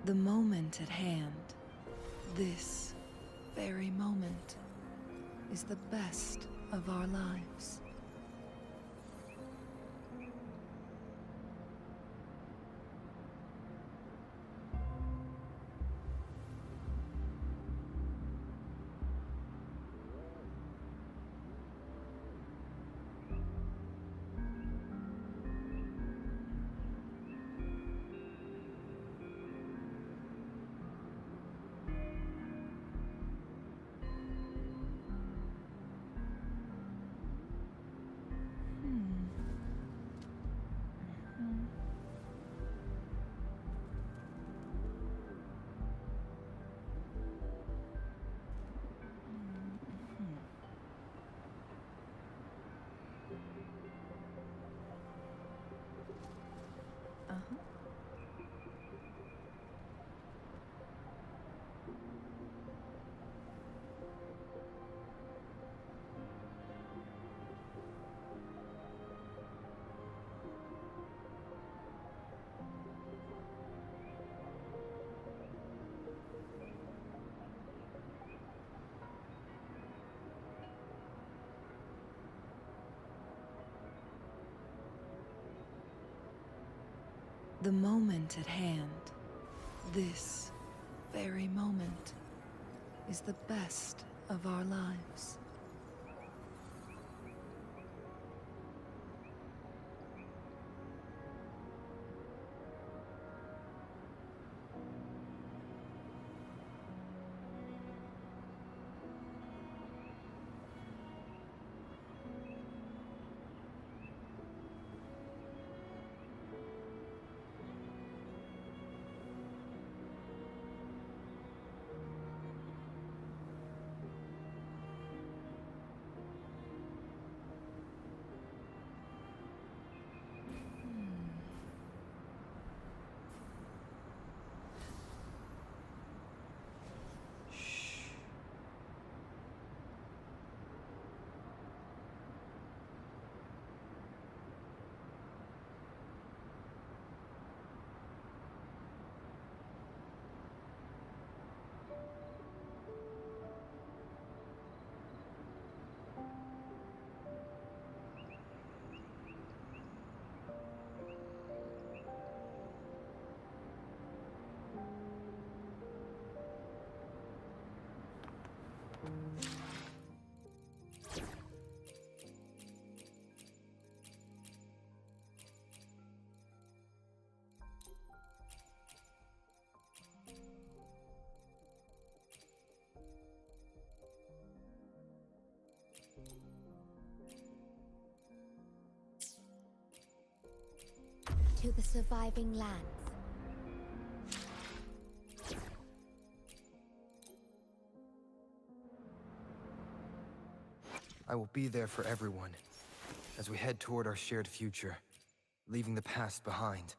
The moment at hand, this very moment, is the best of our lives. The moment at hand, this very moment, is the best of our lives. To the surviving lands. I will be there for everyone as we head toward our shared future, leaving the past behind.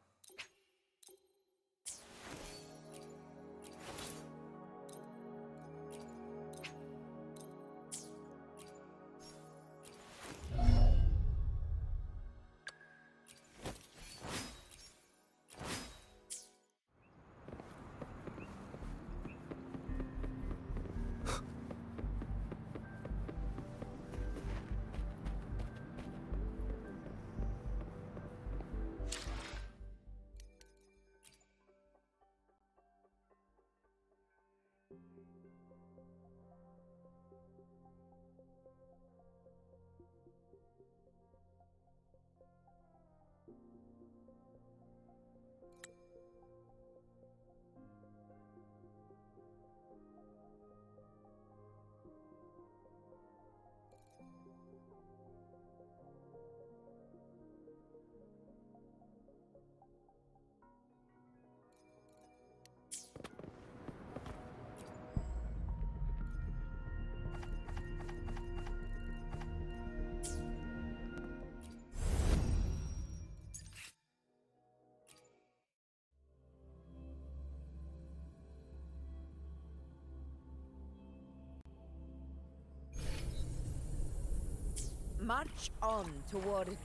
March on toward...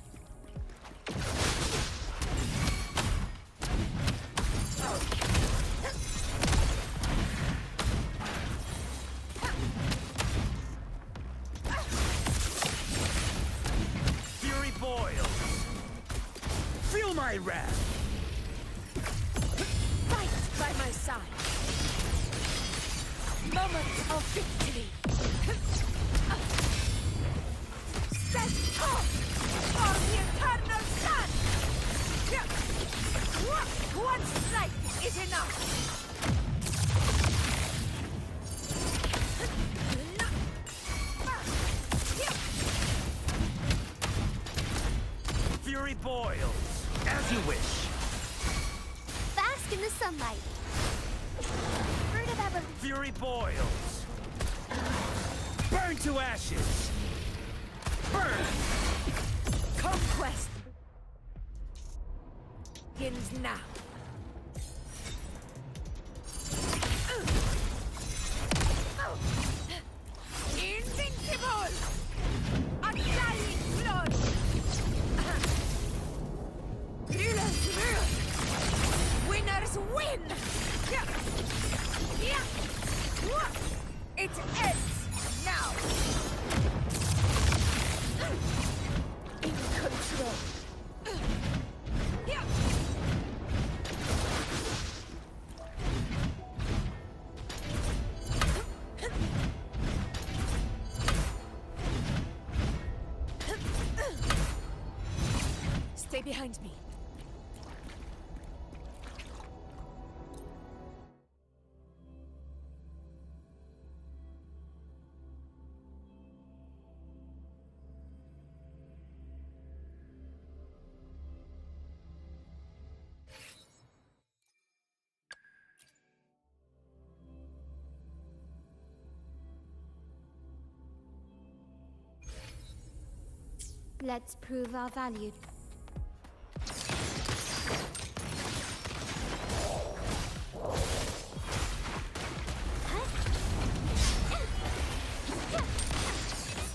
my wrath. Fight by my side. Moment of victory. Stand tall for the eternal sun. One strike is enough. Fury boils, as you wish. Bask in the sunlight. Fruit of ever. Fury boils. Burn to ashes. Burn! Conquest begins now. Invincible! Undying blood! Winners win! It ends now! In control. Stay behind me. Let's prove our value.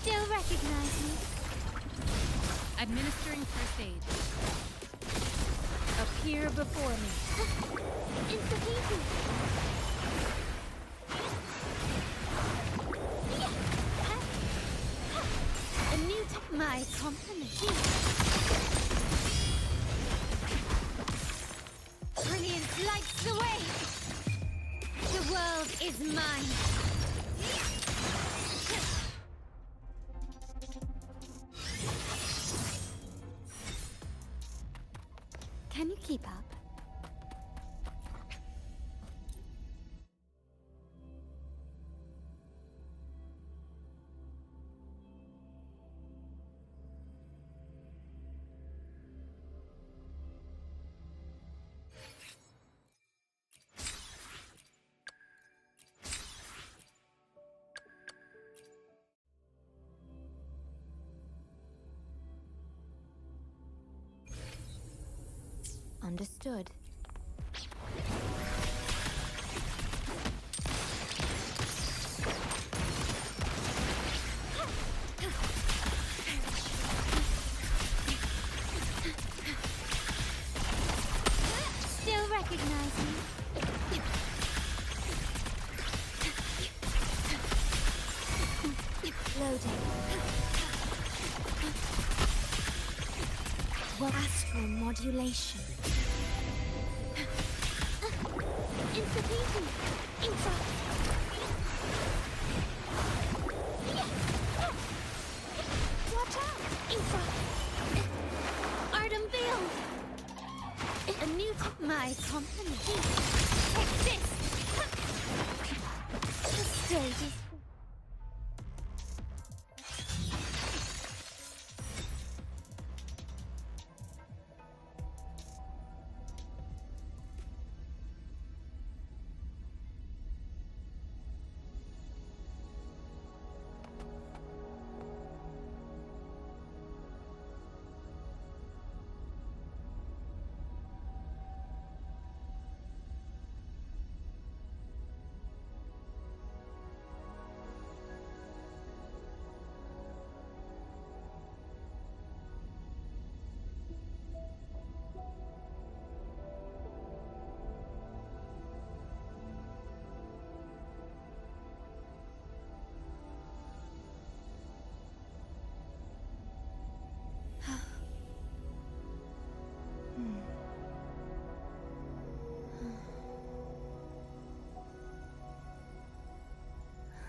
Still recognize me? Administering first aid. Appear before me. Insta-peasy. A new my compliment. Brilliance lights the way. The world is mine. Can you keep up? Understood. Still recognize me? Loading. Astral modulation. Insta-peasy. Infra. Watch out. Infra. Art unveiled. A new my compliment. Take this. The stage is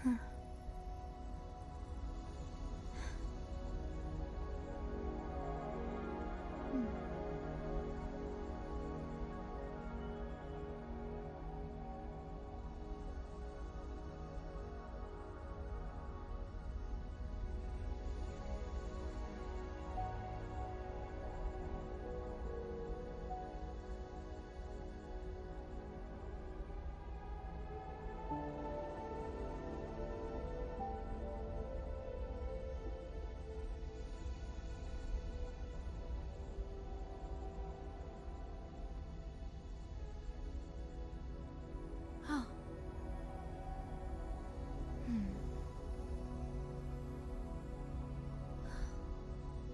Oh.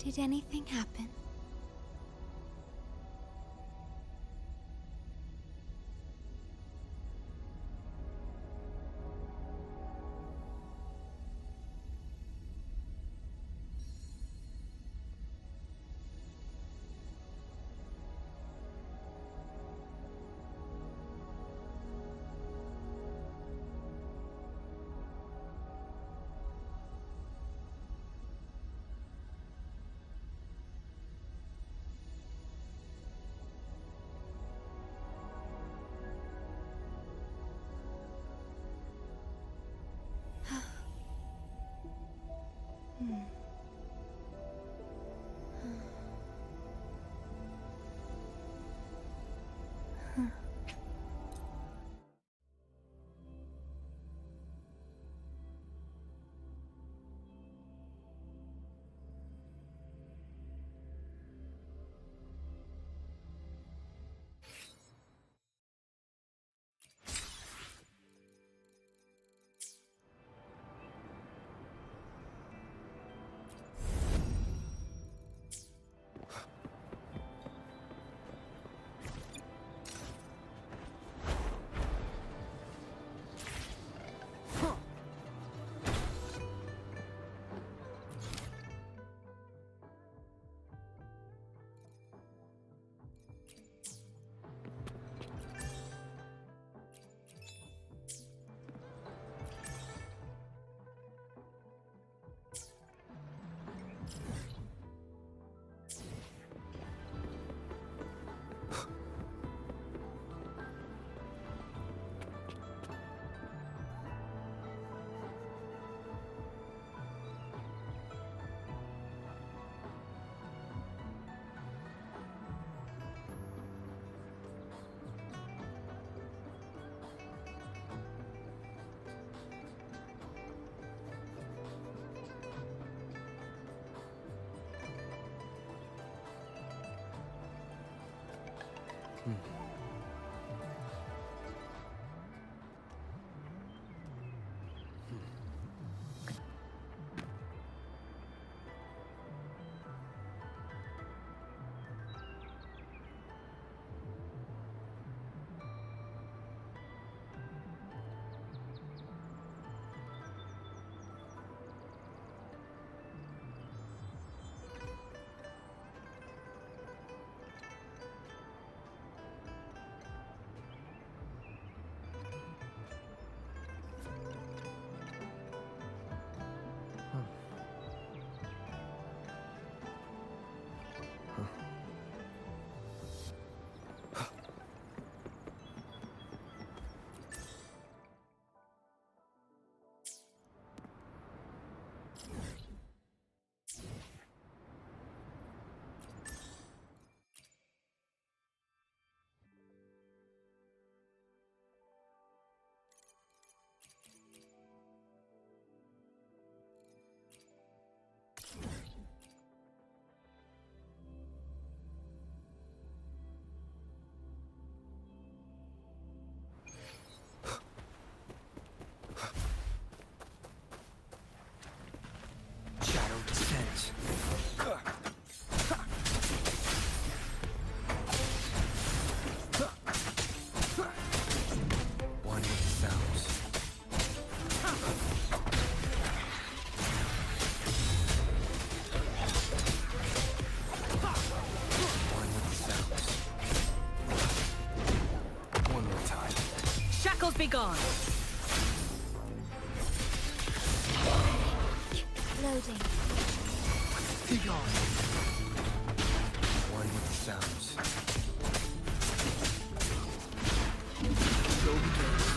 Did anything happen? Be gone. Loading. Be gone. One with the sounds. Go begins.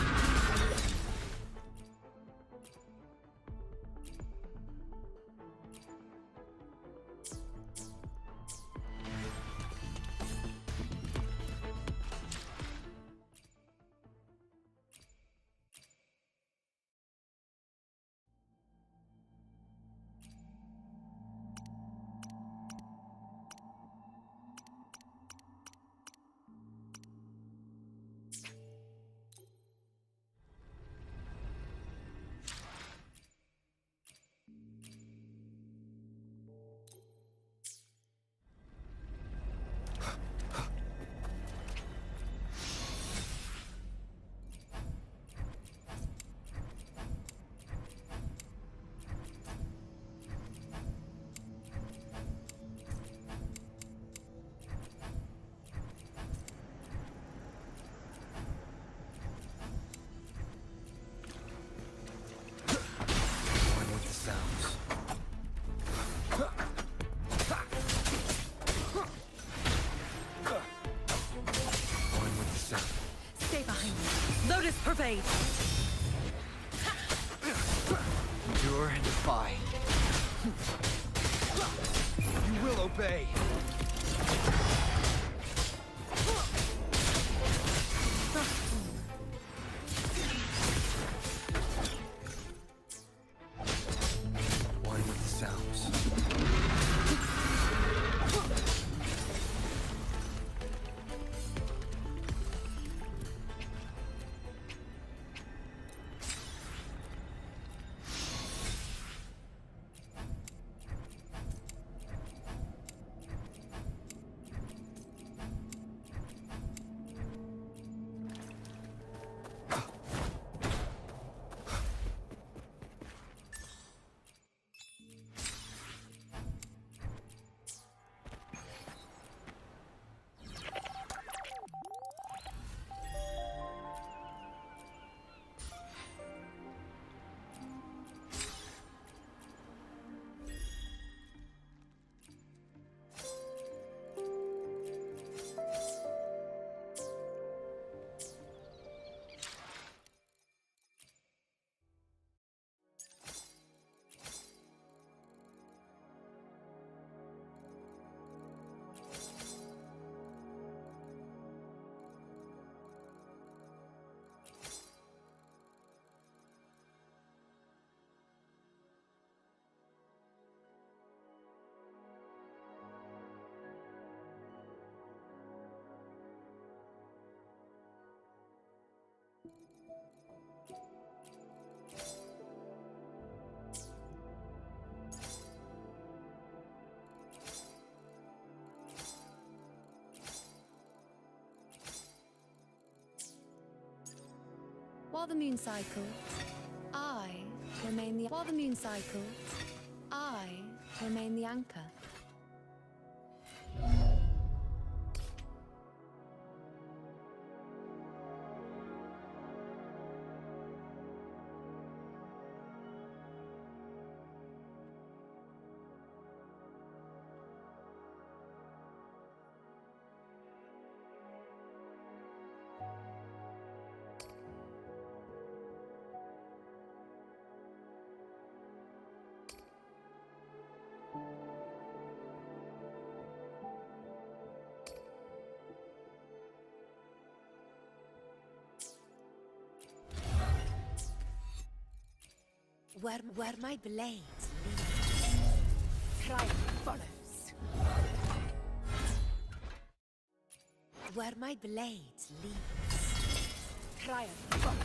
Pervade. Endure and defy. You will obey. One with the sounds. While the moon cycles, I remain the anchor. Where my blade leads, triumph follows. Where my blade leads, triumph follows.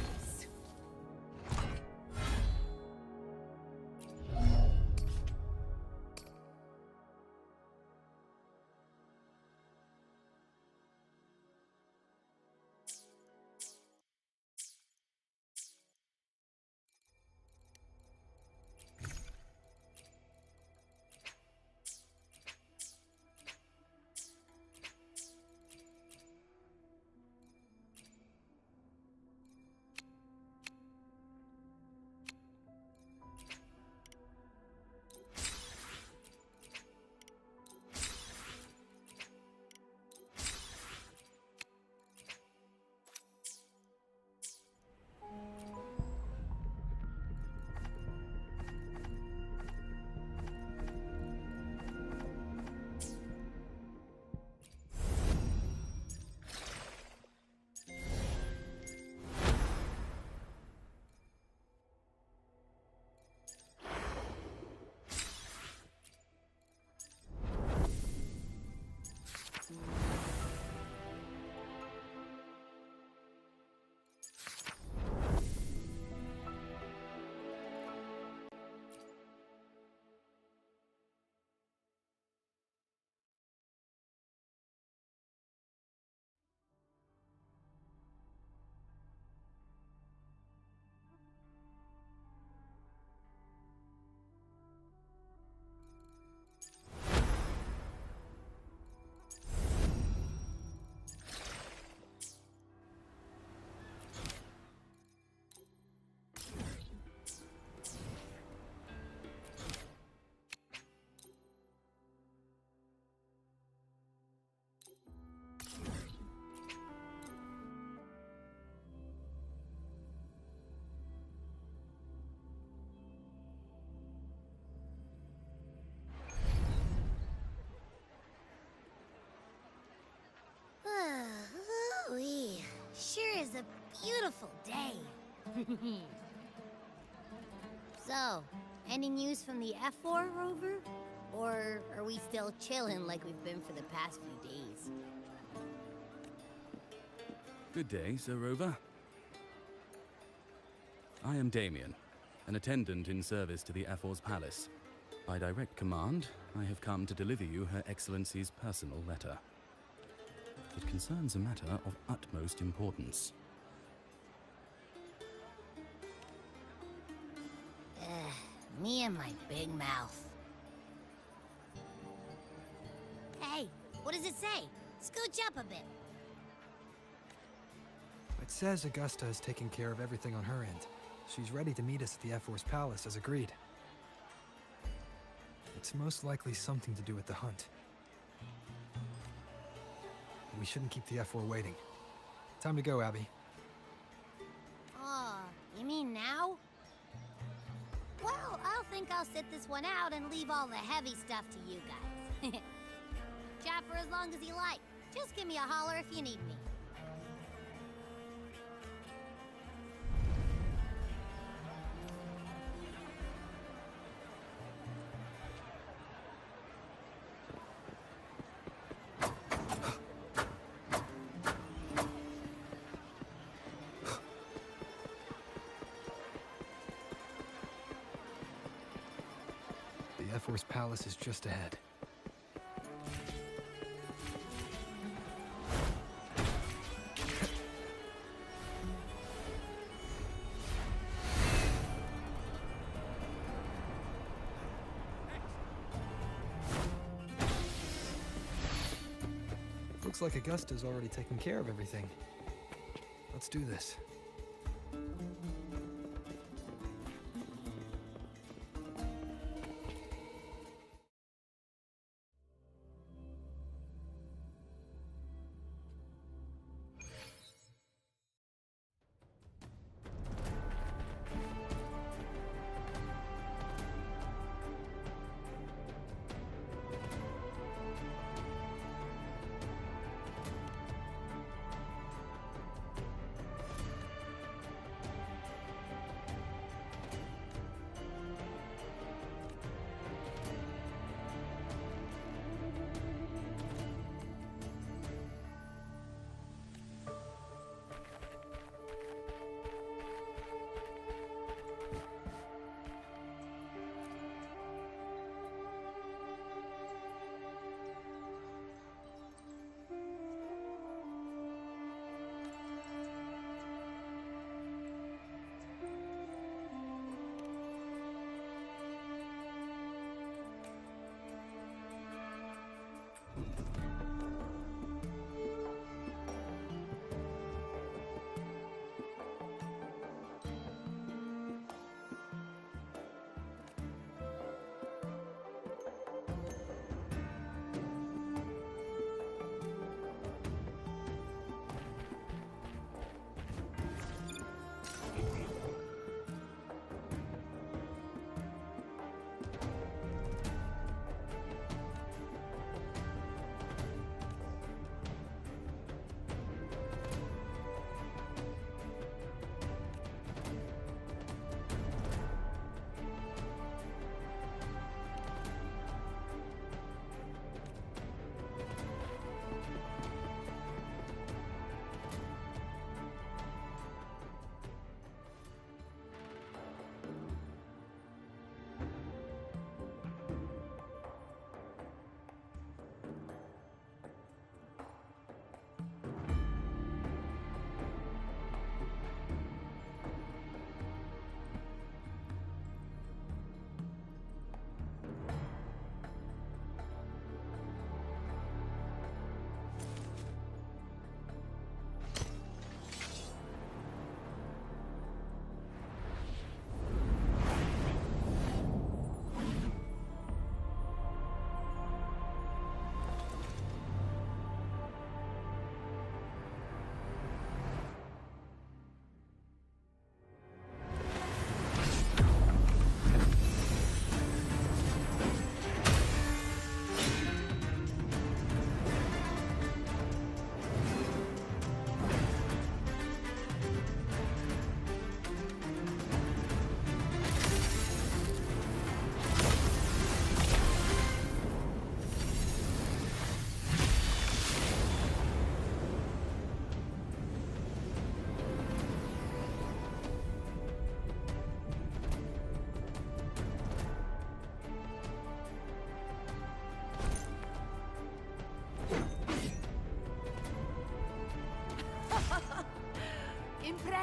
is a beautiful day. So, any news from the F4 rover? Or are we still chilling like we've been for the past few days? Good day, Sir Rover. I am Damien, an attendant in service to the F4's palace. By direct command, I have come to deliver you Her Excellency's personal letter. It concerns a matter of utmost importance. Me and my big mouth. Hey, what does it say? Scooch up a bit. It says Augusta is taking care of everything on her end. She's ready to meet us at the F4's palace as agreed. It's most likely something to do with the hunt. We shouldn't keep the F4 waiting. Time to go, Abby. Oh, you mean now? Well, I'll sit this one out and leave all the heavy stuff to you guys. Chat for as long as you like. Just give me a holler if you need me. The F4's palace is just ahead. Looks like Augusta's already taken care of everything. Let's do this.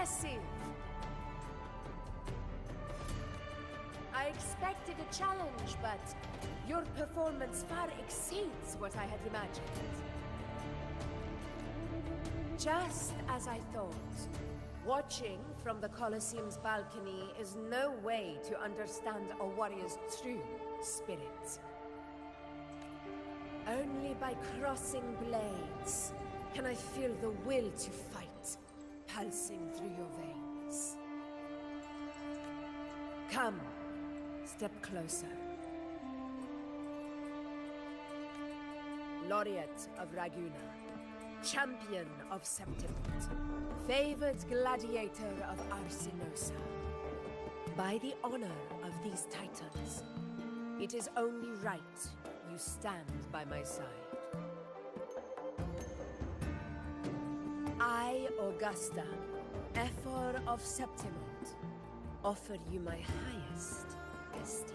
Impressive! I expected a challenge, but your performance far exceeds what I had imagined. Just as I thought. Watching from the Colosseum's balcony is no way to understand a warrior's true spirit. Only by crossing blades can I feel the will to fight pulsing through your veins. Come, step closer. Laureate of Raguna, champion of Septimont, favored gladiator of Arsinosa. By the honor of these titans, it is only right you stand by my side. I, Augusta, Ephor of Septimont, offer you my highest esteem.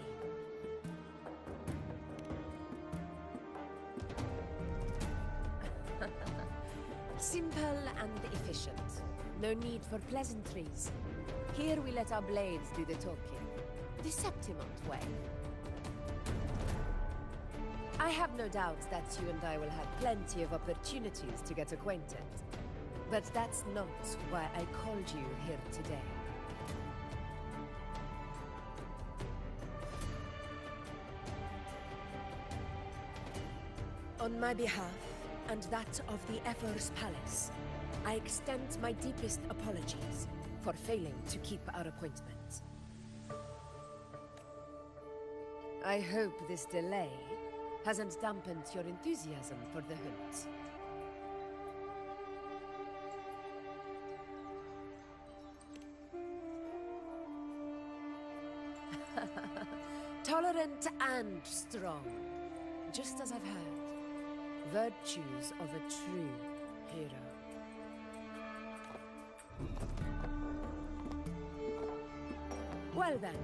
Simple and efficient. No need for pleasantries. Here we let our blades do the talking. The Septimont way. I have no doubt that you and I will have plenty of opportunities to get acquainted. But that's not why I called you here today. On my behalf, and that of the Ephor's Palace, I extend my deepest apologies for failing to keep our appointment. I hope this delay hasn't dampened your enthusiasm for the hunt. Tolerant and strong, just as I've heard. Virtues of a true hero. Well then,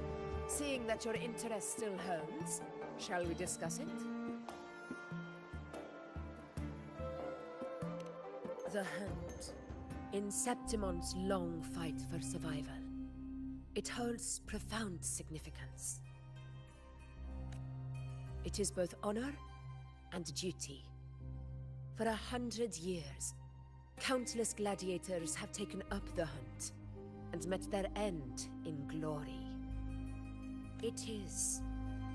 seeing that your interest still holds, shall we discuss it? The hunt. In Septimont's long fight for survival, it holds profound significance. It is both honor and duty. For 100 years, countless gladiators have taken up the hunt and met their end in glory. It is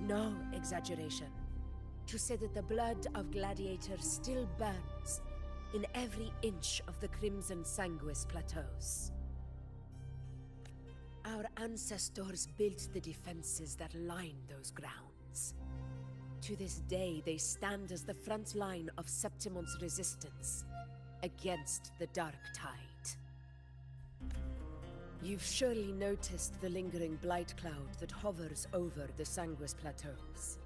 no exaggeration to say that the blood of gladiators still burns in every inch of the Crimson Sanguis Plateaus. Our ancestors built the defenses that line those grounds. To this day, they stand as the front line of Septimont's resistance against the Dark Tide. You've surely noticed the lingering blight cloud that hovers over the Sanguis Plateaus.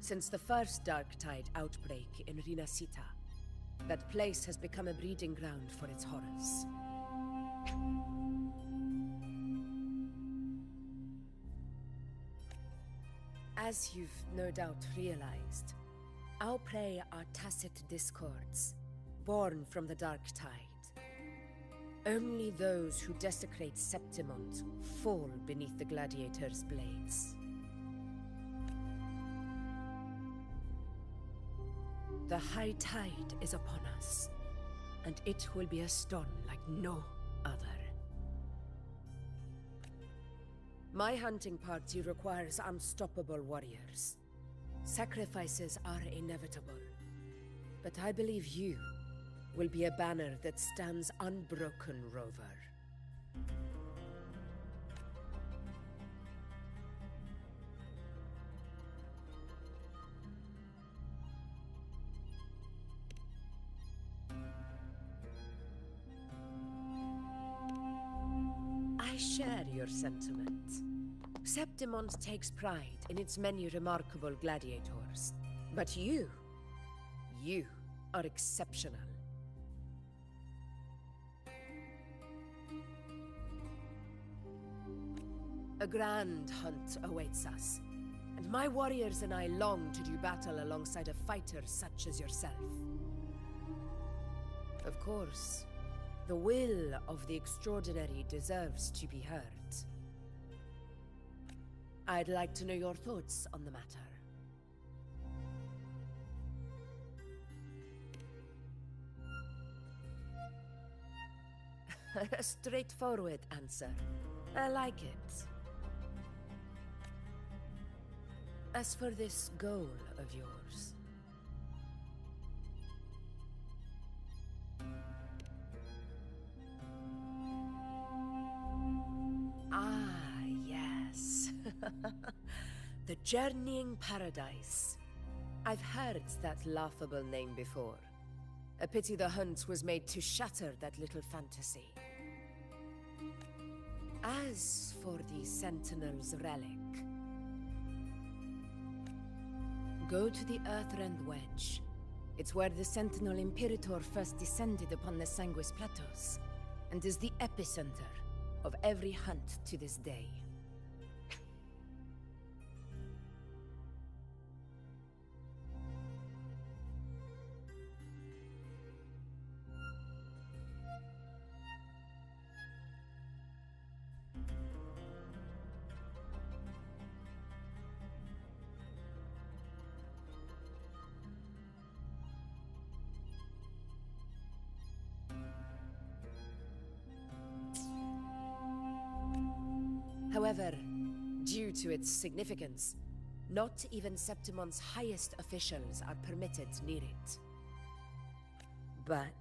Since the first Dark Tide outbreak in Rinasita, that place has become a breeding ground for its horrors. As you've no doubt realized, our prey are tacit discords, born from the Dark Tide. Only those who desecrate Septimont fall beneath the gladiators' blades. The high tide is upon us, and it will be a storm like no other. My hunting party requires unstoppable warriors. Sacrifices are inevitable, but I believe you will be a banner that stands unbroken, Rover. I share your sentiment. Septimont takes pride in its many remarkable gladiators. But you are exceptional. A grand hunt awaits us, and my warriors and I long to do battle alongside a fighter such as yourself. Of course, The will of the extraordinary deserves to be heard. I'd like to know your thoughts on the matter. A straightforward answer. I like it. As for this goal of yours... Ah, yes. The Journeying Paradise. I've heard that laughable name before. A pity the hunt was made to shatter that little fantasy. As for the Sentinel's relic, go to the Earthrend Wedge. It's where the Sentinel Imperator first descended upon the Sanguis Plateaus, and is the epicenter of every hunt to this day. However, due to its significance, not even Septimon's highest officials are permitted near it. But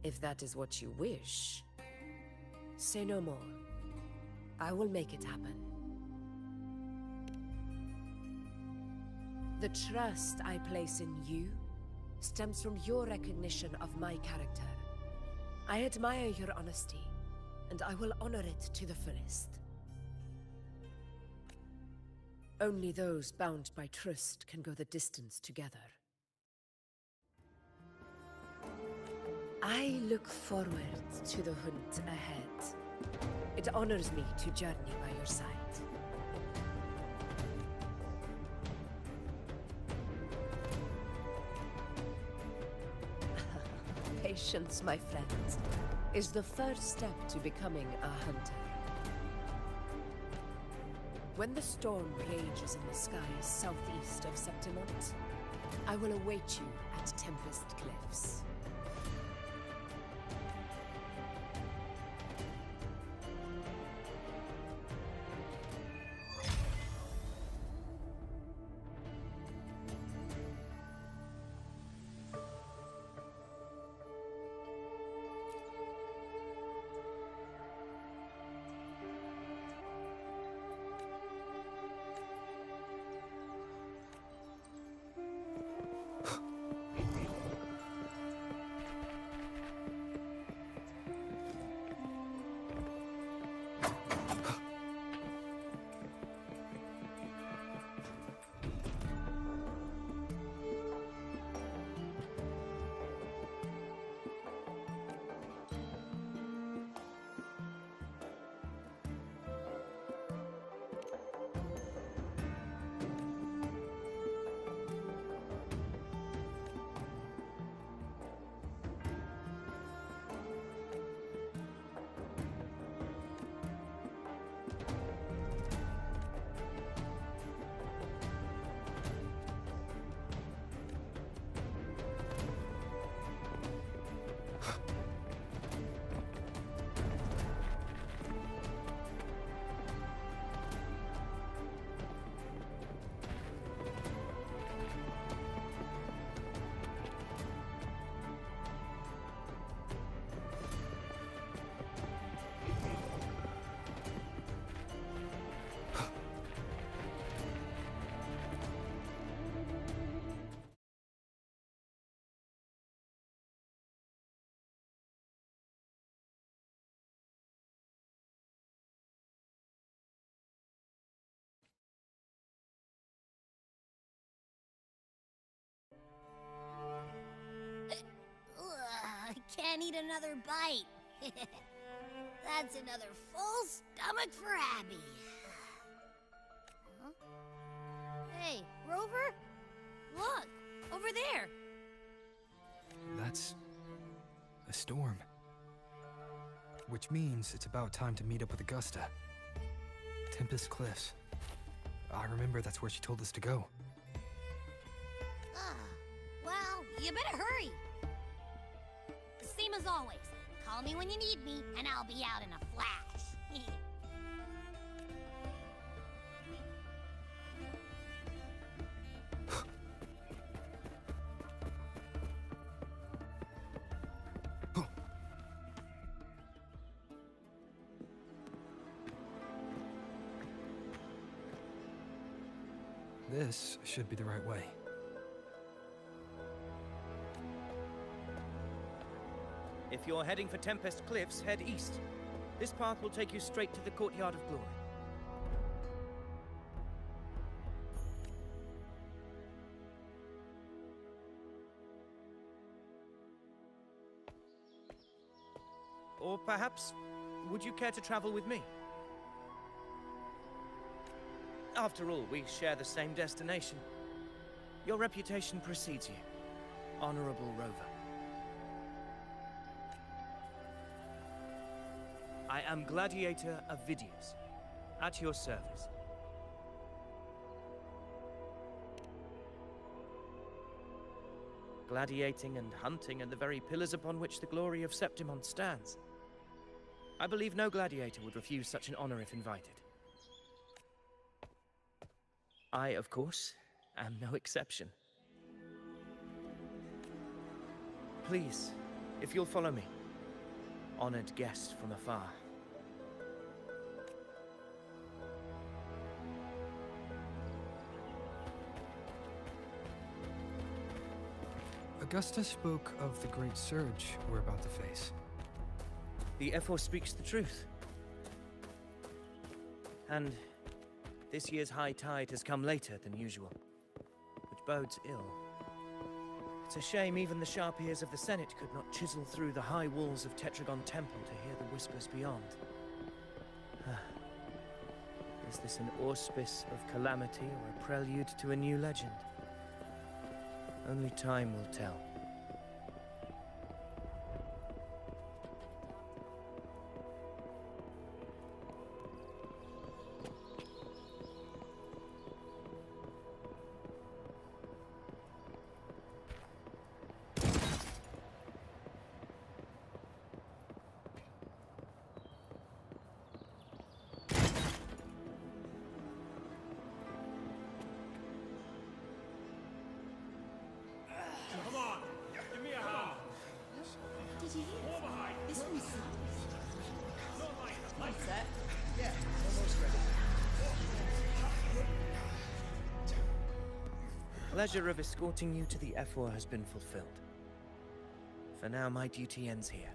if that is what you wish, say no more. I will make it happen. The trust I place in you stems from your recognition of my character. I admire your honesty, and I will honor it to the fullest. Only those bound by trust can go the distance together. I look forward to the hunt ahead. It honors me to journey by your side. Patience, my friend, is the first step to becoming a hunter. When the storm rages in the skies southeast of Septimont, I will await you at Tempest Cliffs. I can't eat another bite. That's another full stomach for Abby. Huh? Hey, Rover? Look, over there. That's a storm. which means it's about time to meet up with Augusta. Tempest Cliffs. I remember that's where she told us to go. Well, you better hurry. Same as always. Call me when you need me, and I'll be out in a flash. This should be the right way. If you're heading for Tempest Cliffs, head east. This path will take you straight to the Courtyard of Glory. Or perhaps, would you care to travel with me? After all, we share the same destination. Your reputation precedes you, Honorable Rover. I am Gladiator of Vidius, at your service. Gladiating and hunting are the very pillars upon which the glory of Septimon stands. I believe no gladiator would refuse such an honor if invited. I, of course, am no exception. Please, if you'll follow me, honored guest from afar. Augusta spoke of the great surge we're about to face. The Ephor speaks the truth. And this year's high tide has come later than usual, which bodes ill. It's a shame even the sharp ears of the Senate could not chisel through the high walls of Tetragon Temple to hear the whispers beyond. Is this an auspice of calamity or a prelude to a new legend? Only time will tell. Did you hear? This one's Pleasure of escorting you to the Ephor has been fulfilled. For now, my duty ends here.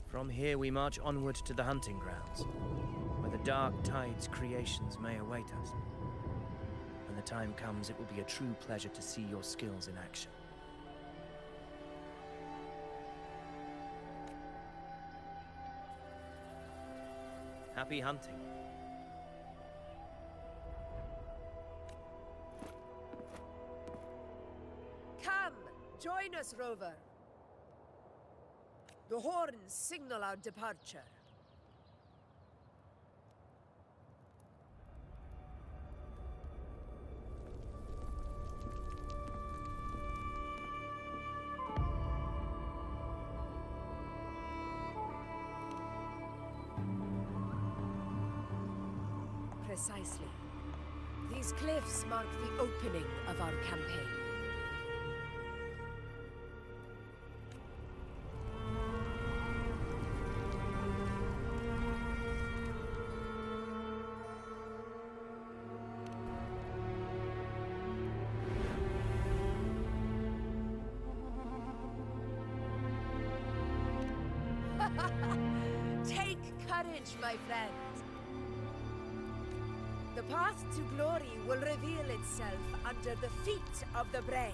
From here, we march onward to the hunting grounds, where the Dark Tide's creations may await us. When the time comes, it will be a true pleasure to see your skills in action. Happy hunting. Come, join us, Rover. The horns signal our departure. Precisely. These cliffs mark the opening of our campaign. Take courage, my friend. The path to glory will reveal itself under the feet of the brave.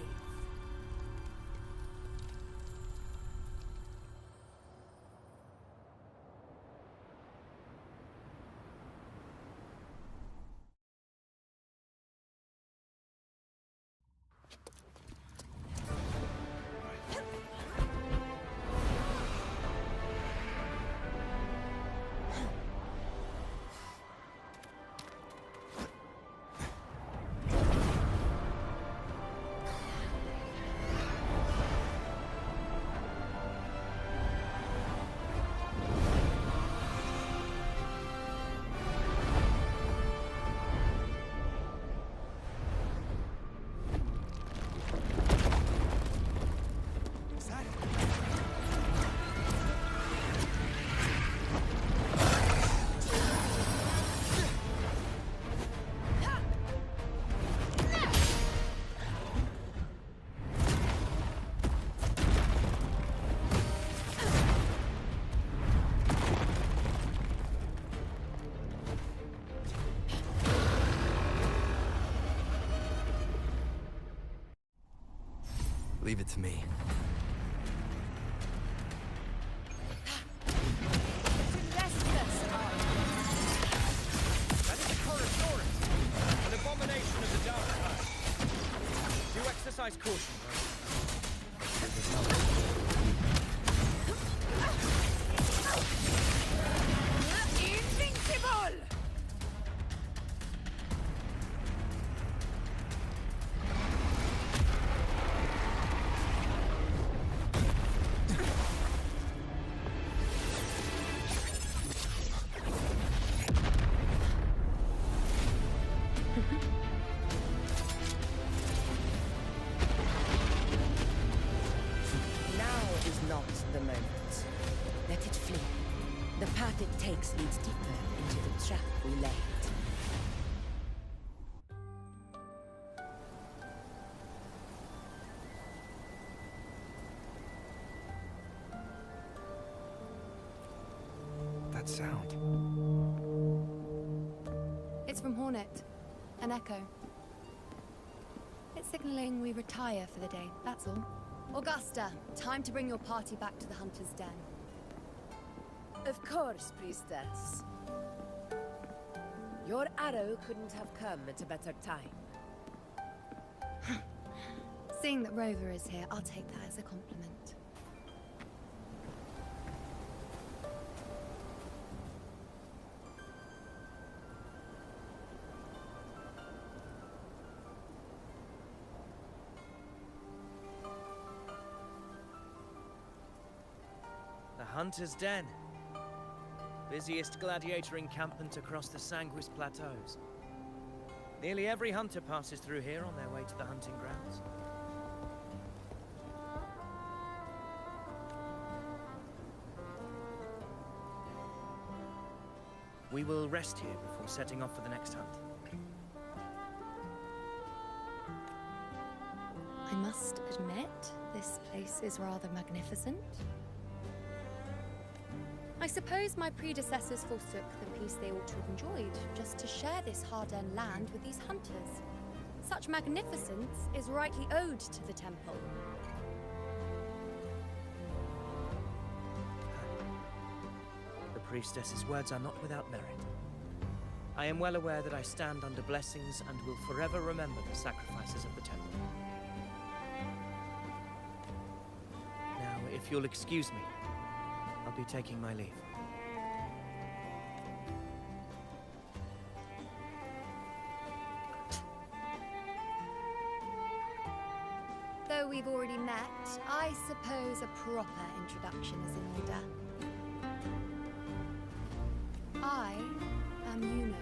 Leave it to me. That is a Chorosaurus, an abomination of the dark side. Do exercise caution, Invincible! Now is not the moment. Let it flee. The path it takes leads deeper into the trap we laid. That sound. It's from Hornet. An echo. It's signaling we retire for the day, that's all. Augusta, time to bring your party back to the Hunter's Den. Of course, priestess. Your arrow couldn't have come at a better time. Seeing that Rover is here, I'll take that as a compliment. The Hunter's Den. Busiest gladiator encampment across the Sanguis Plateaus. Nearly every hunter passes through here on their way to the hunting grounds. We will rest here before setting off for the next hunt. I must admit, this place is rather magnificent. I suppose my predecessors forsook the peace they ought to have enjoyed, just to share this hard-earned land with these hunters. Such magnificence is rightly owed to the temple. The priestess's words are not without merit. I am well aware that I stand under blessings and will forever remember the sacrifices of the temple. Now, if you'll excuse me, I'll be taking my leave. Though we've already met, I suppose a proper introduction is in order. I am Yuno,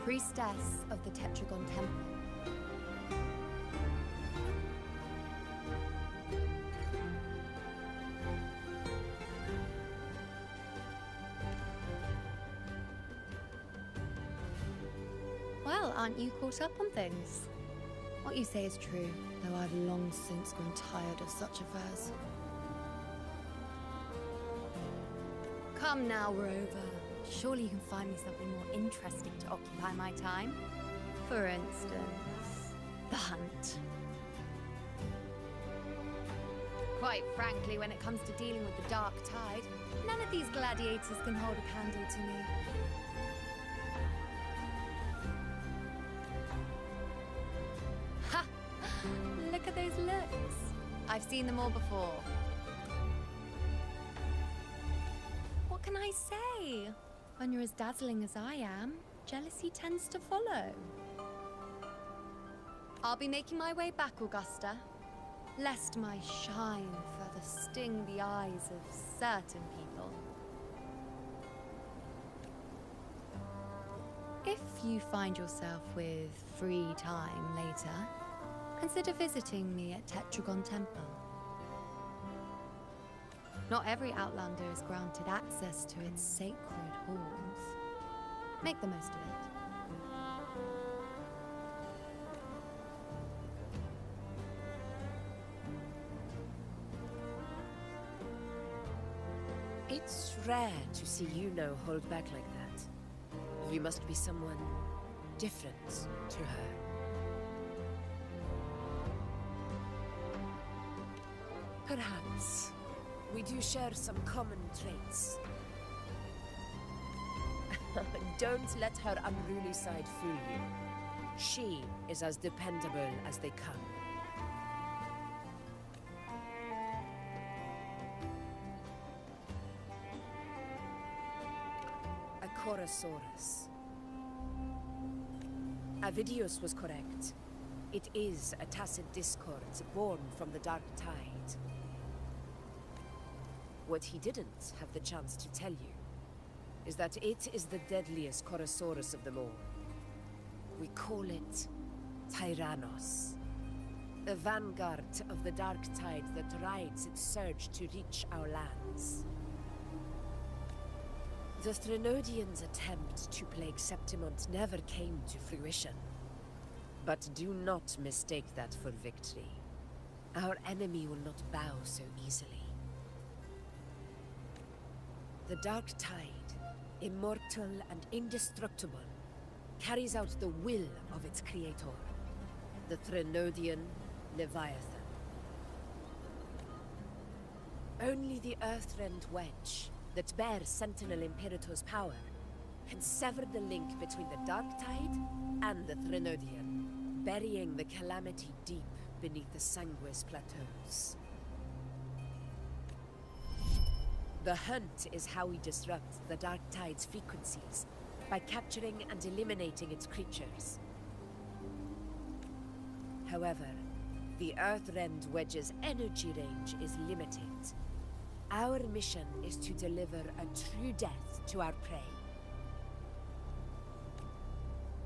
priestess of the Tetragon Temple. Well, aren't you caught up on things? What you say is true, though I've long since grown tired of such affairs. Come now, Rover. Surely you can find me something more interesting to occupy my time. For instance, the hunt. Quite frankly, when it comes to dealing with the dark tide, none of these gladiators can hold a candle to me. Ha! Look at those looks. I've seen them all before. What can I say? When you're as dazzling as I am, jealousy tends to follow. I'll be making my way back, Augusta, lest my shine further sting the eyes of certain people. If you find yourself with free time later, consider visiting me at Tetragon Temple. Not every Outlander is granted access to its sacred halls. Make the most of it. It's rare to see Yuno hold back like that. You must be someone different to her. Perhaps. We do share some common traits. Don't let her unruly side fool you. She is as dependable as they come. A Chorosaurus. Avidius was correct. It is a tacit discord born from the Dark Tide. What he didn't have the chance to tell you is that it is the deadliest Chorosaurus of them all. We call it Tyrannos. The vanguard of the Dark Tide that rides its surge to reach our lands. The Threnodians' attempt to plague Septimont never came to fruition. But do not mistake that for victory. Our enemy will not bow so easily. The Dark Tide, immortal and indestructible, carries out the will of its creator, the Threnodian Leviathan. Only the Earthrend Wedge, that bears Sentinel Imperator's power, can sever the link between the Dark Tide and the Threnodian, burying the calamity deep beneath the Sanguis plateaus. The hunt is how we disrupt the Dark Tide's frequencies, by capturing and eliminating its creatures. However, the Earthrend Wedge's energy range is limited. Our mission is to deliver a true death to our prey.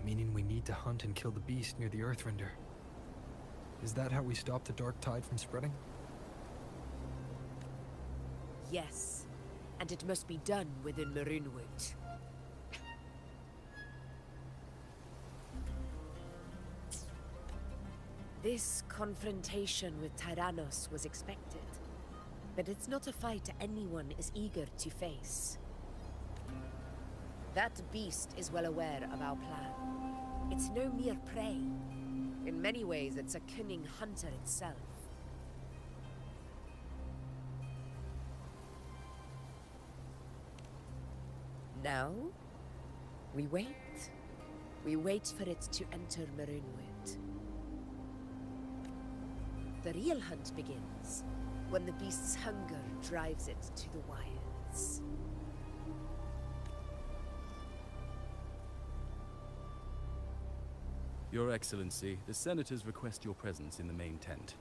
Meaning we need to hunt and kill the beast near the Earthrender. Is that how we stop the Dark Tide from spreading? Yes, and it must be done within Maroonwood. This confrontation with Tyrannos was expected, but it's not a fight anyone is eager to face. That beast is well aware of our plan. It's no mere prey. In many ways, it's a cunning hunter itself. Now, we wait. We wait for it to enter Maroonwood. The real hunt begins when the beast's hunger drives it to the wilds. Your Excellency, the Senators request your presence in the main tent.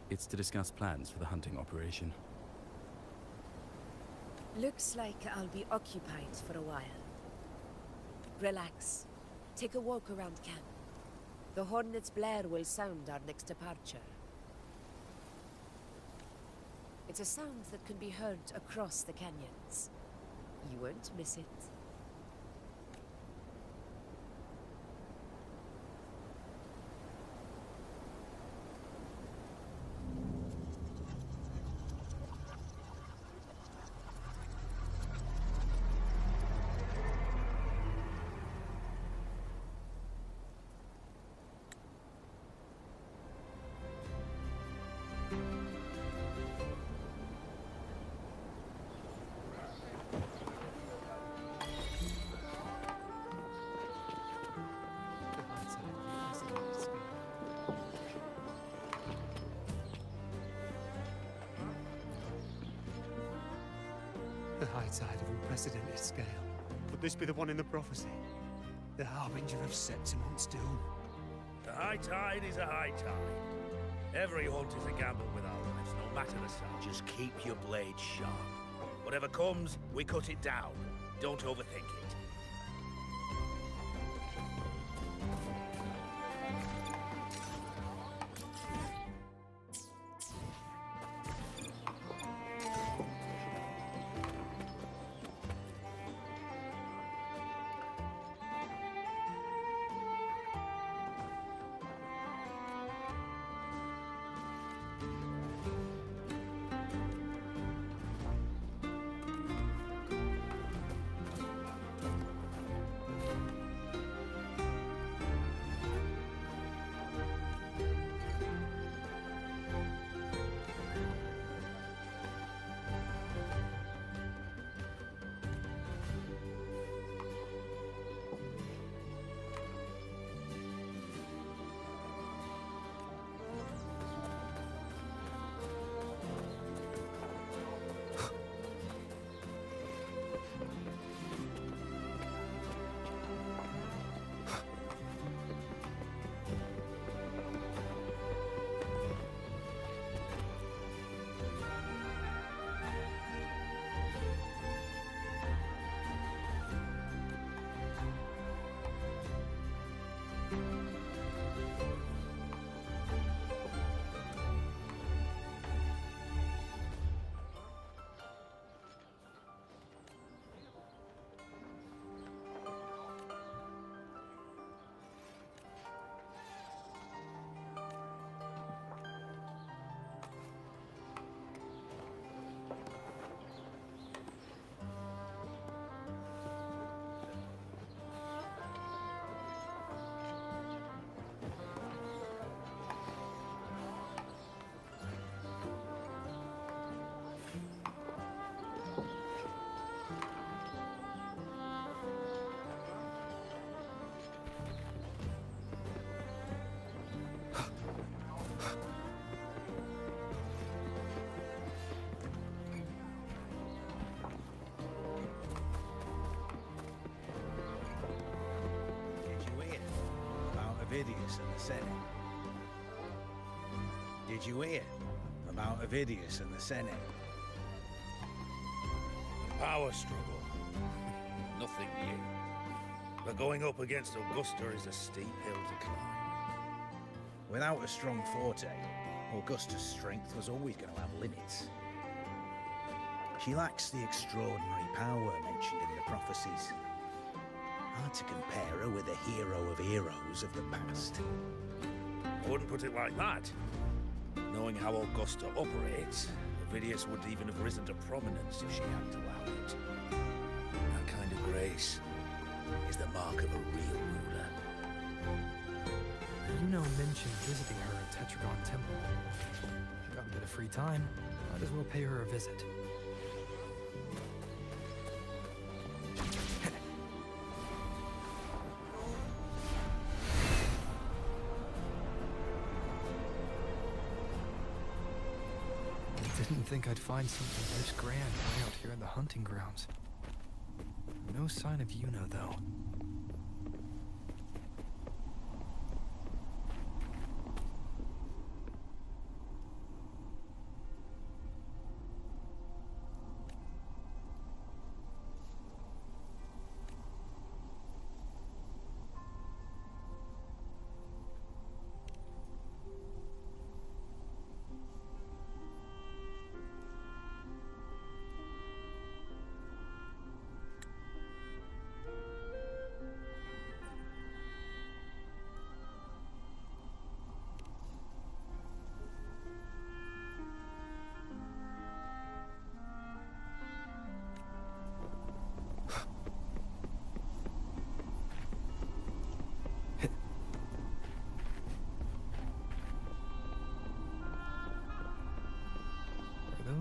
It's to discuss plans for the hunting operation. Looks like I'll be occupied for a while. Relax. Take a walk around camp. The Hornet's blare will sound our next departure. It's a sound that can be heard across the canyons. You won't miss it. The high tide of unprecedented scale. Could this be the one in the prophecy? The harbinger of Septimont's doom? The high tide is a high tide. Every hunt is a gamble with our lives, no matter the size. Just keep your blade sharp. Whatever comes, we cut it down. Don't overthink it. Avidius and the Senate. Did you hear about Avidius and the Senate? A power struggle. Nothing new. But going up against Augusta is a steep hill to climb. Without a strong forte, Augusta's strength was always going to have limits. She lacks the extraordinary power mentioned in the prophecies. Hard to compare her with a hero of heroes of the past. I wouldn't put it like that. Knowing how Augusta operates, Avidius wouldn't even have risen to prominence if she hadn't allowed it. That kind of grace is the mark of a real ruler. You know mentioned visiting her at Tetragon Temple. Got a bit of free time. Might as well pay her a visit. Didn't think I'd find something this grand way out here in the hunting grounds. No sign of Yuna, though.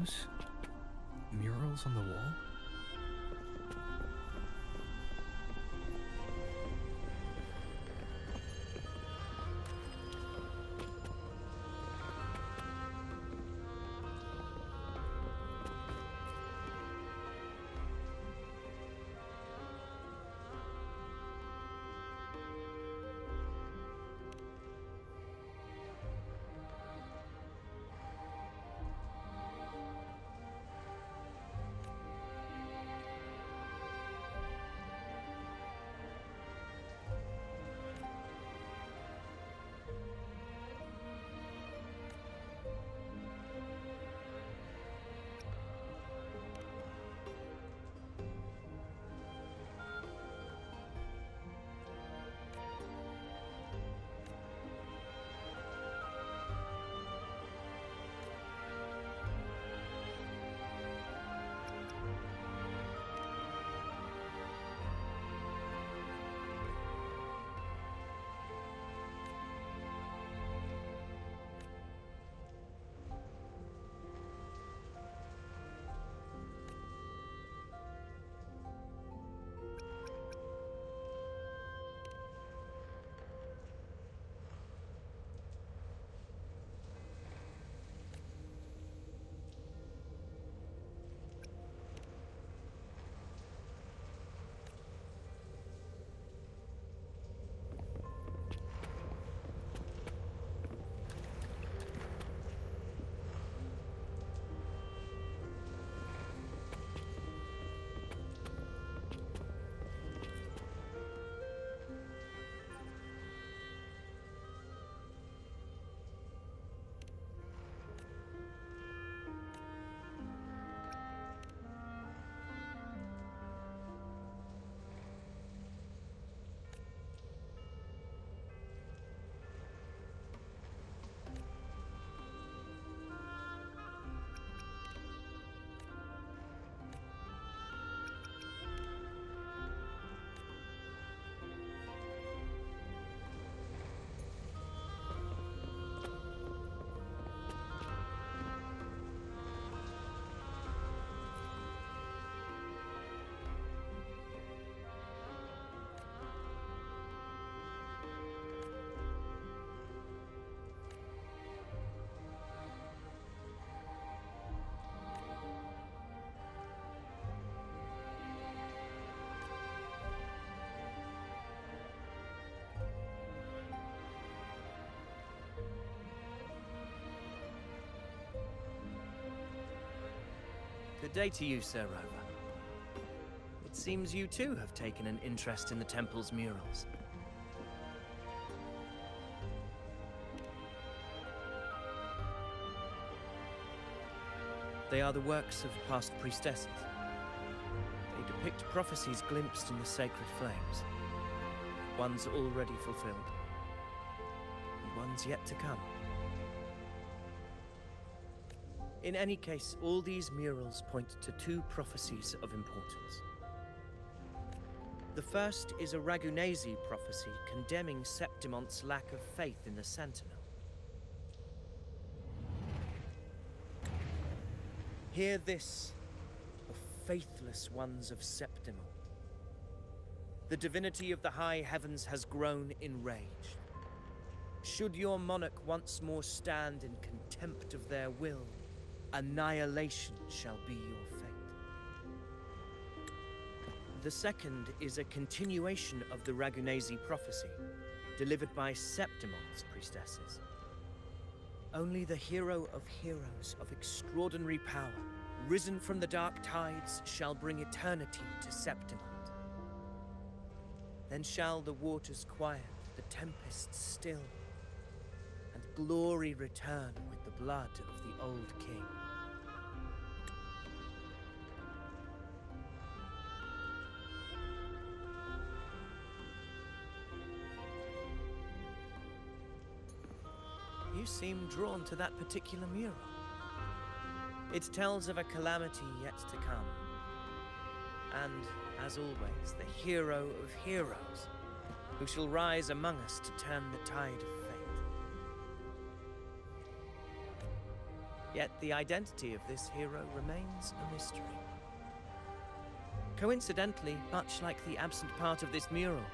Those murals on the wall? Good day to you, Sir Rover. It seems you too have taken an interest in the temple's murals. They are the works of past priestesses. They depict prophecies glimpsed in the sacred flames. Ones already fulfilled, and ones yet to come. In any case, all these murals point to two prophecies of importance. The first is a Ragunesi prophecy condemning Septimonte's lack of faith in the Sentinel. Hear this, O faithless ones of Septimont. The divinity of the high heavens has grown enraged. Should your monarch once more stand in contempt of their will, annihilation shall be your fate. The second is a continuation of the Ragunesi prophecy, delivered by Septimonte's priestesses. Only the hero of heroes of extraordinary power, risen from the dark tides, shall bring eternity to Septimont. Then shall the waters quiet, the tempests still, and glory return with the blood of the old king. You seem drawn to that particular mural. It tells of a calamity yet to come. And, as always, the hero of heroes, who shall rise among us to turn the tide of fate. Yet the identity of this hero remains a mystery. Coincidentally, much like the absent part of this mural,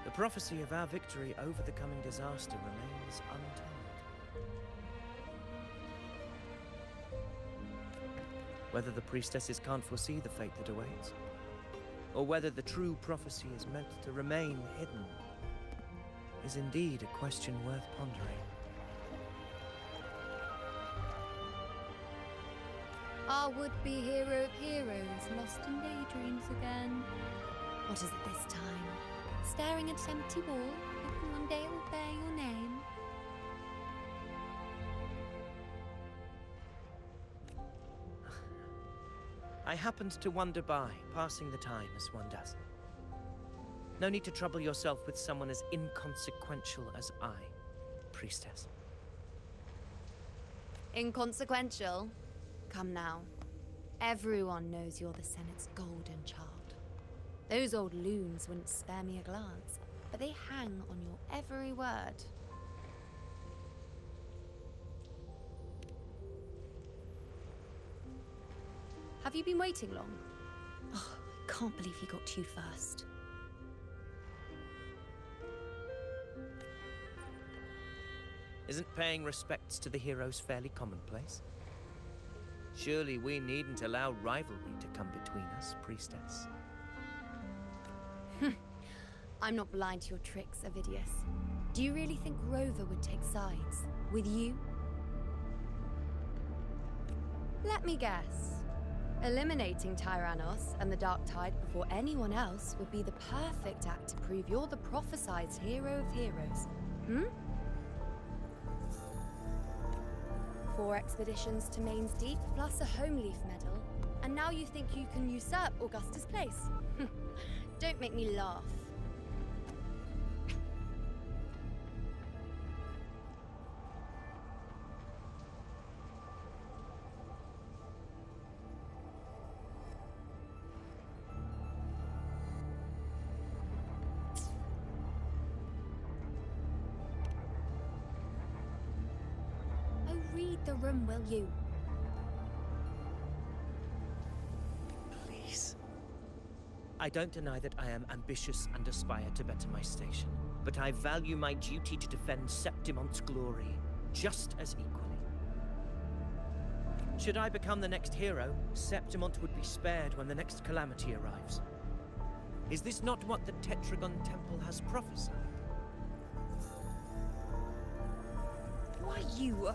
the prophecy of our victory over the coming disaster remains untold. Whether the priestesses can't foresee the fate that awaits, or whether the true prophecy is meant to remain hidden, is indeed a question worth pondering. Our would-be hero of heroes lost in daydreams again. What is it this time? Staring at an empty wall, hoping one day it will bear your name? I happened to wander by, passing the time as one does. No need to trouble yourself with someone as inconsequential as I, priestess. Inconsequential? Come now. Everyone knows you're the Senate's golden child. Those old loons wouldn't spare me a glance, but they hang on your every word. Have you been waiting long? Oh, I can't believe he got to you first. Isn't paying respects to the heroes fairly commonplace? Surely we needn't allow rivalry to come between us, priestess. I'm not blind to your tricks, Avidius. Do you really think Rover would take sides? With you? Let me guess. Eliminating Tyrannos and the Dark Tide before anyone else would be the perfect act to prove you're the prophesied hero of heroes. Hmm? 4 expeditions to Main's Deep, plus a home leaf medal, and now you think you can usurp Augustus' place? Don't make me laugh. Read the room, will you? Please. I don't deny that I am ambitious and aspire to better my station, but I value my duty to defend Septimonte's glory just as equally. Should I become the next hero, Septimont would be spared when the next calamity arrives. Is this not what the Tetragon Temple has prophesied? Why, you...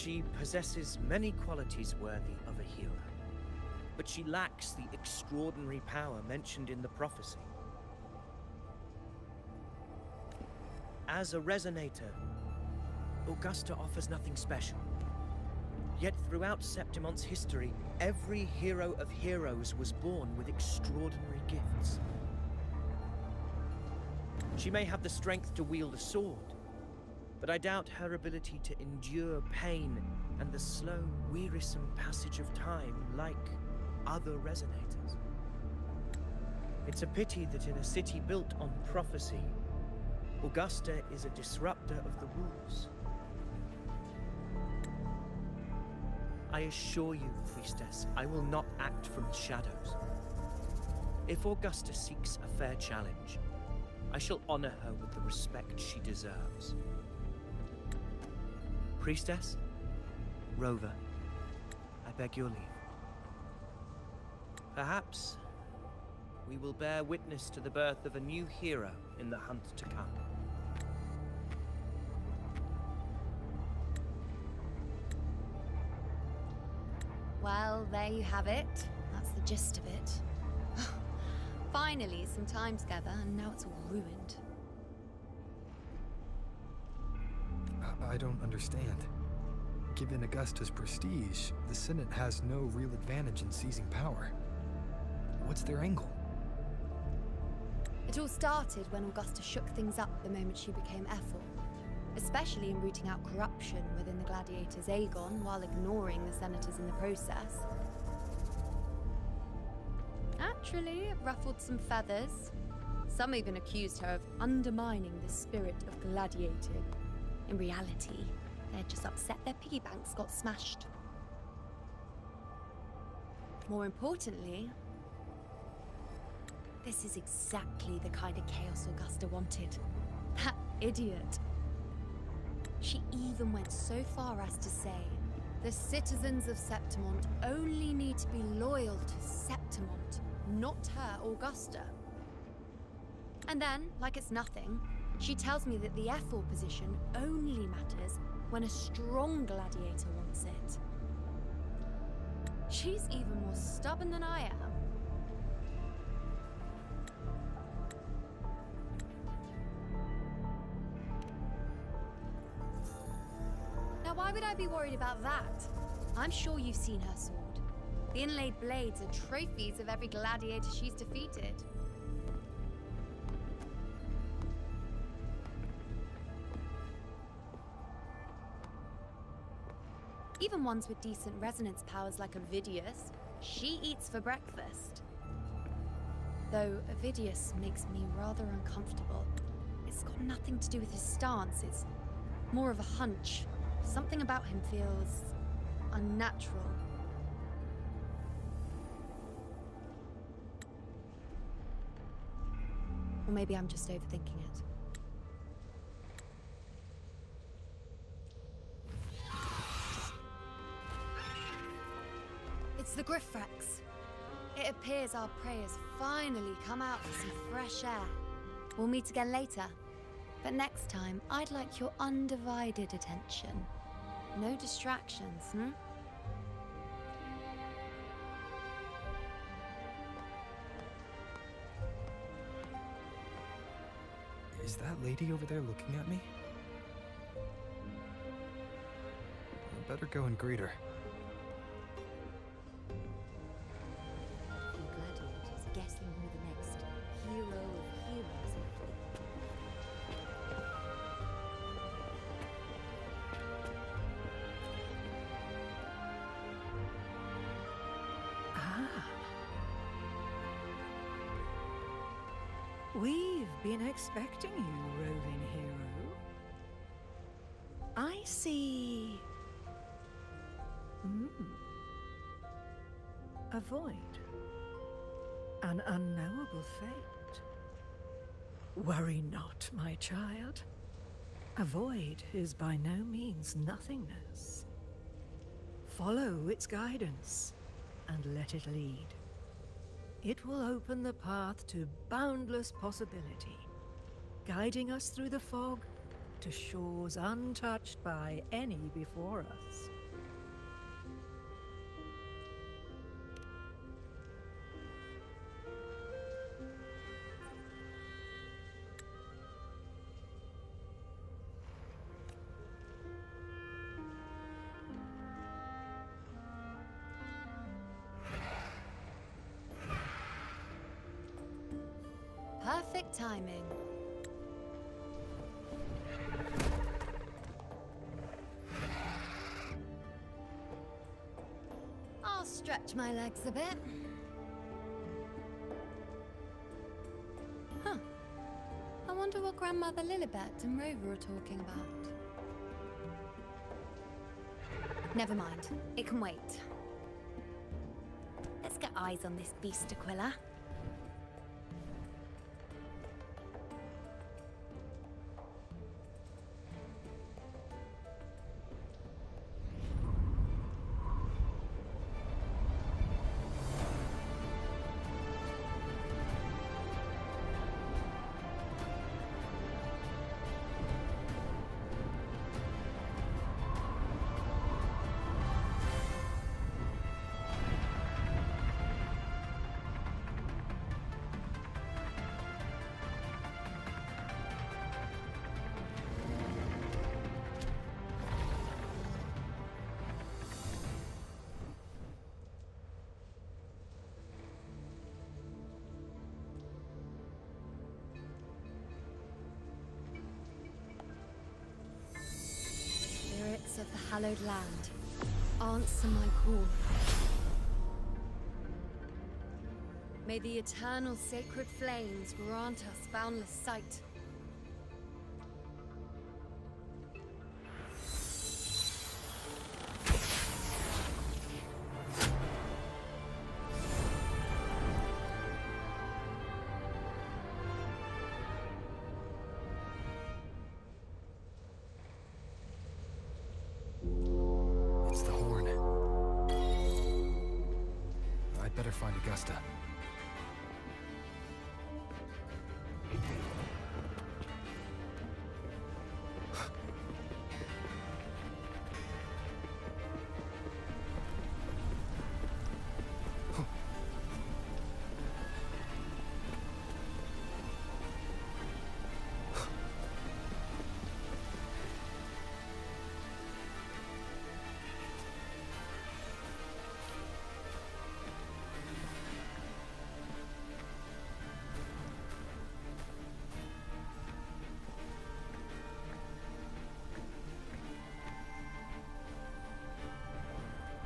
She possesses many qualities worthy of a hero, but she lacks the extraordinary power mentioned in the prophecy. As a resonator, Augusta offers nothing special. Yet throughout Septimon's history, every hero of heroes was born with extraordinary gifts. She may have the strength to wield a sword, but I doubt her ability to endure pain and the slow, wearisome passage of time like other resonators. It's a pity that in a city built on prophecy, Augusta is a disruptor of the rules. I assure you, Priestess, I will not act from the shadows. If Augusta seeks a fair challenge, I shall honor her with the respect she deserves. Priestess, Rover, I beg your leave. Perhaps we will bear witness to the birth of a new hero in the hunt to come. Well, there you have it. That's the gist of it. Finally, some time together, and now it's all ruined. I don't understand. Given Augusta's prestige, the Senate has no real advantage in seizing power. What's their angle? It all started when Augusta shook things up the moment she became Ethel, especially in rooting out corruption within the gladiators' Aegon while ignoring the senators in the process. Naturally, it ruffled some feathers. Some even accused her of undermining the spirit of gladiating. In reality, they're just upset their piggy banks got smashed. More importantly, this is exactly the kind of chaos Augusta wanted. That idiot. She even went so far as to say, the citizens of Septimont only need to be loyal to Septimont, not her, Augusta. And then, like it's nothing, she tells me that the Ethel position only matters when a strong gladiator wants it. She's even more stubborn than I am. Now, why would I be worried about that? I'm sure you've seen her sword. The inlaid blades are trophies of every gladiator she's defeated. Even ones with decent resonance powers like Ovidius, she eats for breakfast. Though Ovidius makes me rather uncomfortable. It's got nothing to do with his stance, it's more of a hunch. Something about him feels unnatural. Or maybe I'm just overthinking it. It's the Griffrex. It appears our prey has finally come out for some fresh air. We'll meet again later. But next time, I'd like your undivided attention. No distractions, Is that lady over there looking at me? I better go and greet her. Gladiators guessing who the next hero of heroes will be. We've been expecting you, roving hero. I see... A void. An unknowable fate. Worry not, my child. A void is by no means nothingness. Follow its guidance, and let it lead. It will open the path to boundless possibility, guiding us through the fog to shores untouched by any before us. Perfect timing. I'll stretch my legs a bit. Huh. I wonder what Grandmother Lilibet and Rover are talking about. Never mind. It can wait. Let's get eyes on this beast, Aquila. Spirits of the hallowed land, answer my call. May the eternal sacred flames grant us boundless sight. It's the horn. I'd better find Augusta.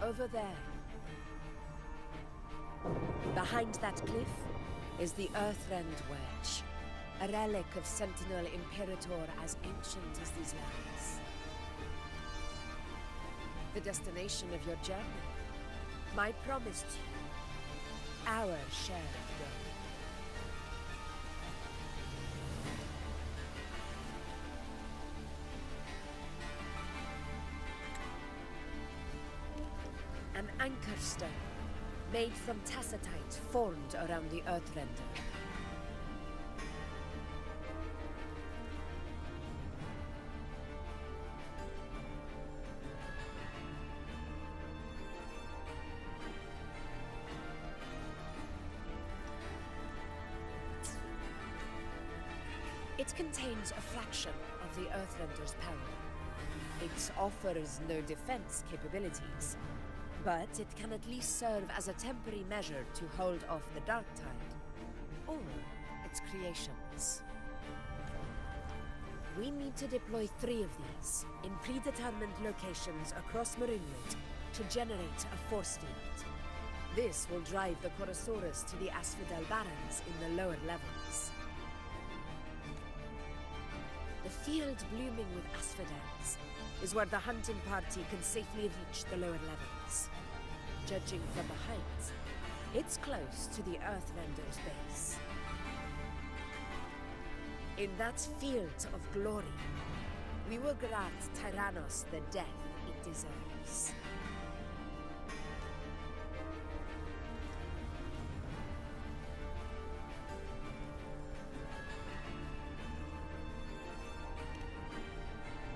Over there. Behind that cliff is the Earthrend Wedge, a relic of Sentinel Imperator as ancient as these lands. The destination of your journey, my promise to you, our share of gold. An anchor stone, made from tacitite formed around the Earthrender. It contains a fraction of the Earthrender's power. It offers no defense capabilities, but it can at least serve as a temporary measure to hold off the Dark Tide, or its creations. We need to deploy 3 of these, in predetermined locations across Marinwood, to generate a force field. This will drive the Chorosaurus to the Asphodel Barrens in the lower levels. The field blooming with asphodels is where the hunting party can safely reach the lower levels. Judging from the height, it's close to the Earthrender's base. In that field of glory, we will grant Tyrannos the death it deserves.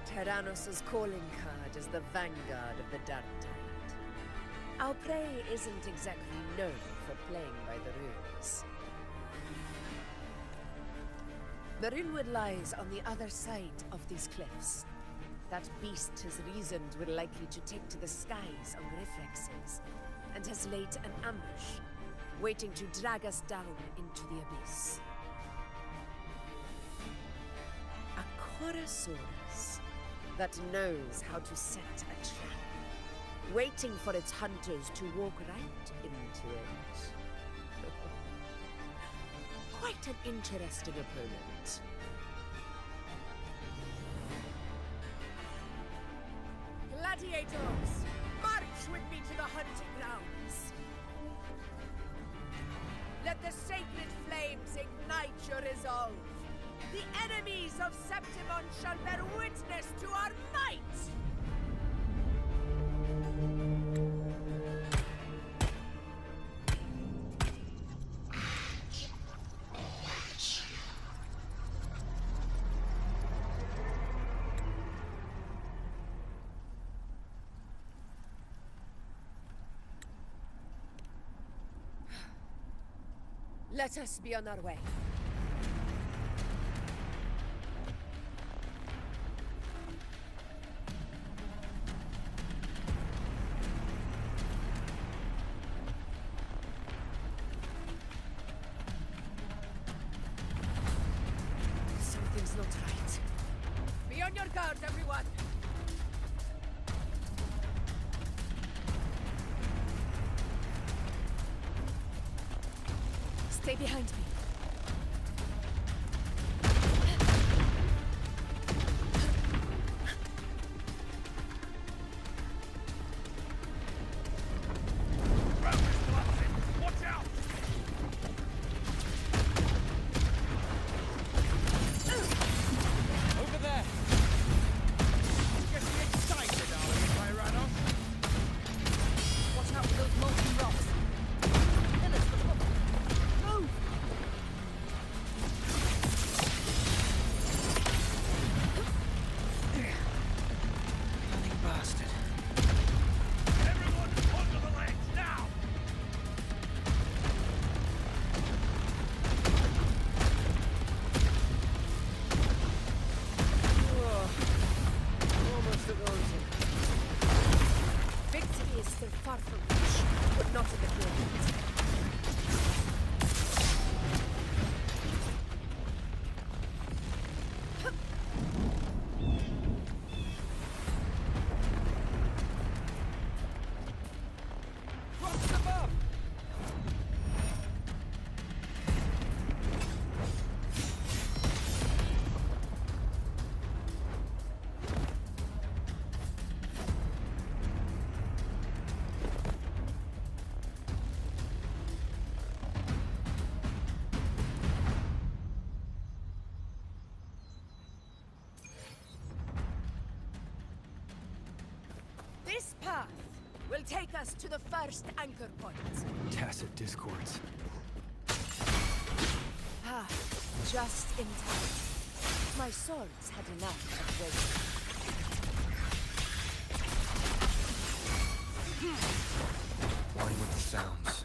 Tyrannos' calling card is the vanguard of the Dark Tide. Our prey isn't exactly known for playing by the rules. Marinwood lies on the other side of these cliffs. That beast has reasoned we're likely to take to the skies on reflexes, and has laid an ambush, waiting to drag us down into the abyss. Forasaurus that knows how to set a trap, waiting for its hunters to walk right into it. Quite an interesting opponent. Gladiators, march with me to the hunting grounds. Let the sacred flames ignite your resolve. The enemies of Septimon shall bear witness to our might! Let us be on our way. Something's not right. Be on your guard, everyone! Stay behind me. Watch out! Over there! Getting excited, are we, Tyrannos? Watch out for those molten rocks. This path will take us to the first anchor point. Tacit discords. Ah, just in time. My swords had enough of waiting. Line with the sounds.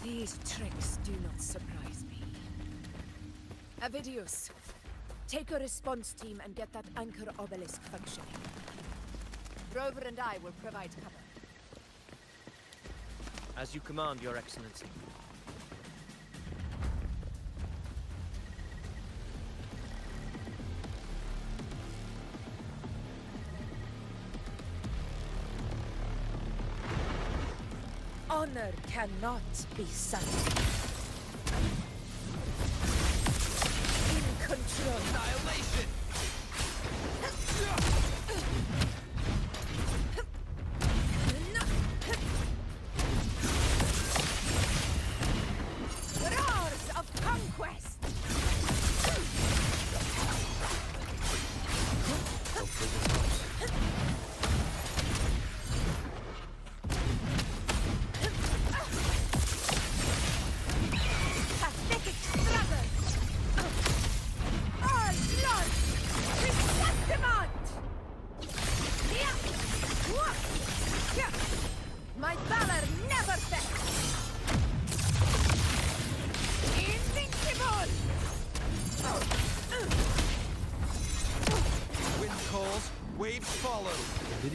These tricks do not surprise me. Avidius, take a response team and get that anchor obelisk functioning. Rover and I will provide cover. As you command, Your Excellency. Honor cannot be sullied. In control. Annihilation! Roars of conquest! Hopefully this helps.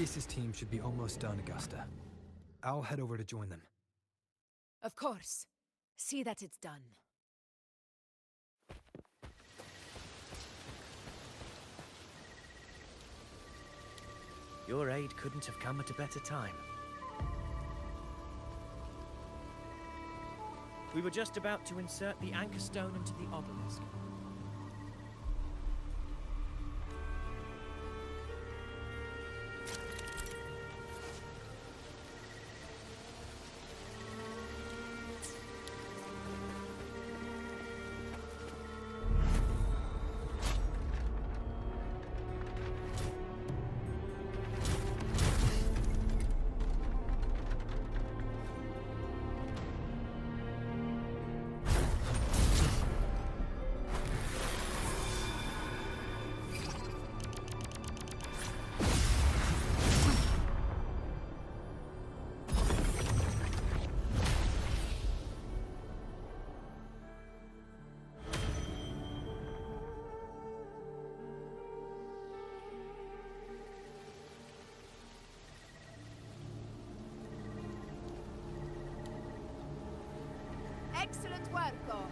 Radius's team should be almost done, Augusta. I'll head over to join them. Of course. See that it's done. Your aid couldn't have come at a better time. We were just about to insert the anchor stone into the obelisk. Excellent work, Gore.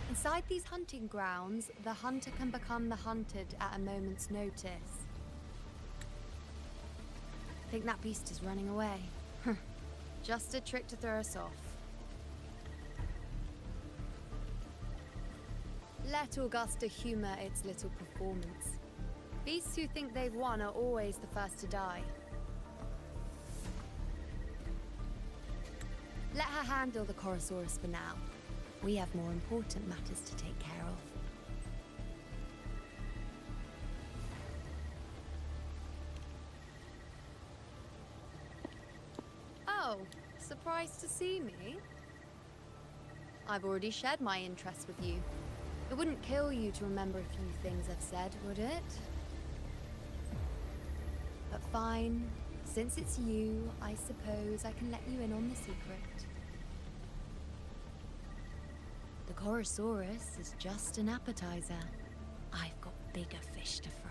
Inside these hunting grounds, the hunter can become the hunted at a moment's notice. Think that beast is running away. Just a trick to throw us off. Let Augusta humor its little performance. Beasts who think they've won are always the first to die. Let her handle the Chorosaurus for now. We have more important matters to take care of. Oh, surprised to see me? I've already shared my interest with you. It wouldn't kill you to remember a few things I've said, would it? But fine. Since it's you, I suppose I can let you in on the secret. The Chorosaurus is just an appetizer. I've got bigger fish to fry.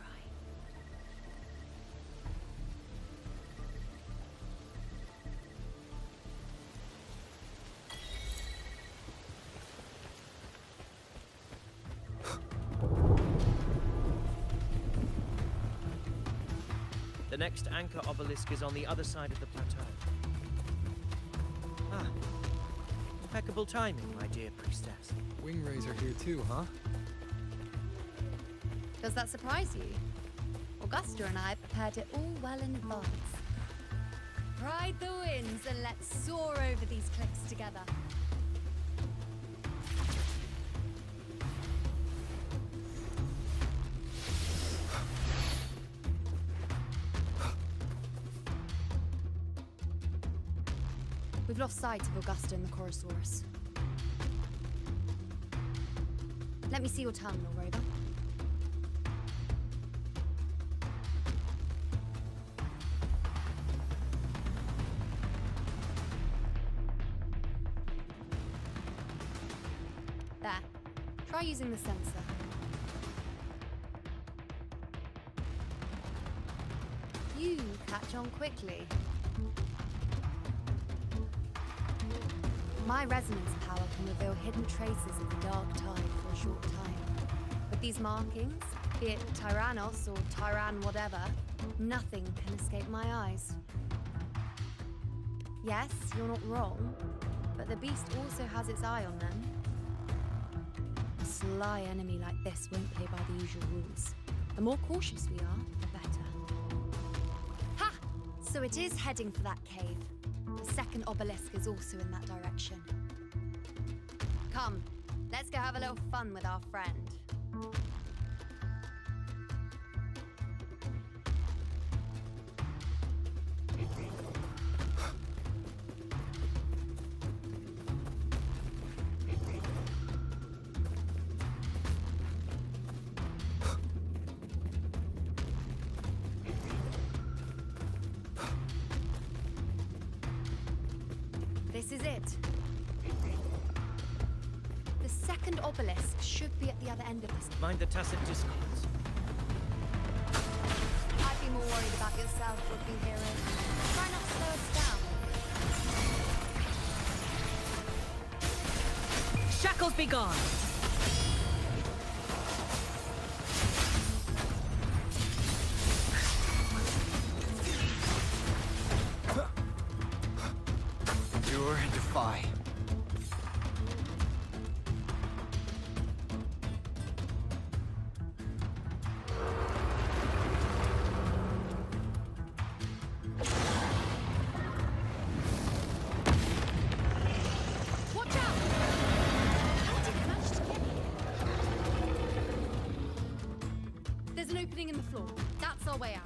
The next anchor obelisk is on the other side of the plateau. Ah, impeccable timing, my dear priestess. Wingrays are here too, huh? Does that surprise you? Augusta and I prepared it all well in advance. Ride the winds and let's soar over these cliffs together. We've lost sight of Augusta and the Chorosaurus. Let me see your terminal, Rover. There. Try using the sensor. You catch on quickly. My resonance power can reveal hidden traces of the dark tide for a short time. With these markings, be it Tyrannos or Tyran whatever, nothing can escape my eyes. Yes, you're not wrong, but the beast also has its eye on them. A sly enemy like this won't play by the usual rules. The more cautious we are, the better. Ha! So it is heading for that cave. The second obelisk is also in that direction. Come, let's go have a little fun with our friend. This is it. The second obelisk should be at the other end of this. Mind the tacit discords. I'd be more worried about yourself, would-be hero. Try not to slow us down. Shackles be gone! Endure and defy. Watch out! How did you manage to get here? There's an opening in the floor. That's our way out.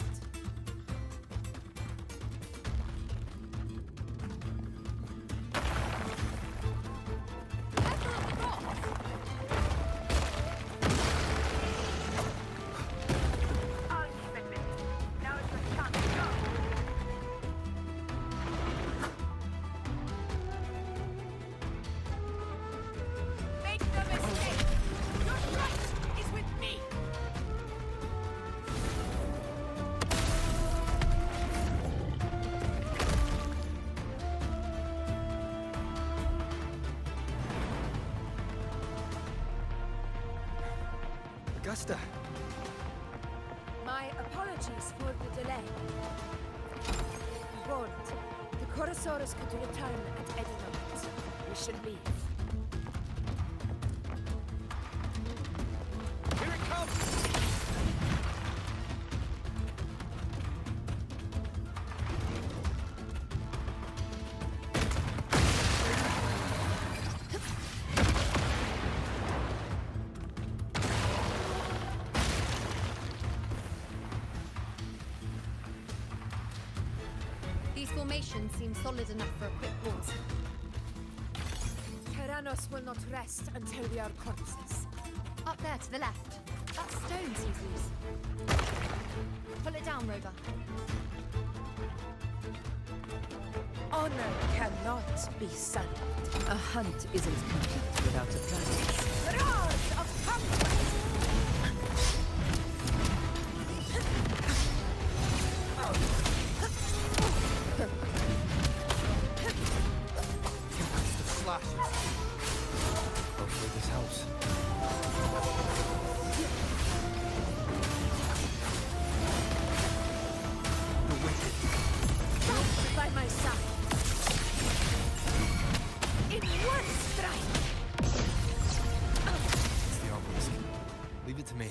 Augusta! My apologies for the delay. Warned, the Chorosaurus could return at any moment. We should leave. Here it comes! These formations seem solid enough for a quick pause. Tyrannos will not rest until we are corpses. Up there to the left. That stone seems loose. Pull it down, Rover. Honor cannot be sundered. A hunt isn't complete without a prize. Roars of conquest! Here comes the slashes. Hopefully this helps. The wicked. Fight by my side. In one strike! It's the obelisk. Leave it to me.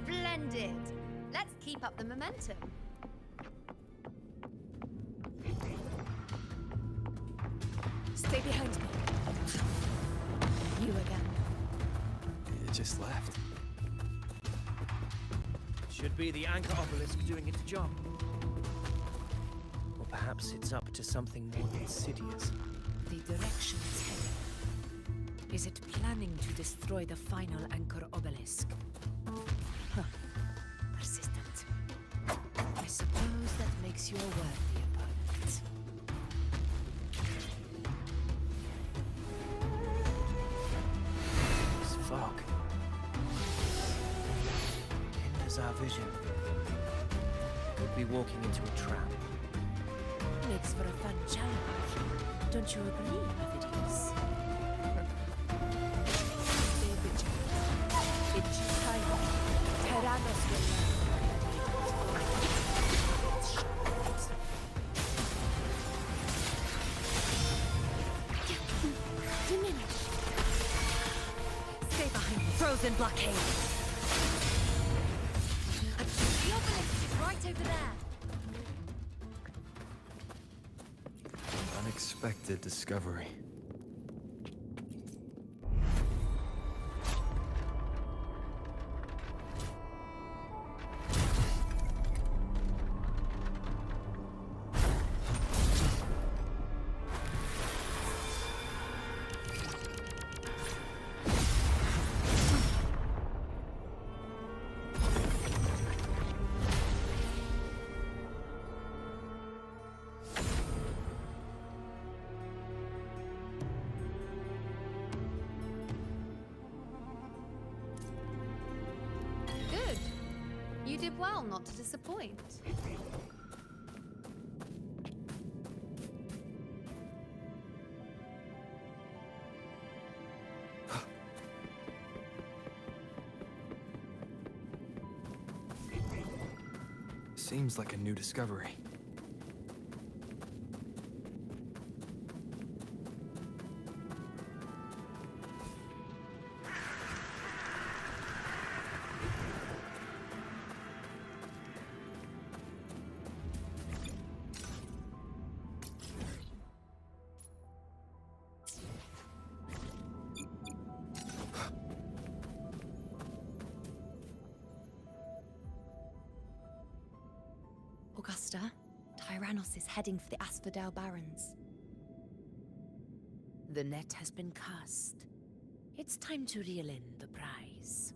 Splendid! Let's keep up the momentum. Stay behind me. You again. It just left. Should be the anchor obelisk doing its job. Or perhaps it's up to something more insidious. The direction is headed. Is it planning to destroy the final anchor obelisk? Huh. Persistent. I suppose that makes you a worthy opponent. as our vision. Could be walking into a trap. Makes for a fun challenge. Don't you agree, Avidius? Stay vigilant. In due time, Tyrannos will diminish. Stay behind the frozen blockade. The obelisk is right over there. Unexpected discovery. Good. You did well not to disappoint. Seems like a new discovery. Augusta, Tyrannos is heading for the Asphodel Barrens. The net has been cast. It's time to reel in the prize.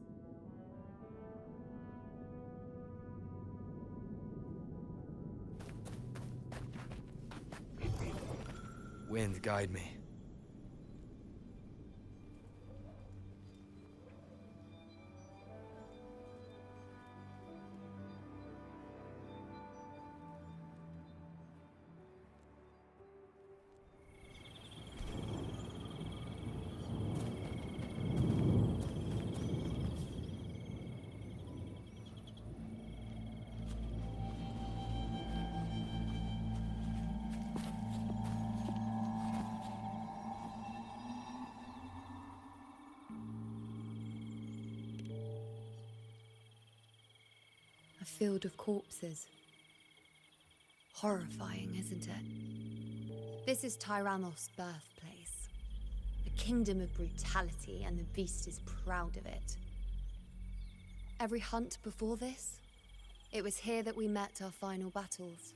Wind, guide me. A field of corpses. Horrifying, isn't it? This is Tyrannos' birthplace. A kingdom of brutality, and the beast is proud of it. Every hunt before this, it was here that we met our final battles.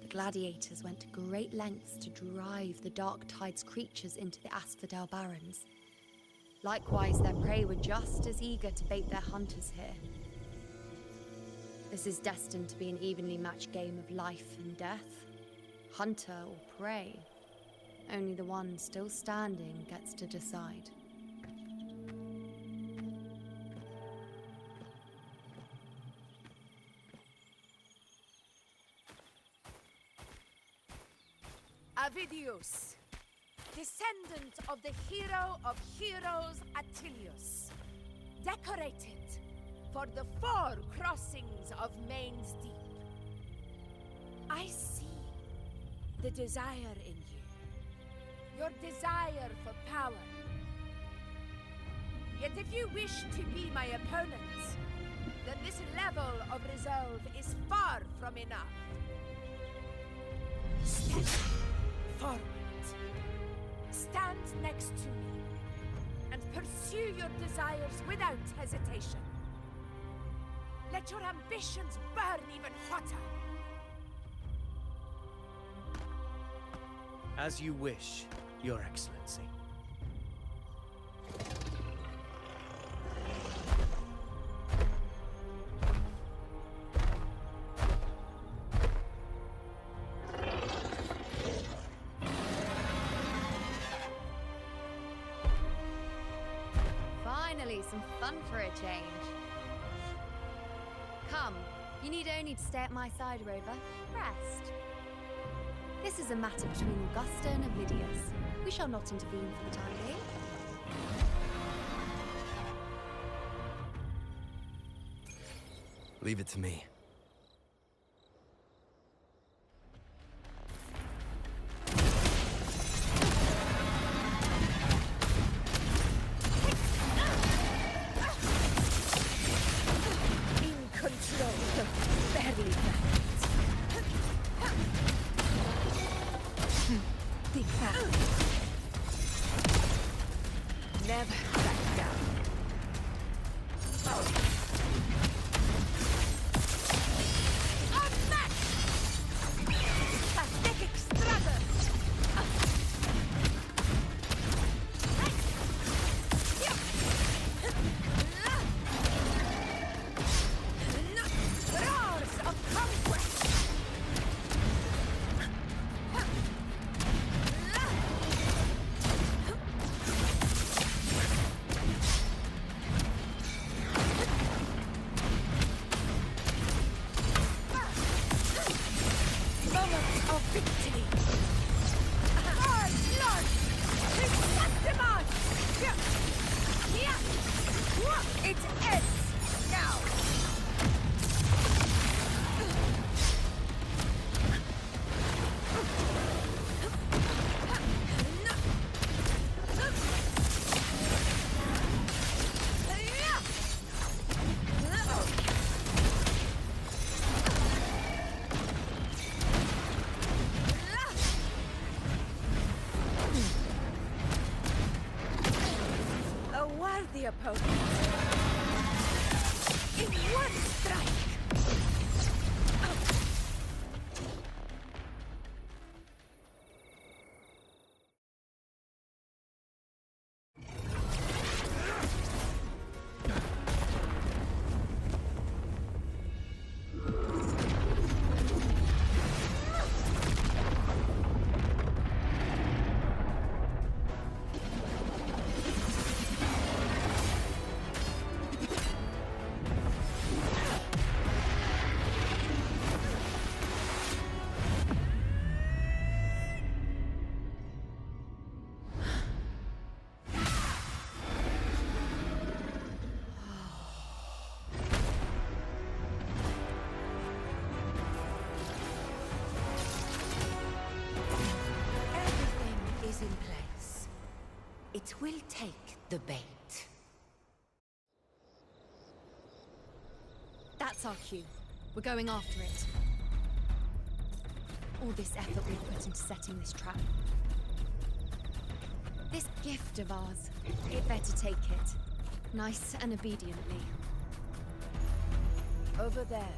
The gladiators went to great lengths to drive the Dark Tide's creatures into the Asphodel Barrens. Likewise, their prey were just as eager to bait their hunters here. This is destined to be an evenly matched game of life and death. Hunter or prey. Only the one still standing gets to decide. Avidius, descendant of the hero of heroes Attilius, decorated for the 4 crossings of Main's Deep. I see the desire in you, your desire for power. Yet if you wish to be my opponent, then this level of resolve is far from enough. Step forward. Stand next to me and pursue your desires without hesitation. Let your ambitions burn even hotter. As you wish, Your Excellency. Finally, some fun for a change. Come. You need only to stay at my side, Rover. Rest. This is a matter between Augusta and Avidius. We shall not intervene for the time being. Leave it to me. In control. Barely that. Think that. Never back down. The opponent. In one strike! In place. It will take the bait. That's our cue. We're going after it. All this effort we've put into setting this trap. This gift of ours, it better take it. Nice and obediently. Over there.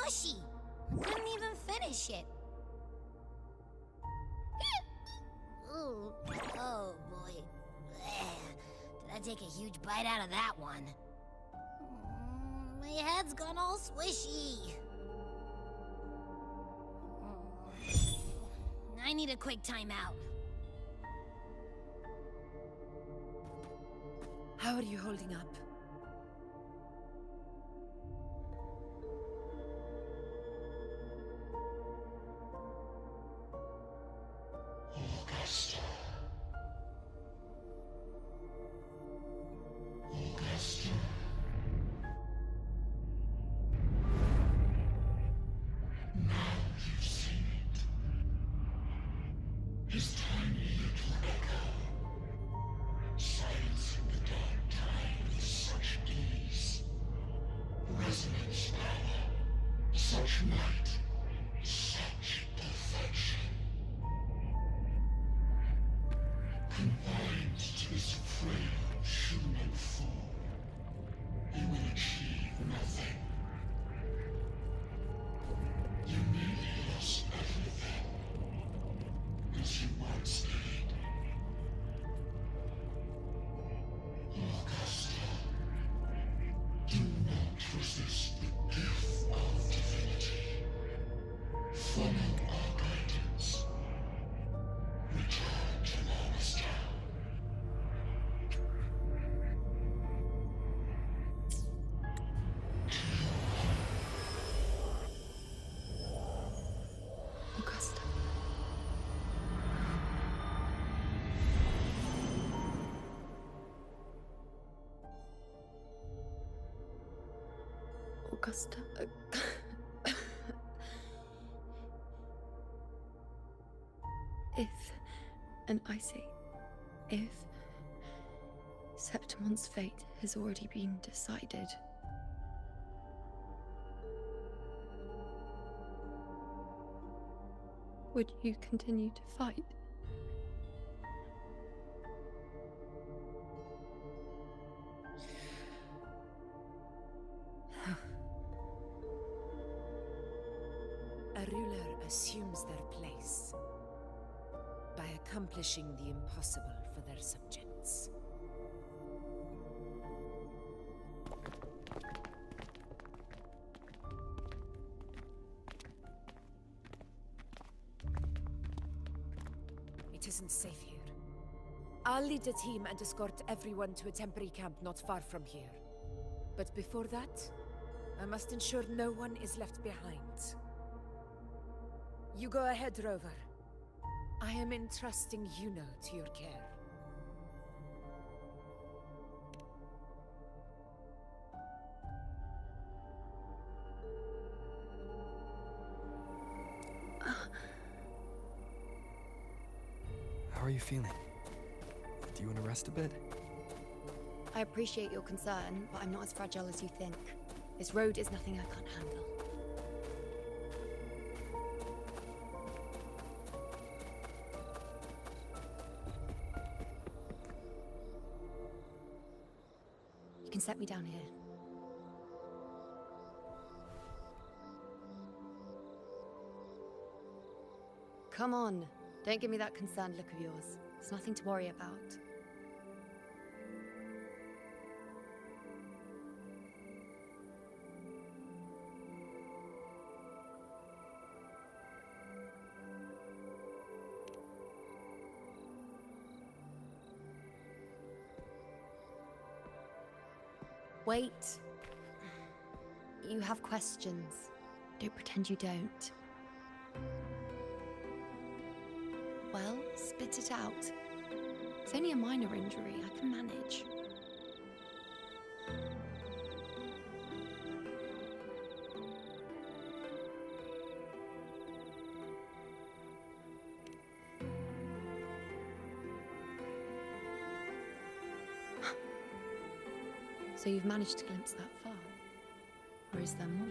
mushy. I couldn't even finish it. Ooh, oh boy. Did I take a huge bite out of that one? My head's gone all swishy. I need a quick timeout. How are you holding up? Augusta. Augusta. Now you've seen it. His tiny little echo, silencing the dark tide with such ease. Resonance power, such might, such perfection. Confined to this frail human form, you will achieve nothing. You nearly lost everything, as you once did. Augusta, do not resist the gift of divinity. Follow our guidance. Return to Lowestown. Augusta. Augusta. If, and I say, if Septimon's fate has already been decided, would you continue to fight? A ruler assumes their place by accomplishing the impossible for their subjects. It isn't safe here. I'll lead a team and escort everyone to a temporary camp not far from here. But before that, I must ensure no one is left behind. You go ahead, Rover. I am entrusting Yuno to your care. How are you feeling? Do you want to rest a bit? I appreciate your concern, but I'm not as fragile as you think. This road is nothing I can't handle. You can set me down here. Come on. Don't give me that concerned look of yours. There's nothing to worry about. Wait. You have questions. Don't pretend you don't. Well, spit it out. It's only a minor injury. I can manage. So you've managed to glimpse that far? Or is there more?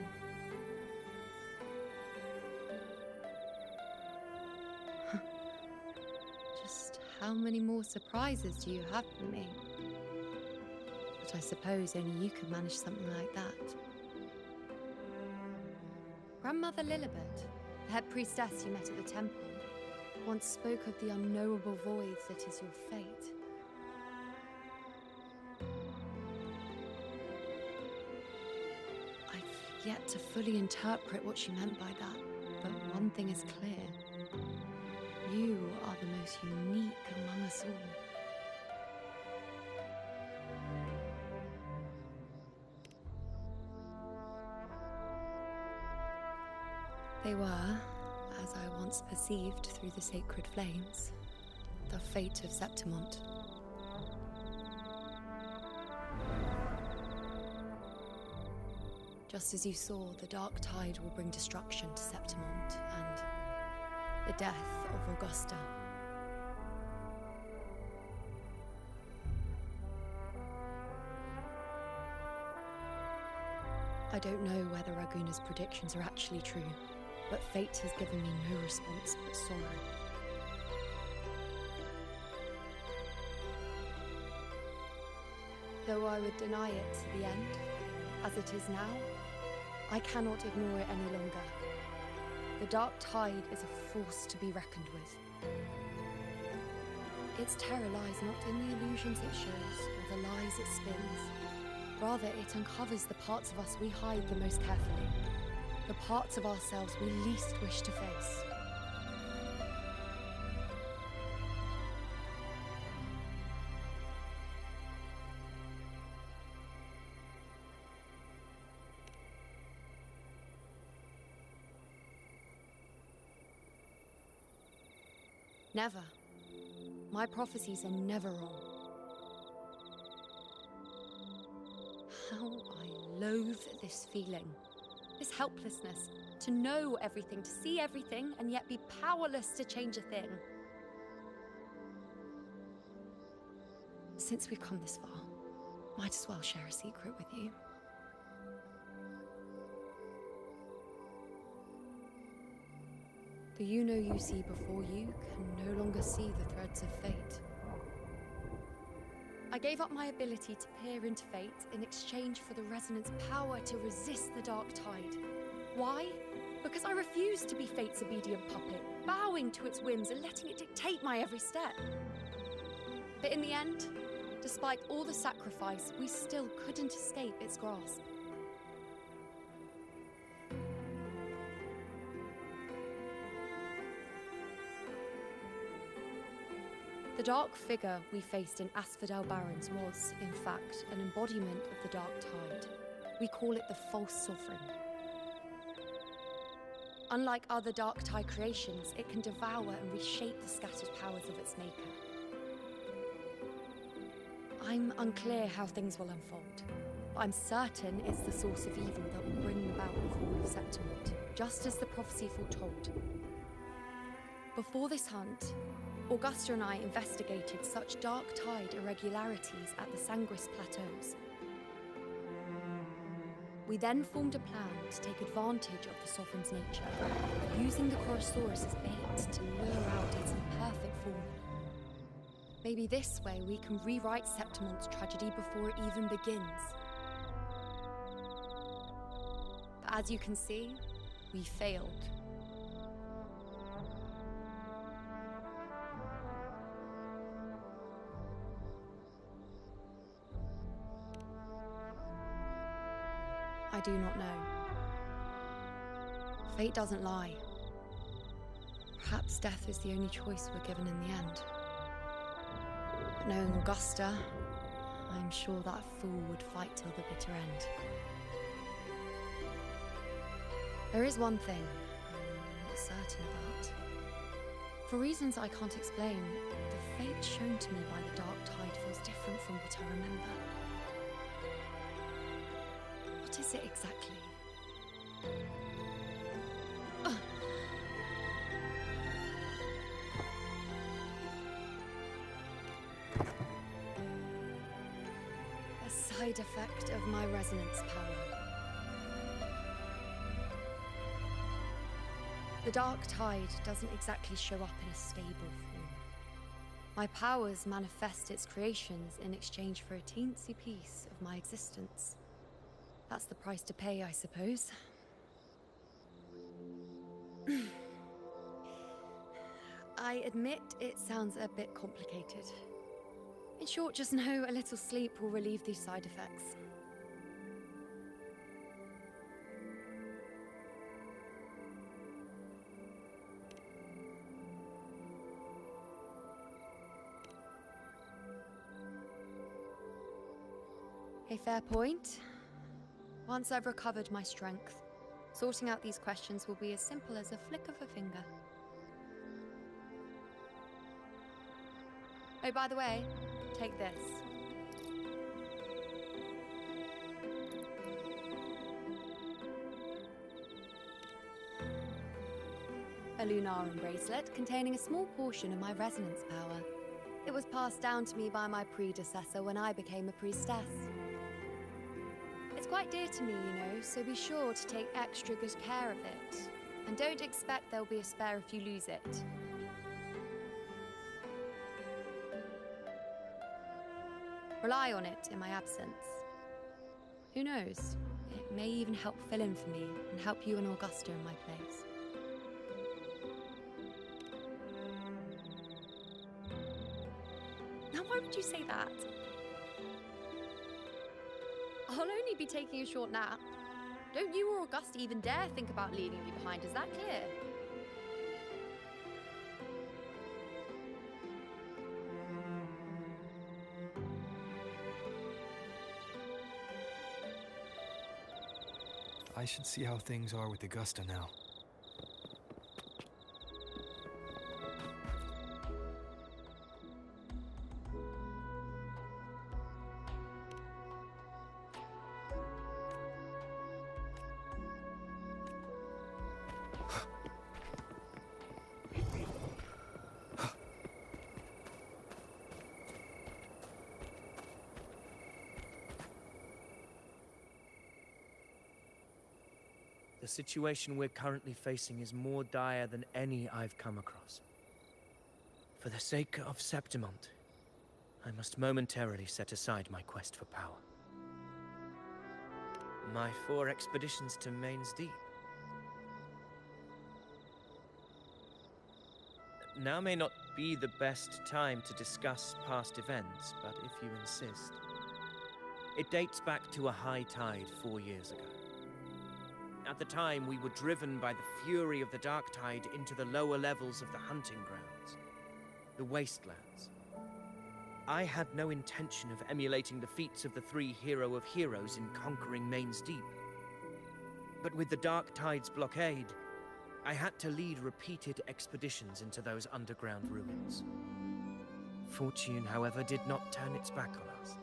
Just how many more surprises do you have for me? But I suppose only you could manage something like that. Grandmother Lilibet, the head priestess you met at the temple, once spoke of the unknowable void that is your fate. I've yet to fully interpret what she meant by that, but one thing is clear. You are the most unique among us all. They were, as I once perceived through the sacred flames, the fate of Septimont. Just as you saw, the dark tide will bring destruction to Septimont and the death of Augusta. I don't know whether Raguna's predictions are actually true, but fate has given me no response but sorrow. Though I would deny it to the end, as it is now, I cannot ignore it any longer. The dark tide is a force to be reckoned with. Its terror lies not in the illusions it shows, or the lies it spins. Rather, it uncovers the parts of us we hide the most carefully. The parts of ourselves we least wish to face. Never. My prophecies are never wrong. How I loathe this feeling. This helplessness, to know everything, to see everything, and yet be powerless to change a thing. Since we've come this far, might as well share a secret with you. The you see before you can no longer see the threads of fate. I gave up my ability to peer into fate in exchange for the resonance power to resist the dark tide. Why? Because I refused to be fate's obedient puppet, bowing to its whims and letting it dictate my every step. But in the end, despite all the sacrifice, we still couldn't escape its grasp. The dark figure we faced in Asphodel Barrens was, in fact, an embodiment of the dark tide. We call it the false sovereign. Unlike other dark tide creations, it can devour and reshape the scattered powers of its maker. I'm unclear how things will unfold, but I'm certain it's the source of evil that will bring about the fall of Septimont, just as the prophecy foretold. Before this hunt, Augusta and I investigated such dark tide irregularities at the Sanguis Plateaus. We then formed a plan to take advantage of the Sovereign's nature, using the Chorosaurus as bait to lure out its imperfect form. Maybe this way we can rewrite Septimont's tragedy before it even begins. But as you can see, we failed. I do not know. Fate doesn't lie. Perhaps death is the only choice we're given in the end. But knowing Augusta, I'm sure that fool would fight till the bitter end. There is one thing I'm not certain about. For reasons I can't explain, the fate shown to me by the dark tide feels different from what I remember. What is it exactly? A side effect of my resonance power. The dark tide doesn't exactly show up in a stable form. My powers manifest its creations in exchange for a teensy piece of my existence. That's the price to pay, I suppose. I admit it sounds a bit complicated. In short, just know a little sleep will relieve these side effects. A fair point. Once I've recovered my strength, sorting out these questions will be as simple as a flick of a finger. Oh, by the way, take this. A Lunarum bracelet containing a small portion of my resonance power. It was passed down to me by my predecessor when I became a priestess. It's quite dear to me, you know, so be sure to take extra good care of it. And don't expect there'll be a spare if you lose it. Rely on it in my absence. Who knows? It may even help fill in for me and help you and Augusta in my place. Now, why would you say that? I'll only be taking a short nap. Don't you or Augusta even dare think about leaving me behind, is that clear? I should see how things are with Augusta now. The situation we're currently facing is more dire than any I've come across. For the sake of Septimont, I must momentarily set aside my quest for power. My 4 expeditions to Main's Deep. Now may not be the best time to discuss past events, but if you insist. It dates back to a high tide 4 years ago. At the time, we were driven by the fury of the dark tide into the lower levels of the hunting grounds, the wastelands. I had no intention of emulating the feats of the 3 hero of heroes in conquering Main's Deep. But with the dark tide's blockade, I had to lead repeated expeditions into those underground ruins. Fortune, however, did not turn its back on us.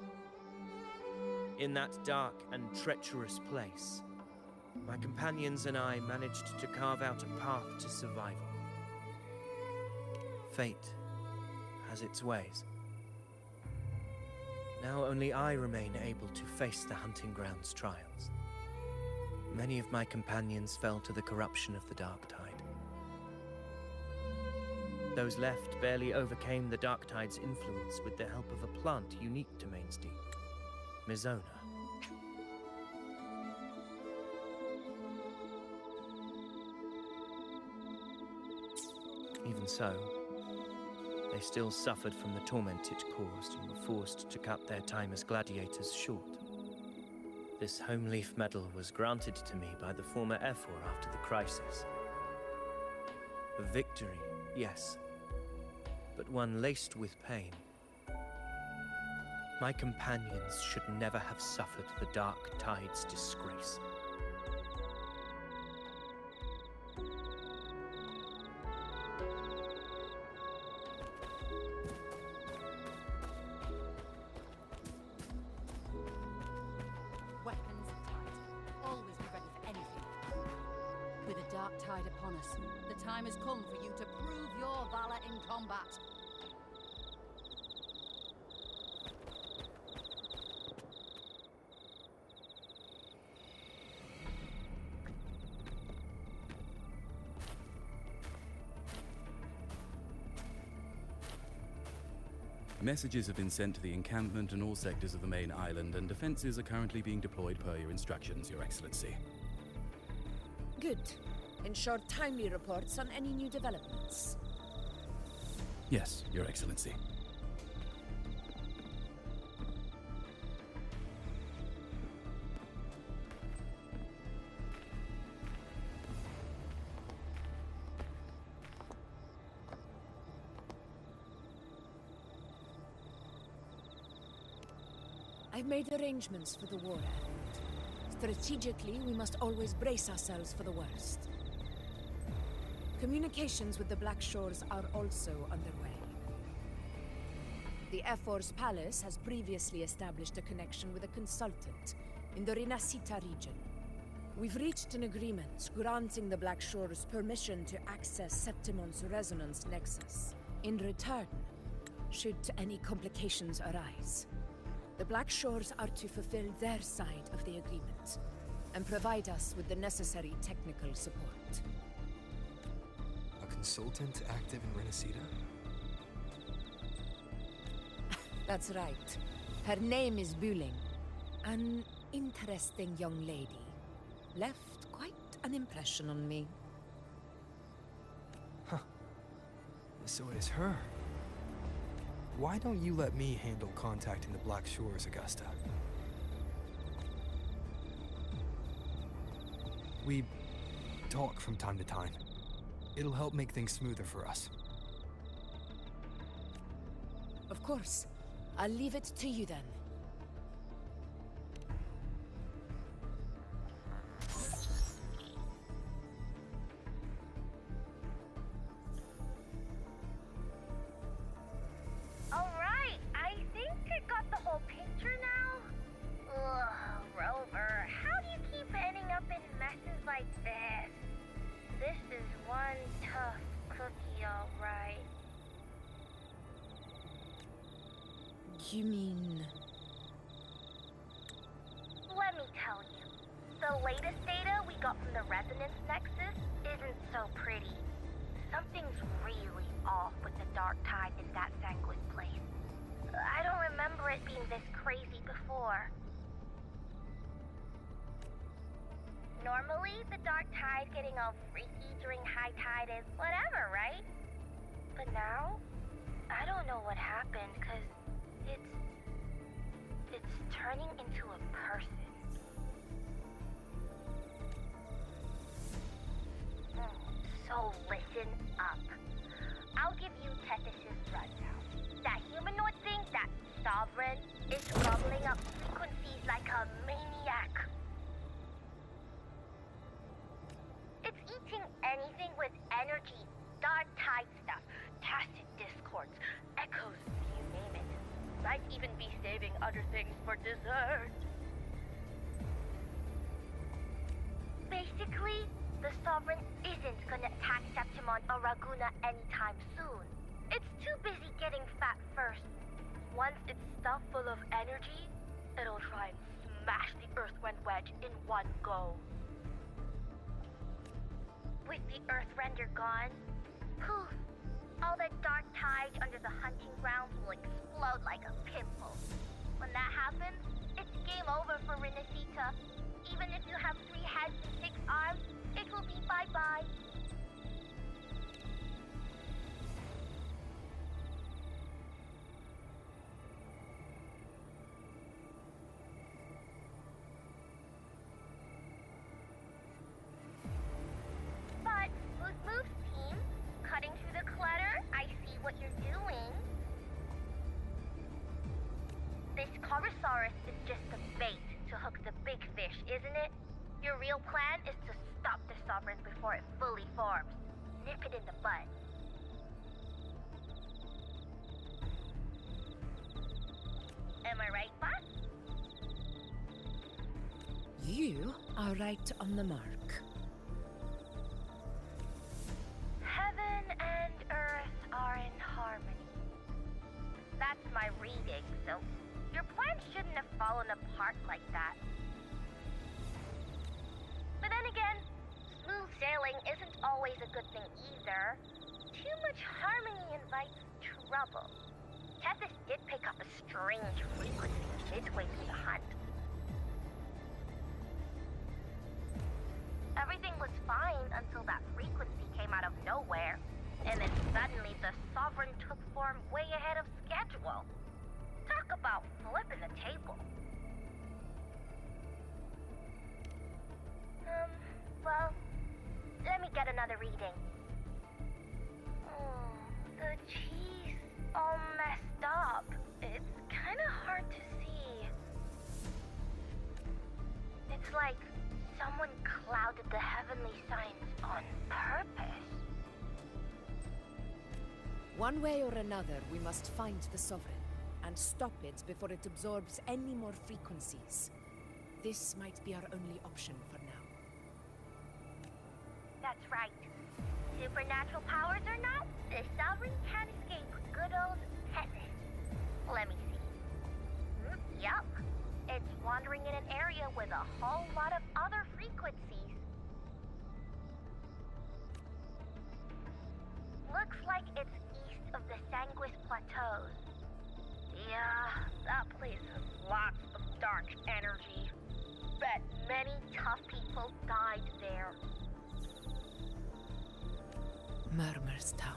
In that dark and treacherous place, my companions and I managed to carve out a path to survival. Fate has its ways. Now only I remain able to face the hunting grounds trials. Many of my companions fell to the corruption of the dark tide. Those left barely overcame the dark tide's influence with the help of a plant unique to Main's Deep, Mizona. Even so, they still suffered from the torment it caused and were forced to cut their time as gladiators short. This home leaf medal was granted to me by the former Ephor after the crisis. A victory, yes, but one laced with pain. My companions should never have suffered the dark tide's disgrace. Tide upon us. The time has come for you to prove your valor in combat. Messages have been sent to the encampment and all sectors of the main island, and defenses are currently being deployed per your instructions, Your Excellency. Good. Ensure timely reports on any new developments. Yes, Your Excellency. I've made arrangements for the war effort. Strategically, we must always brace ourselves for the worst. Communications with the Black Shores are also underway. The Ephor's palace has previously established a connection with a consultant in the Rinascita region. We've reached an agreement granting the Black Shores permission to access Septimon's resonance nexus. In return, should any complications arise, the Black Shores are to fulfill their side of the agreement and provide us with the necessary technical support. A consultant active in Rinascita? That's right. Her name is Buling. An interesting young lady. Left quite an impression on me. Huh. So it is her. Why don't you let me handle contacting the Black Shores, Augusta? We talk from time to time. It'll help make things smoother for us. Of course. I'll leave it to you then. Alright, I think I got the whole picture now. Ugh, Rover, how do you keep ending up in messes like this? This is one tough cookie, alright. You mean... Let me tell you. The latest data we got from the Resonance Nexus isn't so pretty. Something's really off with the dark tide in that sanguine place. I don't remember it being this crazy before. Normally, the dark tide getting all freaky during high tide is whatever, right? But now, I don't know what happened, because it's turning into a person. So listen up. I'll give you Tethys' rundown. That humanoid thing, that Sovereign, is gobbling up frequencies like a maniac. It's eating anything with energy, dark tide stuff, tacit discords, echoes, you name it. Might even be saving other things for dessert. Basically, the Sovereign isn't gonna attack Septimon or Raguna anytime soon. It's too busy getting fat first. Once it's stuffed full of energy, it'll try and smash the Earthwind Wedge in one go. With the Earthrender gone, poof, all the dark tide under the hunting grounds will explode like a pimple. When that happens, it's game over for Rinascita. Even if you have 3 heads and 6 arms, it will be bye-bye. But, Smooth Moves team, cutting through the clutter, I see what you're doing. This Corosaurus is just a bait to hook the big fish, isn't it? Your real plan is to stop the Sovereign before it fully forms. Nip it in the bud. Am I right, boss? You are right on the mark. Heaven and Earth are in harmony. That's my reading, so your plan shouldn't have fallen apart like that. But then again, smooth sailing isn't always a good thing either. Too much harmony invites trouble. Tethys did pick up a strange frequency midway through the hunt. Everything was fine until that another reading. The cheese all messed up. It's kind of hard to see. It's like someone clouded the heavenly signs on purpose. One way or another, we must find the Sovereign and stop it before it absorbs any more frequencies. This might be our only option for now. That's right. Supernatural powers or not, the Sovereign can't escape good old Texas. Let me see. Yup. It's wandering in an area with a whole lot of other frequencies. Looks like it's east of the Sanguis Plateaus. Yeah, that place has lots of dark energy. Bet many tough people died there. Murmur's Town.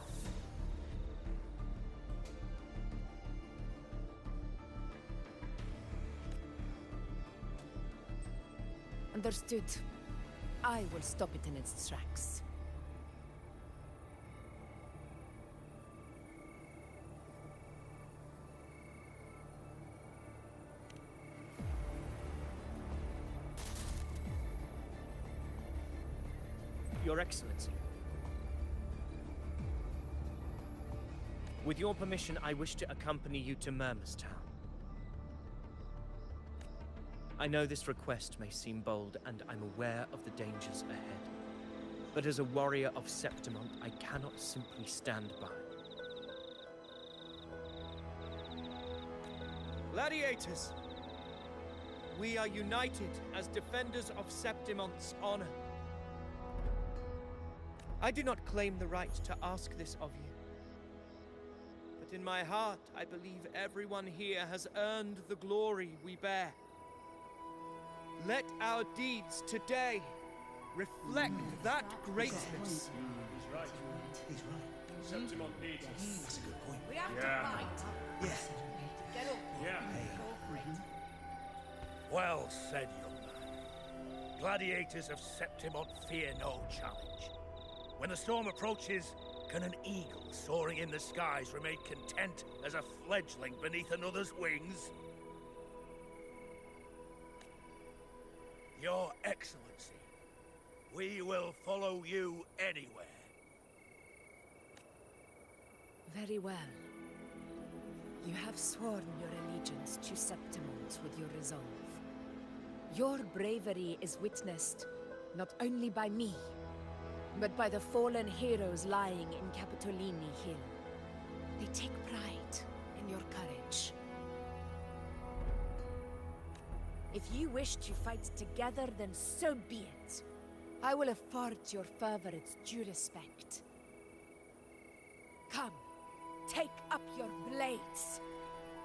Understood. I will stop it in its tracks. Your Excellency. With your permission, I wish to accompany you to Murmur's Town. I know this request may seem bold, and I'm aware of the dangers ahead. But as a warrior of Septimont, I cannot simply stand by. Gladiators! We are united as defenders of Septimont's honor. I do not claim the right to ask this of you. But in my heart, I believe everyone here has earned the glory we bear. Let our deeds today reflect that greatness. He's right. He's right. Septimont needs us. That's a good point. We have to fight. Yeah. Get up. Yeah. Well said, young man. Gladiators of Septimont fear no challenge. When the storm approaches, can an eagle soaring in the skies remain content as a fledgling beneath another's wings? Your Excellency, we will follow you anywhere. Very well. You have sworn your allegiance to Septimont with your resolve. Your bravery is witnessed not only by me, but by the fallen heroes lying in Capitolini Hill. They take pride in your courage. If you wish to fight together, then so be it. I will afford your fervor its due respect. Come, take up your blades.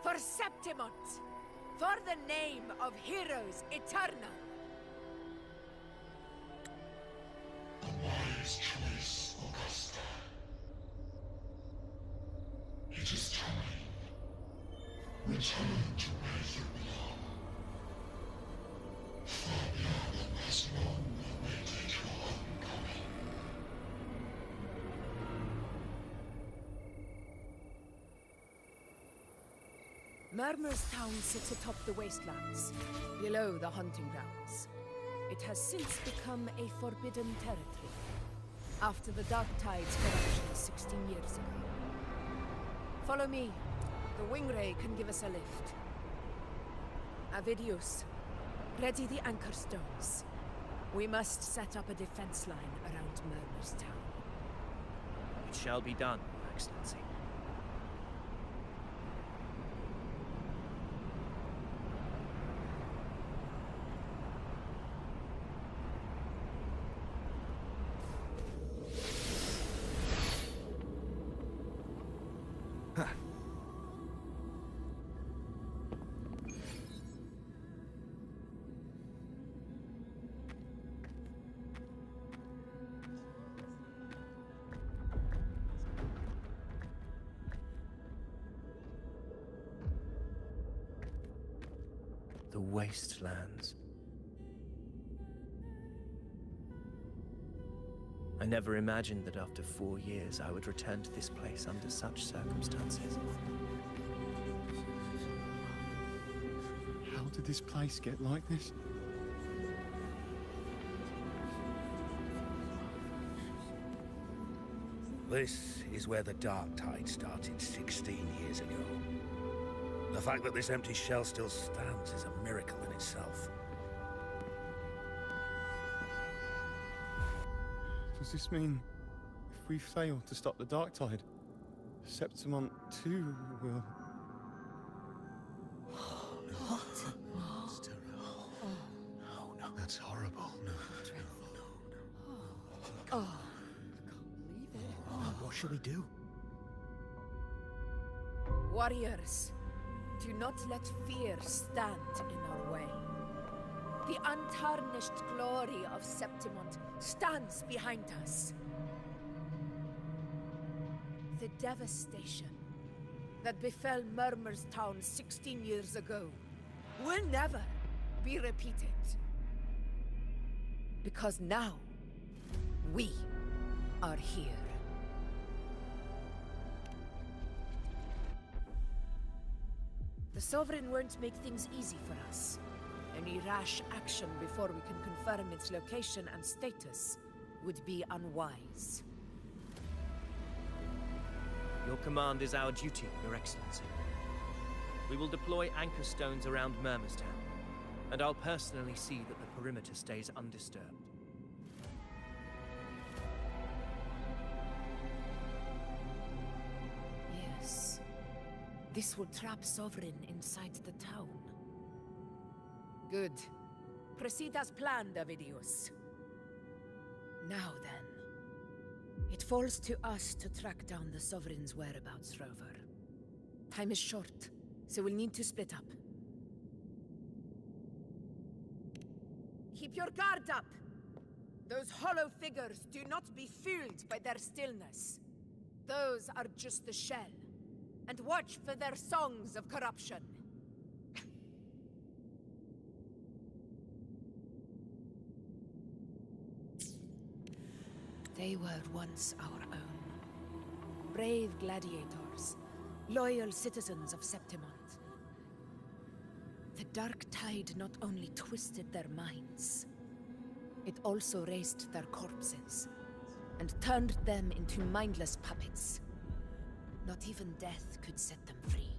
For Septimont! For the name of heroes eternal! A wise choice, Augusta. It is time. Return to where you belong. Fabian has long awaited your homecoming. Murmur's Town sits atop the wastelands, below the hunting grounds. It has since become a forbidden territory, after the Dark Tide's corruption 16 years ago. Follow me. The Wingray can give us a lift. Avidius, ready the anchor stones. We must set up a defense line around Murmur's Town. It shall be done, Your Excellency. The wastelands. I never imagined that after 4 years I would return to this place under such circumstances. How did this place get like this? This is where the Dark Tide started 16 years ago. The fact that this empty shell still stands is a miracle in itself. Does this mean if we fail to stop the Dark Tide, Septimont too will... What? That's terrible. Oh, no. That's horrible. No. Oh. What shall we do? Warriors, do not let fear stand in our way. The untarnished glory of Septimont stands behind us. The devastation that befell Murmur's town 16 years ago will never be repeated. Because now, we are here. The Sovereign won't make things easy for us. Any rash action before we can confirm its location and status would be unwise. Your command is our duty, Your Excellency. We will deploy anchor stones around Murmurstown, and I'll personally see that the perimeter stays undisturbed. Yes. This will trap Sovereign inside the town. Good. Proceed as planned, Avidius. Now then. It falls to us to track down the Sovereign's whereabouts, Rover. Time is short, so we'll need to split up. Keep your guard up! Those hollow figures do not be fooled by their stillness. Those are just the shell. And watch for their songs of corruption. They were once our own. Brave gladiators, loyal citizens of Septimont. The Dark Tide not only twisted their minds, it also raised their corpses, and turned them into mindless puppets. Not even death could set them free.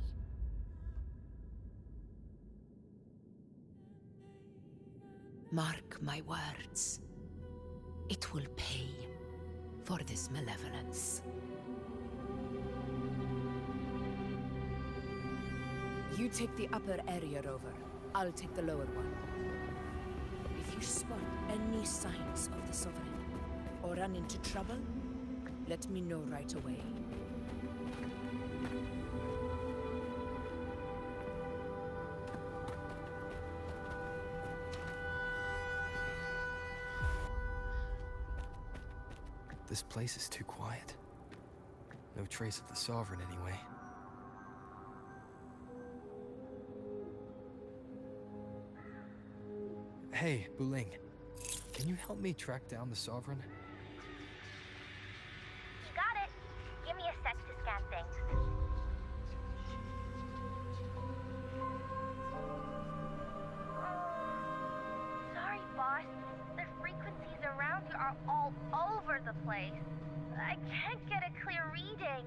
Mark my words. It will pay for this malevolence. You take the upper area, Rover. I'll take the lower one. If you spot any signs of the Sovereign, or run into trouble, let me know right away. This place is too quiet. No trace of the Sovereign anyway. Hey, Buling. Can you help me track down the Sovereign? You got it. Give me a sec to scan things. Sorry, boss. The frequencies around you are all over the place. I can't get a clear reading.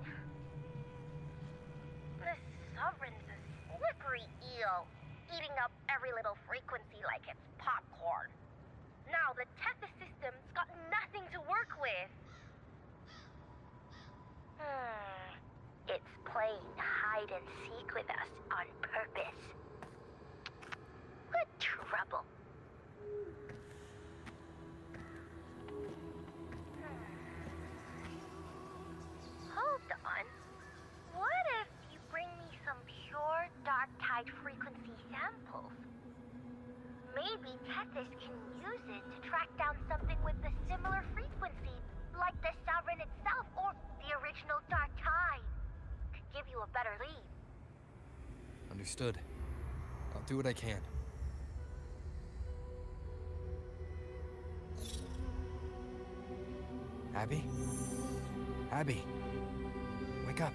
The Sovereign's a slippery eel, eating up every little frequency like it's popcorn. Now the Tethys system's got nothing to work with. It's playing hide and seek with us on purpose. What trouble. Hold on. What if you bring me some pure Dark Tide frequency samples? Maybe Tethys can use it to track down something with a similar frequency, like the Sovereign itself or the original Dark Tide. Could give you a better lead. Understood. I'll do what I can. Abby? Abby! Wake up.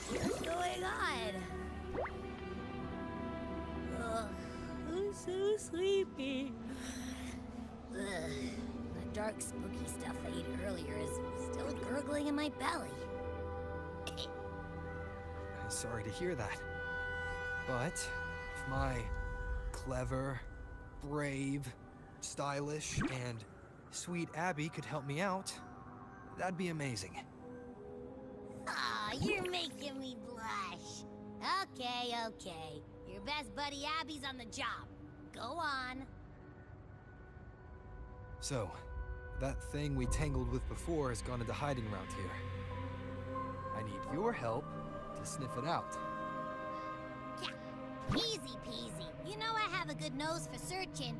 What's going on? Ugh, I'm so sleepy. Ugh, the dark, spooky stuff I ate earlier is still gurgling in my belly. Sorry to hear that. But if my clever, brave, stylish, and sweet Abby could help me out, that'd be amazing. Aw, you're making me blush. Okay. Your best buddy Abby's on the job. Go on. So, that thing we tangled with before has gone into hiding around here. I need your help to sniff it out. Yeah, easy peasy. You know I have a good nose for searching.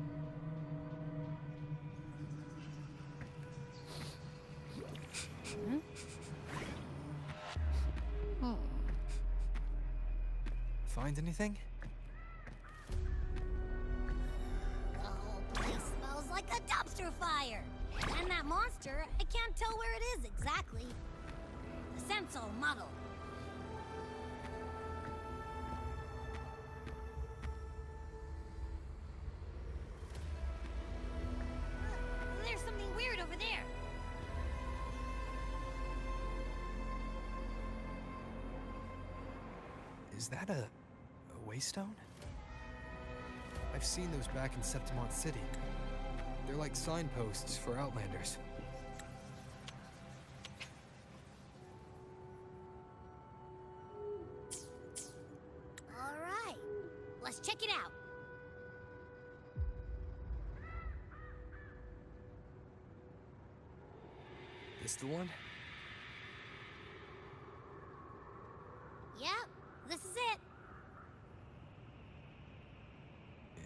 Find anything? The whole place smells like a dumpster fire. And that monster, I can't tell where it is exactly. The scent's all muddled. There's something weird over there. Is that a waystone? I've seen those back in Septimont City. They're like signposts for Outlanders. All right, let's check it out. This the one? Yep, this is it.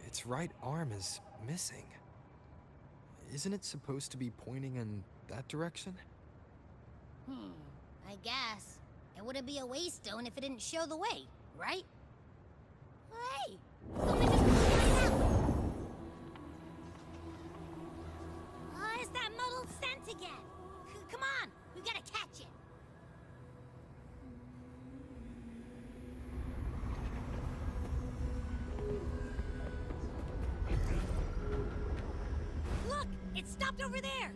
Its right arm is missing. Isn't it supposed to be pointing in that direction? I guess. It wouldn't be a waystone if it didn't show the way, right? Hey! Something just popped out! It's that muddled scent again! Come on! We've got to catch it! Look! It stopped over there!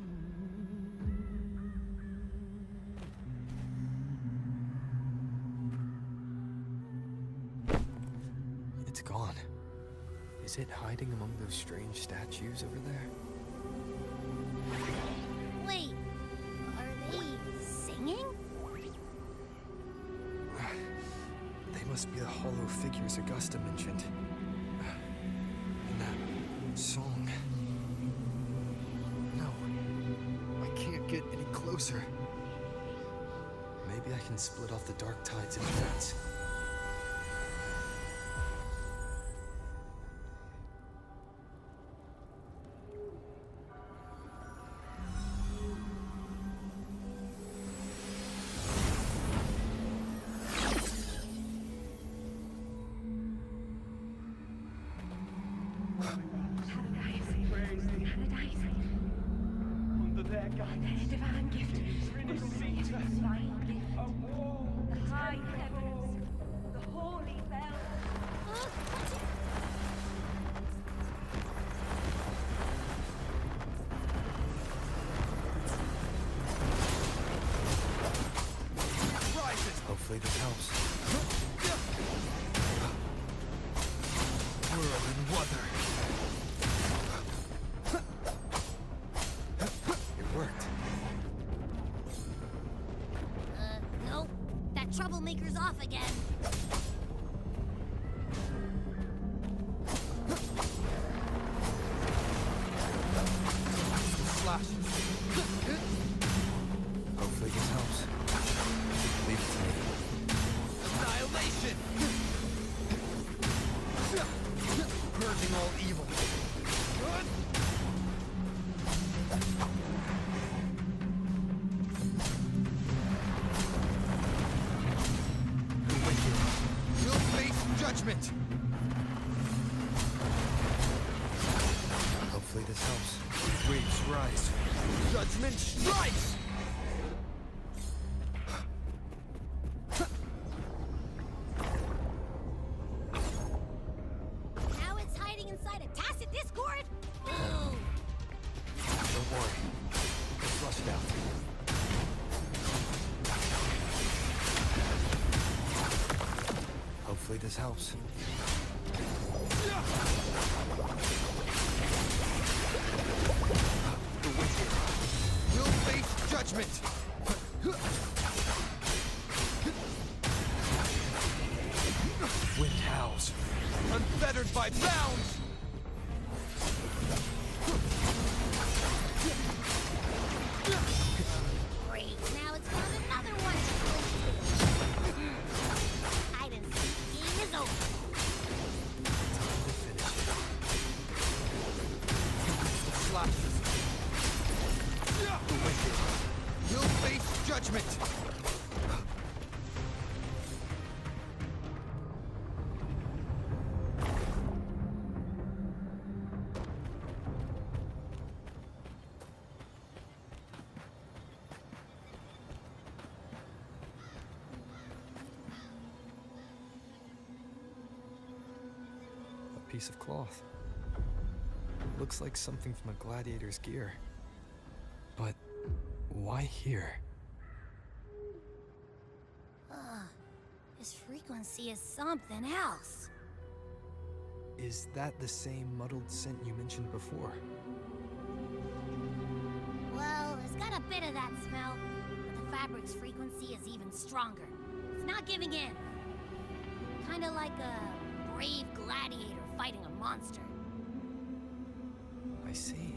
It's gone. Is it hiding among those strange statues over there? Wait, are they singing? They must be the hollow figures Augusta mentioned. In that song. No, I can't get any closer. Maybe I can split off the dark tides in advance. Hopefully this helps. Whirl and weather. It worked. Nope. That troublemaker's off again. Flash. Hopefully this helps. Leave it to me. Annihilation! Purging all evil. The wicked will face judgment. Hopefully this helps. Waves rise. Judgment strikes! Now it's hiding inside a tacit discord? Ooh. Don't worry. We'll flush it out. Hopefully this helps. The wicked will face judgment! Wind howls, unfettered by bounds! Great, now it's found another one. Hide and seek game is over. Slashes. The wicked will face judgment! A piece of cloth. Looks like something from a gladiator's gear. But why here? This frequency is something else. Is that the same muddled scent you mentioned before? Well, it's got a bit of that smell, but the fabric's frequency is even stronger. It's not giving in. Kinda like a brave gladiator fighting a monster. I see.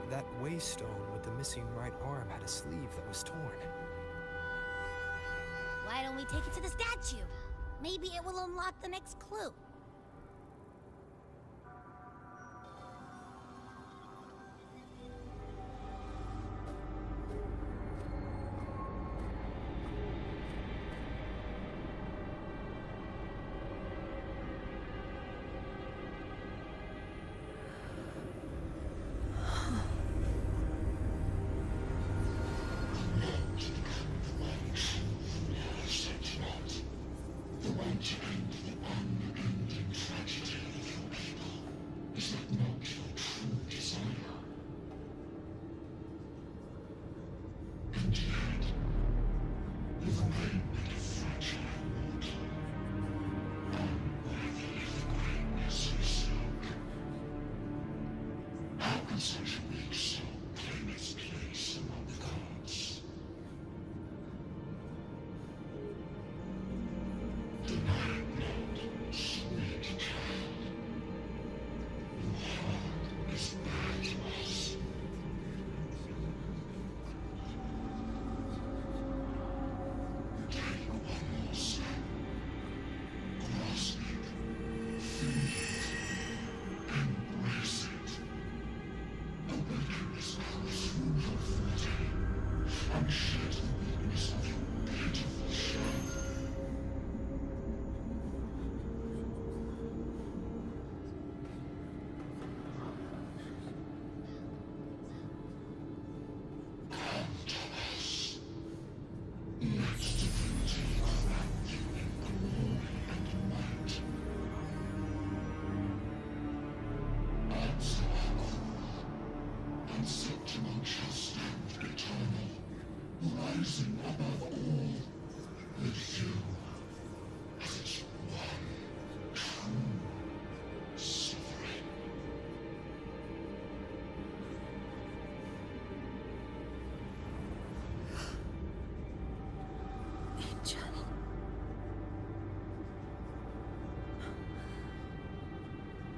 That waystone with the missing right arm had a sleeve that was torn. Why don't we take it to the statue? Maybe it will unlock the next clue.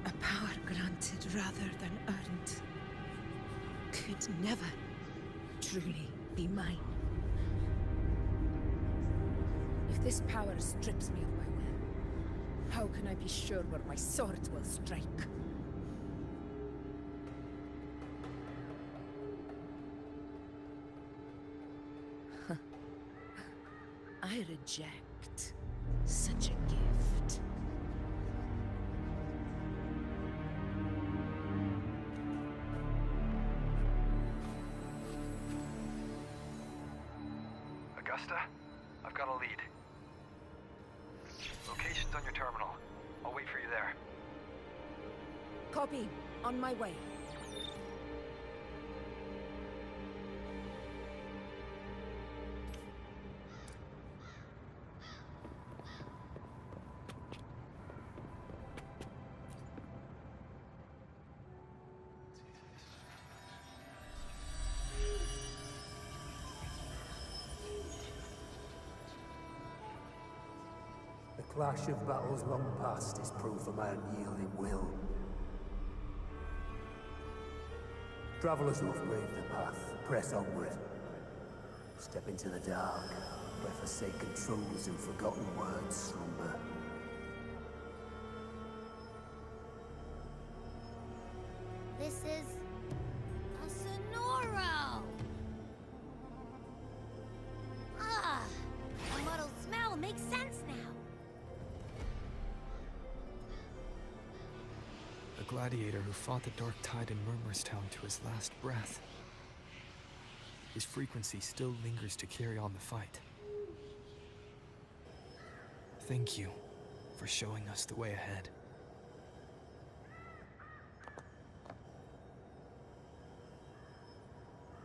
A power granted rather than earned could never truly be mine. If this power strips me of my will, how can I be sure where my sword will strike? I reject such a gift. on your terminal. I'll wait for you there. Copy. On my way. The clash of battles long past is proof of my unyielding will. Travelers who have braved the path, press onward. Step into the dark, where forsaken truths and forgotten words slumber. This is a Sonoro! Ah, the muddled smell makes sense now. A gladiator who fought the Dark Tide in Murmurstown to his last breath. His frequency still lingers to carry on the fight. Thank you for showing us the way ahead.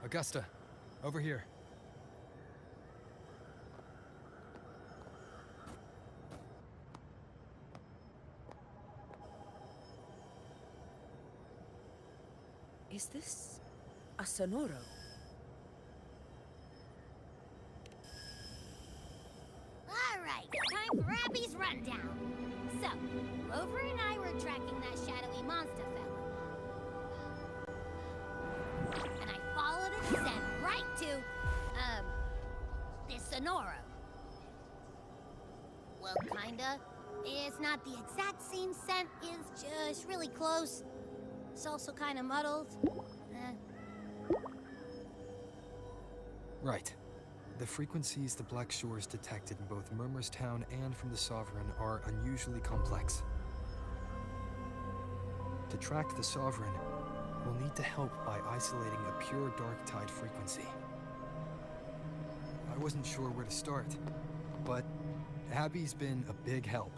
Augusta, over here. Is this a Sonoro? Alright, time for Abby's rundown. So, Rover and I were tracking that shadowy monster fella. And I followed its scent right to, this Sonoro. Well, kinda. It's not the exact same scent, it's just really close. It's also kinda muddled. Right. The frequencies the Black Shores detected in both Murmurstown and from the Sovereign are unusually complex. To track the Sovereign, we'll need to help by isolating a pure Dark Tide frequency. I wasn't sure where to start, but Abby's been a big help.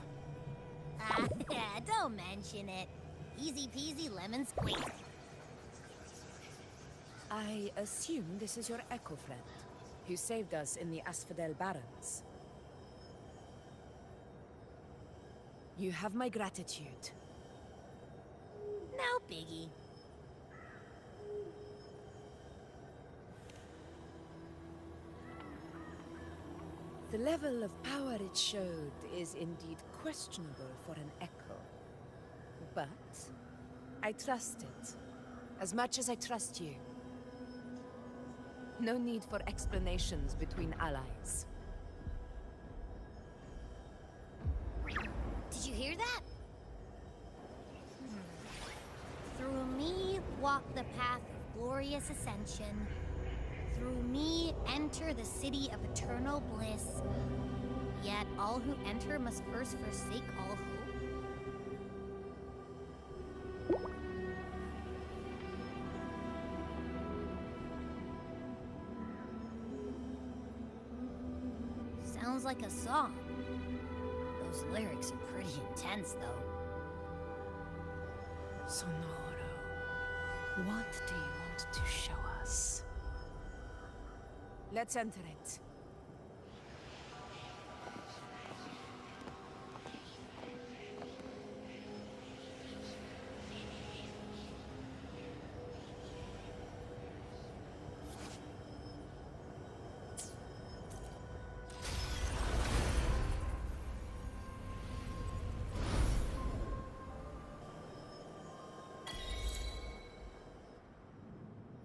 Don't mention it. Easy peasy lemon squeezy. I assume this is your Echo friend, who saved us in the Asphodel Barrens. You have my gratitude. No biggie. The level of power it showed is indeed questionable for an Echo. But I trust it, as much as I trust you. No need for explanations between allies. Did you hear that? Through me walk the path of glorious ascension. Through me enter the city of eternal bliss. Yet all who enter must first forsake all hope. Sounds like a song. Those lyrics are pretty intense, though. Sonoro, what do you want to show us? Let's enter it.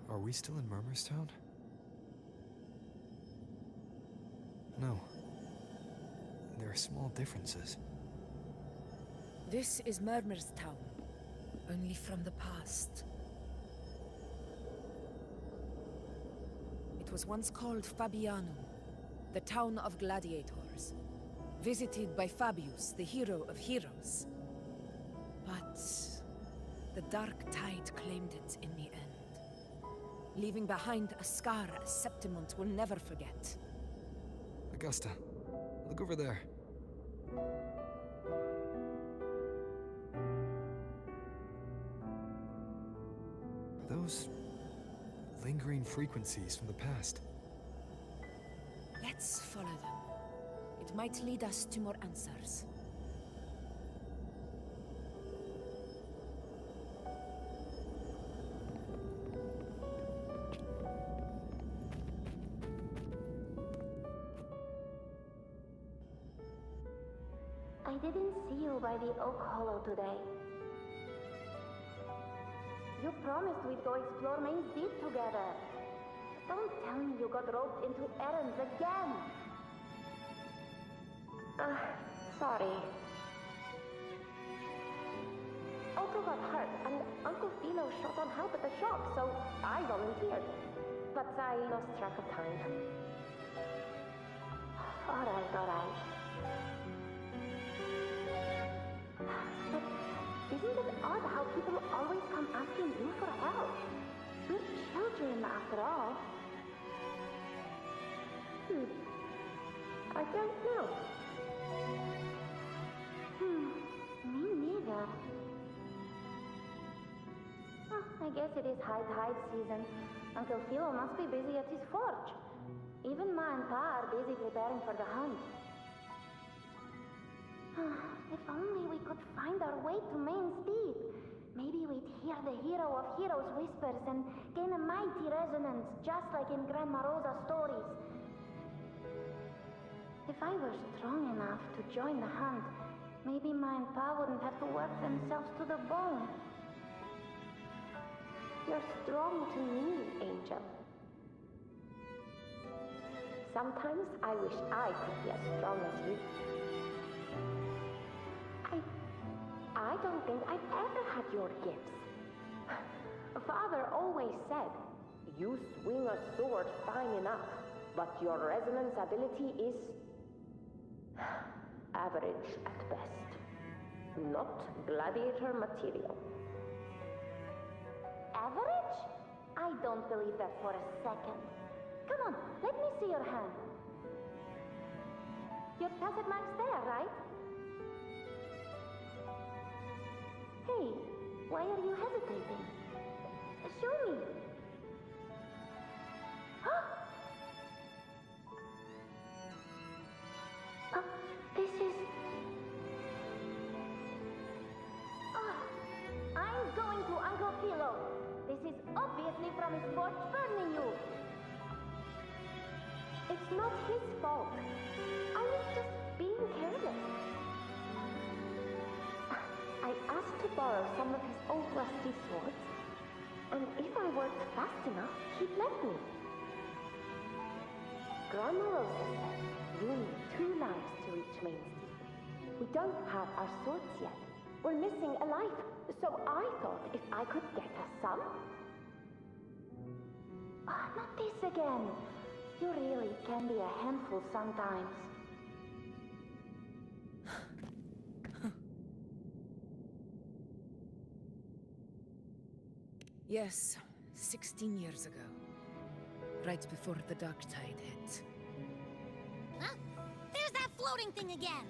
Are we still in Murmurstown? No. There are small differences. This is Murmurstown, only from the past. It was once called Fabianum, the town of gladiators, visited by Fabius, the hero of heroes. But the Dark Tide claimed it in the end, leaving behind a scar Septimont will never forget. Augusta, look over there. Those lingering frequencies from the past. Let's follow them. It might lead us to more answers. I didn't see you by the Oak Hollow today. You promised we'd go explore Main's Deep together. Don't tell me you got roped into errands again. Sorry. Otto got hurt, and Uncle Philo shot on help at the shop, so I volunteered. But I lost track of time. Alright. But isn't it odd how people always come asking you for help? We're children, after all. I don't know. Me neither. I guess it is high tide season. Uncle Philo must be busy at his forge. Even Ma and Pa are busy preparing for the hunt. If only we could find our way to Main's Deep. Maybe we'd hear the hero of heroes whispers and gain a mighty resonance, just like in Grandma Rosa's stories. If I were strong enough to join the hunt, maybe Ma and Pa wouldn't have to work themselves to the bone. You're strong to me, Angel. Sometimes I wish I could be as strong as you. I don't think I've ever had your gifts. Father always said, you swing a sword fine enough, but your resonance ability is average at best. Not gladiator material. Average? I don't believe that for a second. Come on, let me see your hand. Your tacit mark's there, right? Hey, why are you hesitating? Show me. This is... I'm going to Uncle Philo. This is obviously from his forge burning you. It's not his fault. I was just being careless. I asked to borrow some of his old rusty swords, and if I worked fast enough, he'd let me. Grandma Rosa said you need 2 lives to reach Main's Deep. We don't have our swords yet. We're missing a life, so I thought if I could get us some... not this again. You really can be a handful sometimes. Yes, 16 years ago. Right before the dark tide hit. Huh? There's that floating thing again!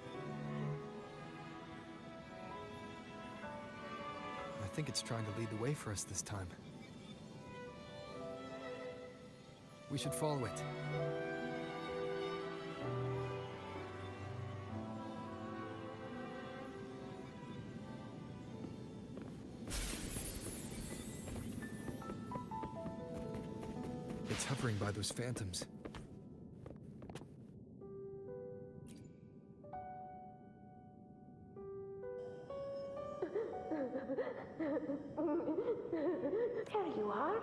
I think it's trying to lead the way for us this time. We should follow it. It's hovering by those phantoms. There you are.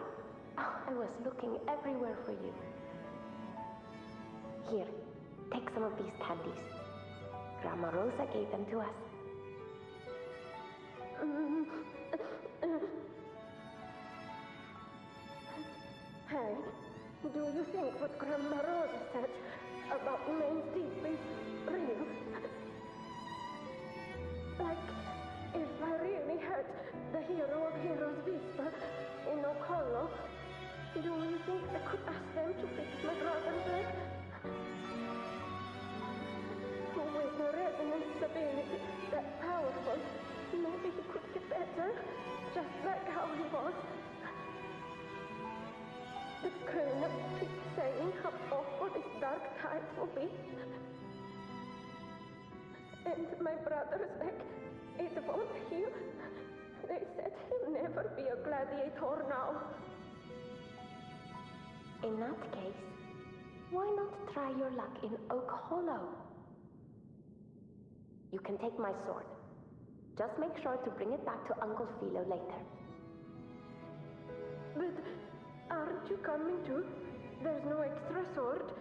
I was looking everywhere for you. Here, take some of these candies. Grandma Rosa gave them to us. Hey, do you think what Grandma Rosa said about Main's Deep is real? Like, if I really had the hero of heroes whisper in Oak Hollow, do you think I could ask them to fix my brother's leg? Oh, wait, no. your resonance ability that powerful, maybe he could get better, just like how he was. The Colonel keeps saying how awful this dark tide will be. And my brother's like, it won't heal. They said he'll never be a gladiator now. In that case, why not try your luck in Oak Hollow? You can take my sword. Just make sure to bring it back to Uncle Philo later. But aren't you coming too? There's no extra sword.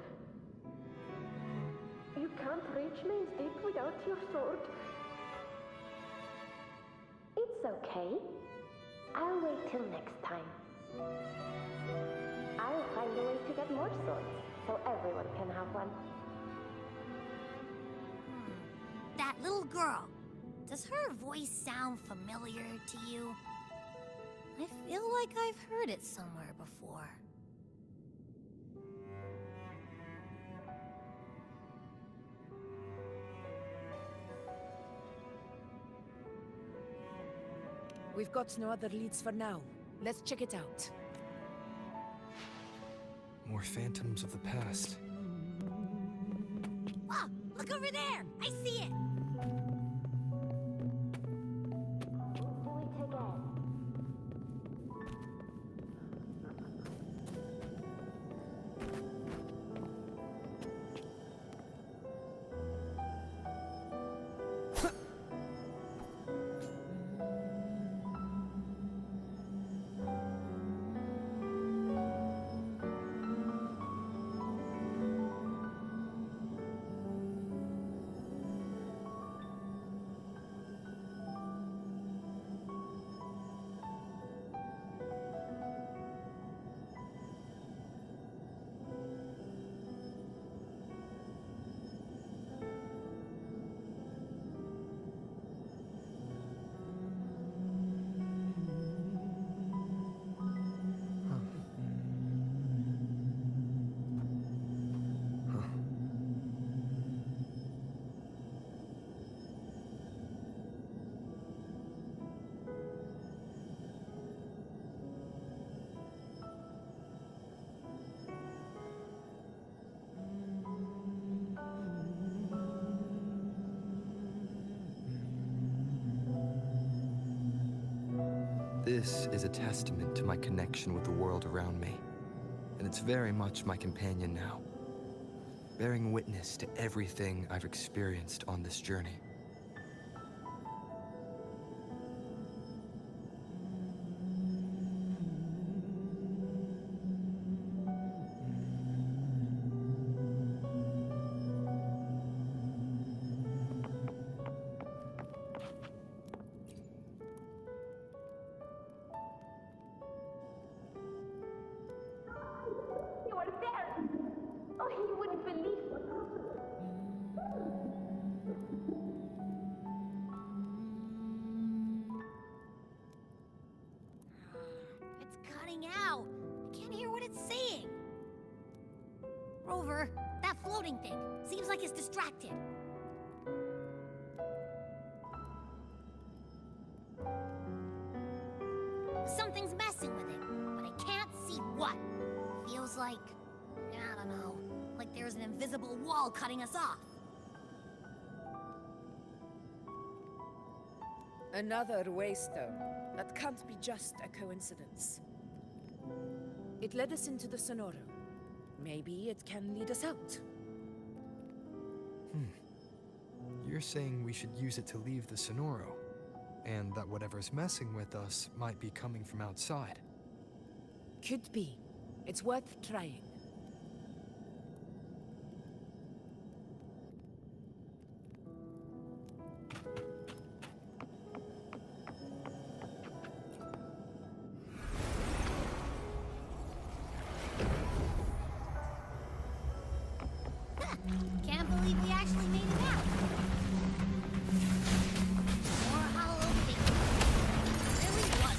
You can't reach Maze Deep without your sword. It's okay. I'll wait till next time. I'll find a way to get more swords, so everyone can have one. That little girl. Does her voice sound familiar to you? I feel like I've heard it somewhere before. We've got no other leads for now. Let's check it out. More phantoms of the past. Oh, look over there! I see it! This is a testament to my connection with the world around me, and it's very much my companion now, bearing witness to everything I've experienced on this journey. Rover, that floating thing. Seems like it's distracted. Something's messing with it, but I can't see what. Feels like, I don't know, like there's an invisible wall cutting us off. Another waystone. That can't be just a coincidence. It led us into the Sonoro. Maybe it can lead us out. You're saying we should use it to leave the Sonoro, and that whatever's messing with us might be coming from outside. Could be. It's worth trying. Can't believe we actually made it out. More hollow things. Really was.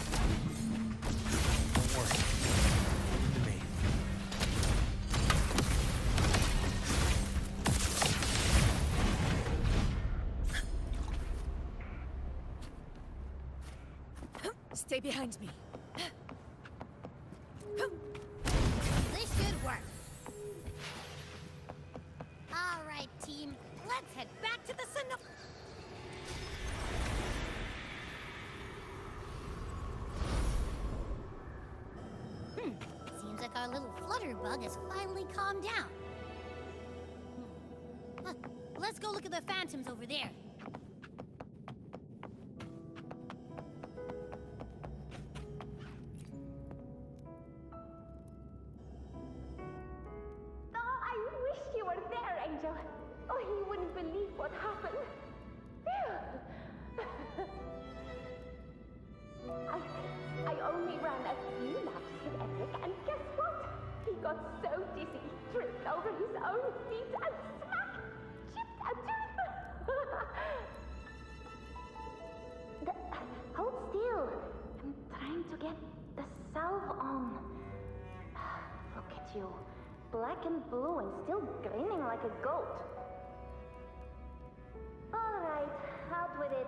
Don't worry. Leave it to me. Stay behind me. This should work. All right, team. Let's head back to the Sanook. Seems like our little flutterbug has finally calmed down. Let's go look at the phantoms over there. Oh, I wish you were there, Angel. Oh, you wouldn't believe what happened. I only ran a few laps with Eric, and guess what? He got so dizzy, he tripped over his own feet and smack! Chipped a tooth! Hold still. I'm trying to get the salve on. Look at you. Black and blue and still grinning like a goat. All right, out with it.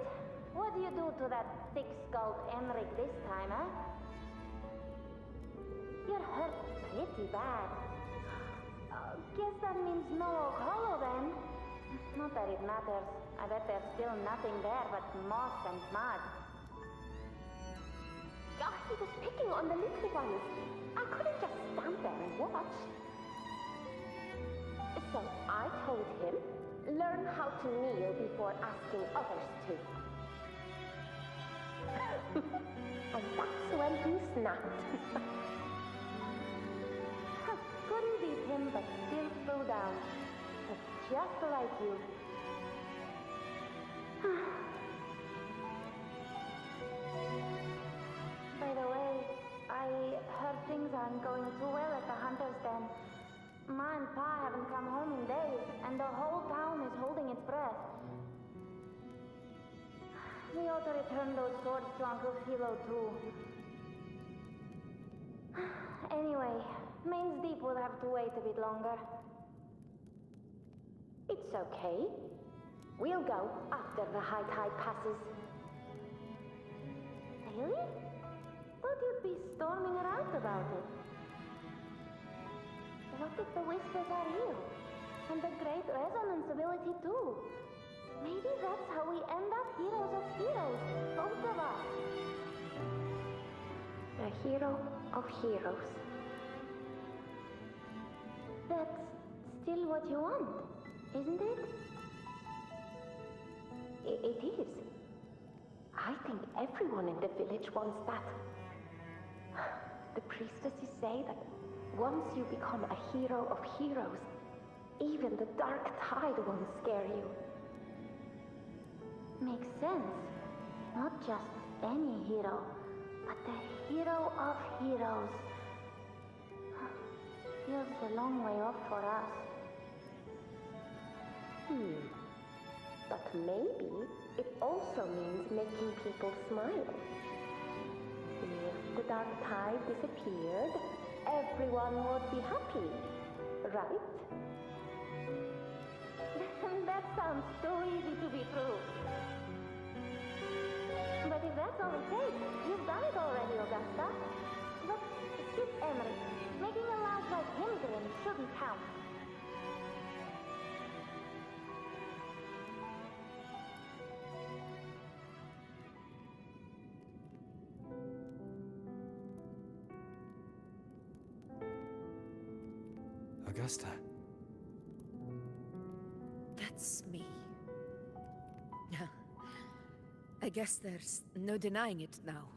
What do you do to that thick-skulled Emmerich this time, huh? You're hurt pretty bad. Guess that means no Oak Hollow then. Not that it matters. I bet there's still nothing there but moss and mud. Oh, he was picking on the little ones. I couldn't just stand there and watch. So I told him, learn how to kneel before asking others to. And that's when he snapped. Couldn't beat him, but still threw down. Just like you. By the way, I heard things aren't going too well at the Hunter's Den. Ma and Pa haven't come home in days, and the whole town is holding its breath. We ought to return those swords to Uncle Philo, too. Anyway, Main's Deep will have to wait a bit longer. It's okay. We'll go after the high tide passes. Really? Thought you'd be storming around about it. What if the whispers are real? And the great resonance ability too? Maybe that's how we end up heroes of heroes, both of us. A hero of heroes. That's still what you want, isn't it? It is. I think everyone in the village wants that. The priestesses say that once you become a hero of heroes, even the dark tide won't scare you. Makes sense. Not just any hero, but the hero of heroes. Feels a long way off for us. But maybe it also means making people smile. If the dark tide disappeared, everyone would be happy, right? That sounds too easy to be true. But if that's all it takes, you've done it already, Augusta. But skip Emery. Making a laugh like him grin shouldn't count. Augusta. That's me. I guess there's no denying it now.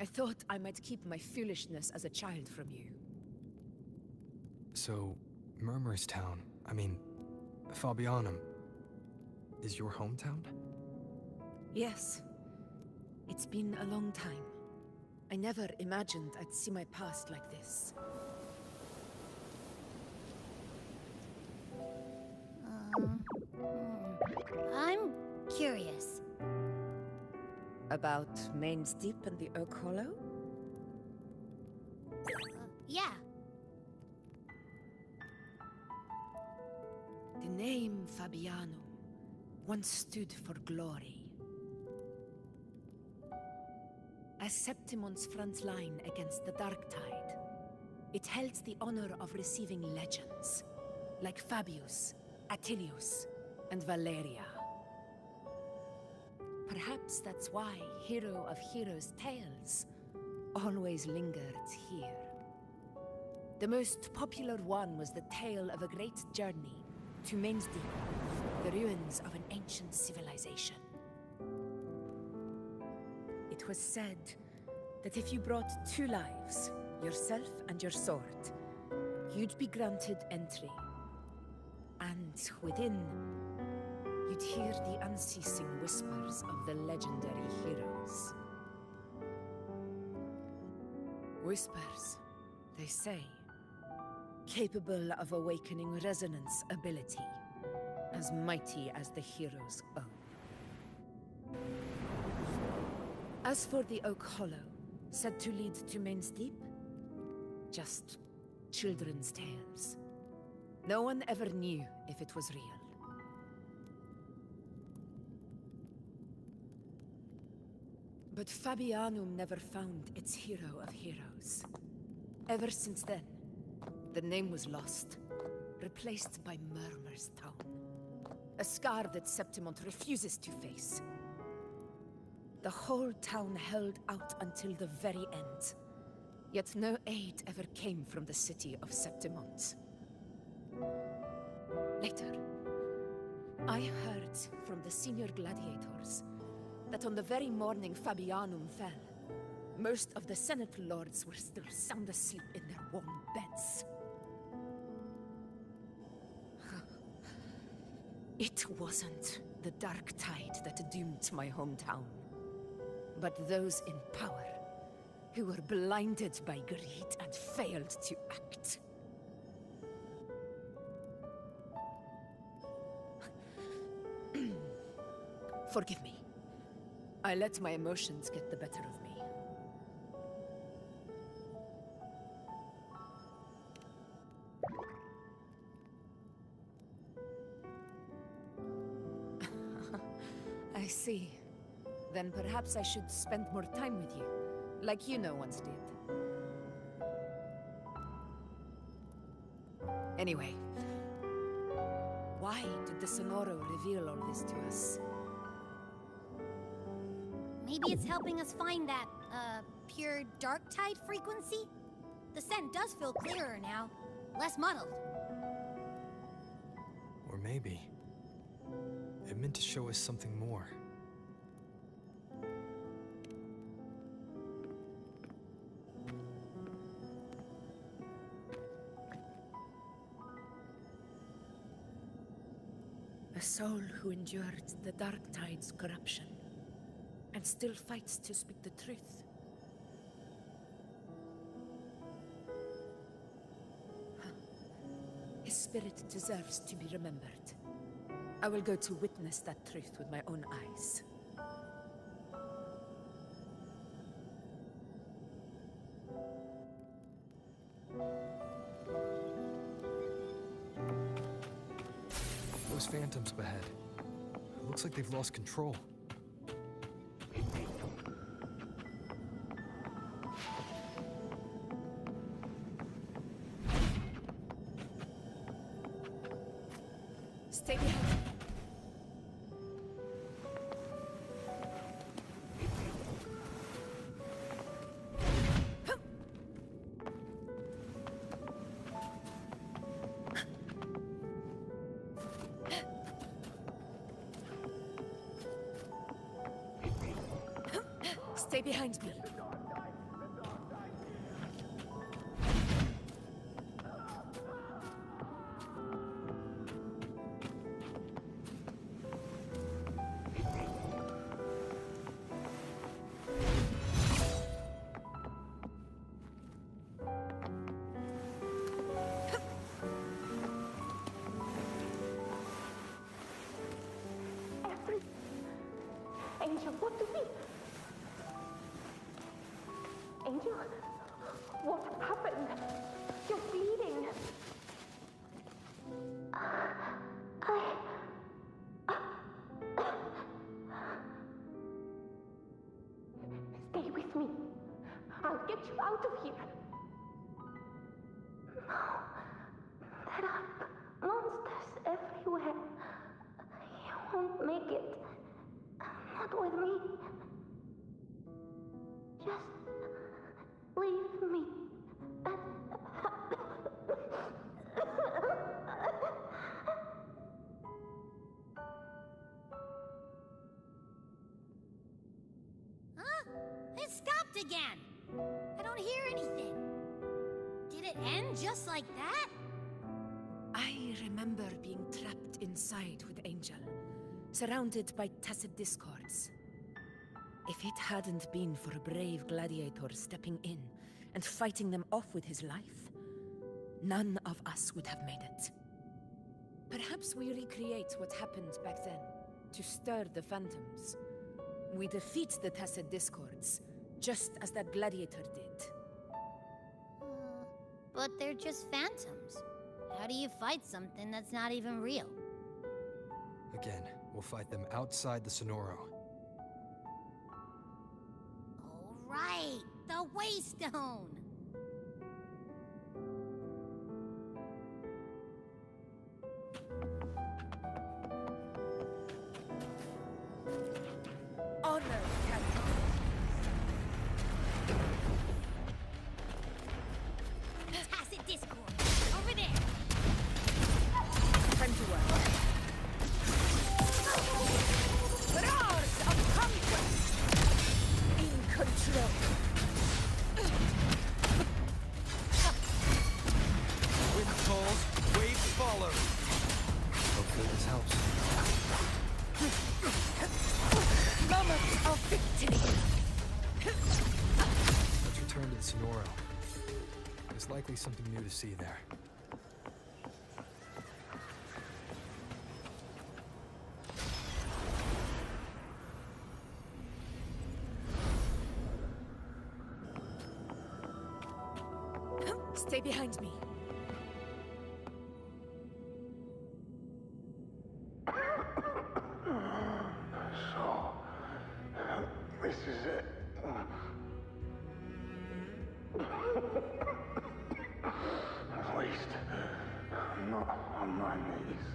I thought I might keep my foolishness as a child from you. So, Murmurstown, Fabianum, is your hometown? Yes. It's been a long time. I never imagined I'd see my past like this. I'm curious. About Main's Deep and the Oak Hollow? Yeah. The name Fabianum once stood for glory. as Septimon's front line against the Dark Tide, it held the honor of receiving legends, like Fabius, Attilius, and Valeria. Perhaps that's why Hero of Heroes' tales always lingered here. The most popular one was the tale of a great journey to Mainsdeep, the ruins of an ancient civilization. It was said that if you brought 2 lives, yourself and your sword, you'd be granted entry. And within, you'd hear the unceasing whispers of the legendary heroes. Whispers, they say, capable of awakening resonance ability, as mighty as the hero's own. As for the Oak Hollow, said to lead to Mainsdeep, just children's tales. No one ever knew if it was real. But Fabianum never found its hero of heroes. Ever since then, the name was lost, replaced by Murmur's tone. A scar that Septimont refuses to face. The whole town held out until the very end. Yet no aid ever came from the city of Septimont. Later, I heard from the senior gladiators that on the very morning Fabianum fell, most of the Senate lords were still sound asleep in their warm beds. It wasn't the Dark Tide that doomed my hometown, but those in power who were blinded by greed and failed to act. Forgive me. I let my emotions get the better of me. I see. Then perhaps I should spend more time with you, like you once did. Anyway, why did the Sonoro reveal all this to us? Maybe it's helping us find that, pure dark tide frequency? The scent does feel clearer now, less muddled. Or maybe it meant to show us something more. A soul who endured the Dark Tide's corruption, and still fights to speak the truth. His spirit deserves to be remembered. I will go to witness that truth with my own eyes. Those phantoms up ahead. It looks like they've lost control. Stay behind. Stay behind me. Angel, what do we... Angel? What happened? You're bleeding. Stay with with me. I'll get you out of here. No. There are monsters everywhere. You won't make it. Not with me. Just leave me. Huh? It stopped again. I don't hear anything. Did it end just like that? I remember being trapped inside with Angel, surrounded by tacit discords. If it hadn't been for a brave gladiator stepping in and fighting them off with his life, none of us would have made it. Perhaps we recreate what happened back then, to stir the phantoms. We defeat the tacit discords, just as that gladiator did. But they're just phantoms. How do you fight something that's not even real? Again, we'll fight them outside the Sonoro. All right, the Waystone. Honor, Captain. Tacit discord. Over there. Time to work. Roars of conquest! In control. Wind calls, waves follow. Hopefully this helps. Moment of victory! Let's return to the Sonoro. There's likely something new to see there. Stay behind me. So, this is it. At least, I'm not on my knees.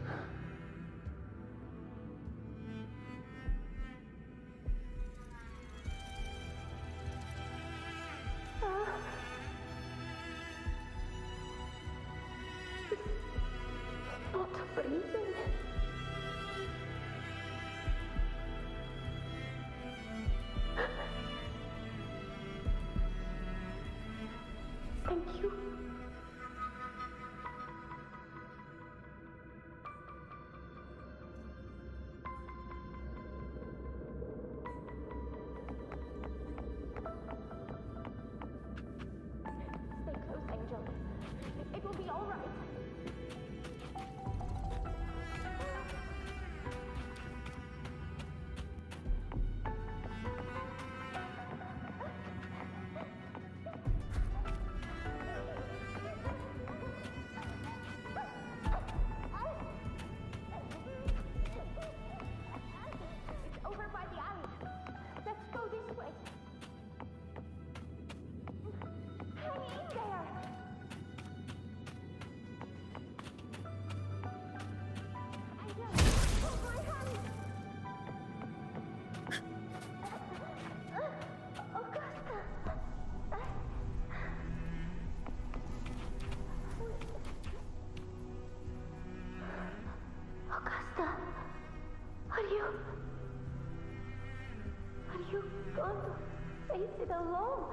Not breathing. Thank you. Stay close, Angel. It will be all right. It's over by the alley. Let's go this way. Hang in there. Angel, hold my hand. Augusta. Augusta, are you going to face it alone?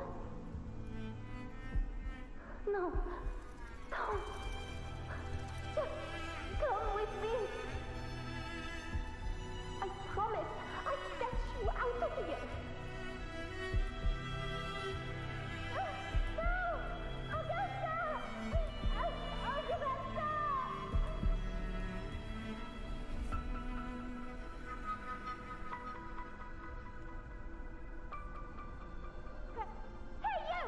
No, don't. Just come with me. I promise I'll get you out of here. No! Augusta! Augusta! Hey you!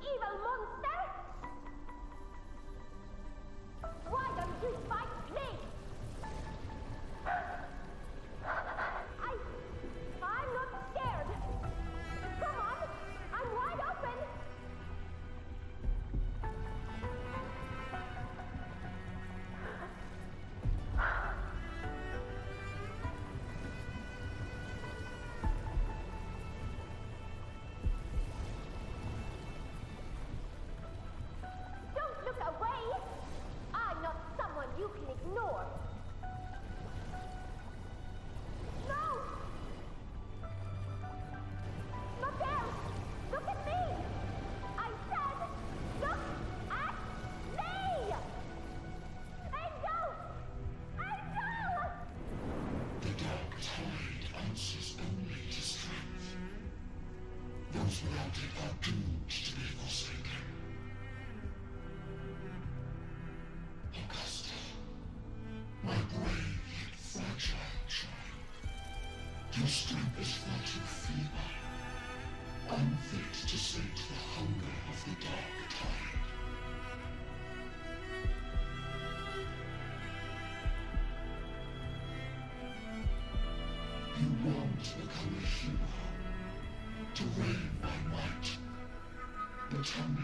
Evil monster! Why don't you fight me? answers only to strength. Those without it are doomed to be forsaken. Augusta, my brave yet fragile child, your strength is far too feeble, unfit to sate the hunger of the dark tide. You want to become a hero, to reign by might. But tell me,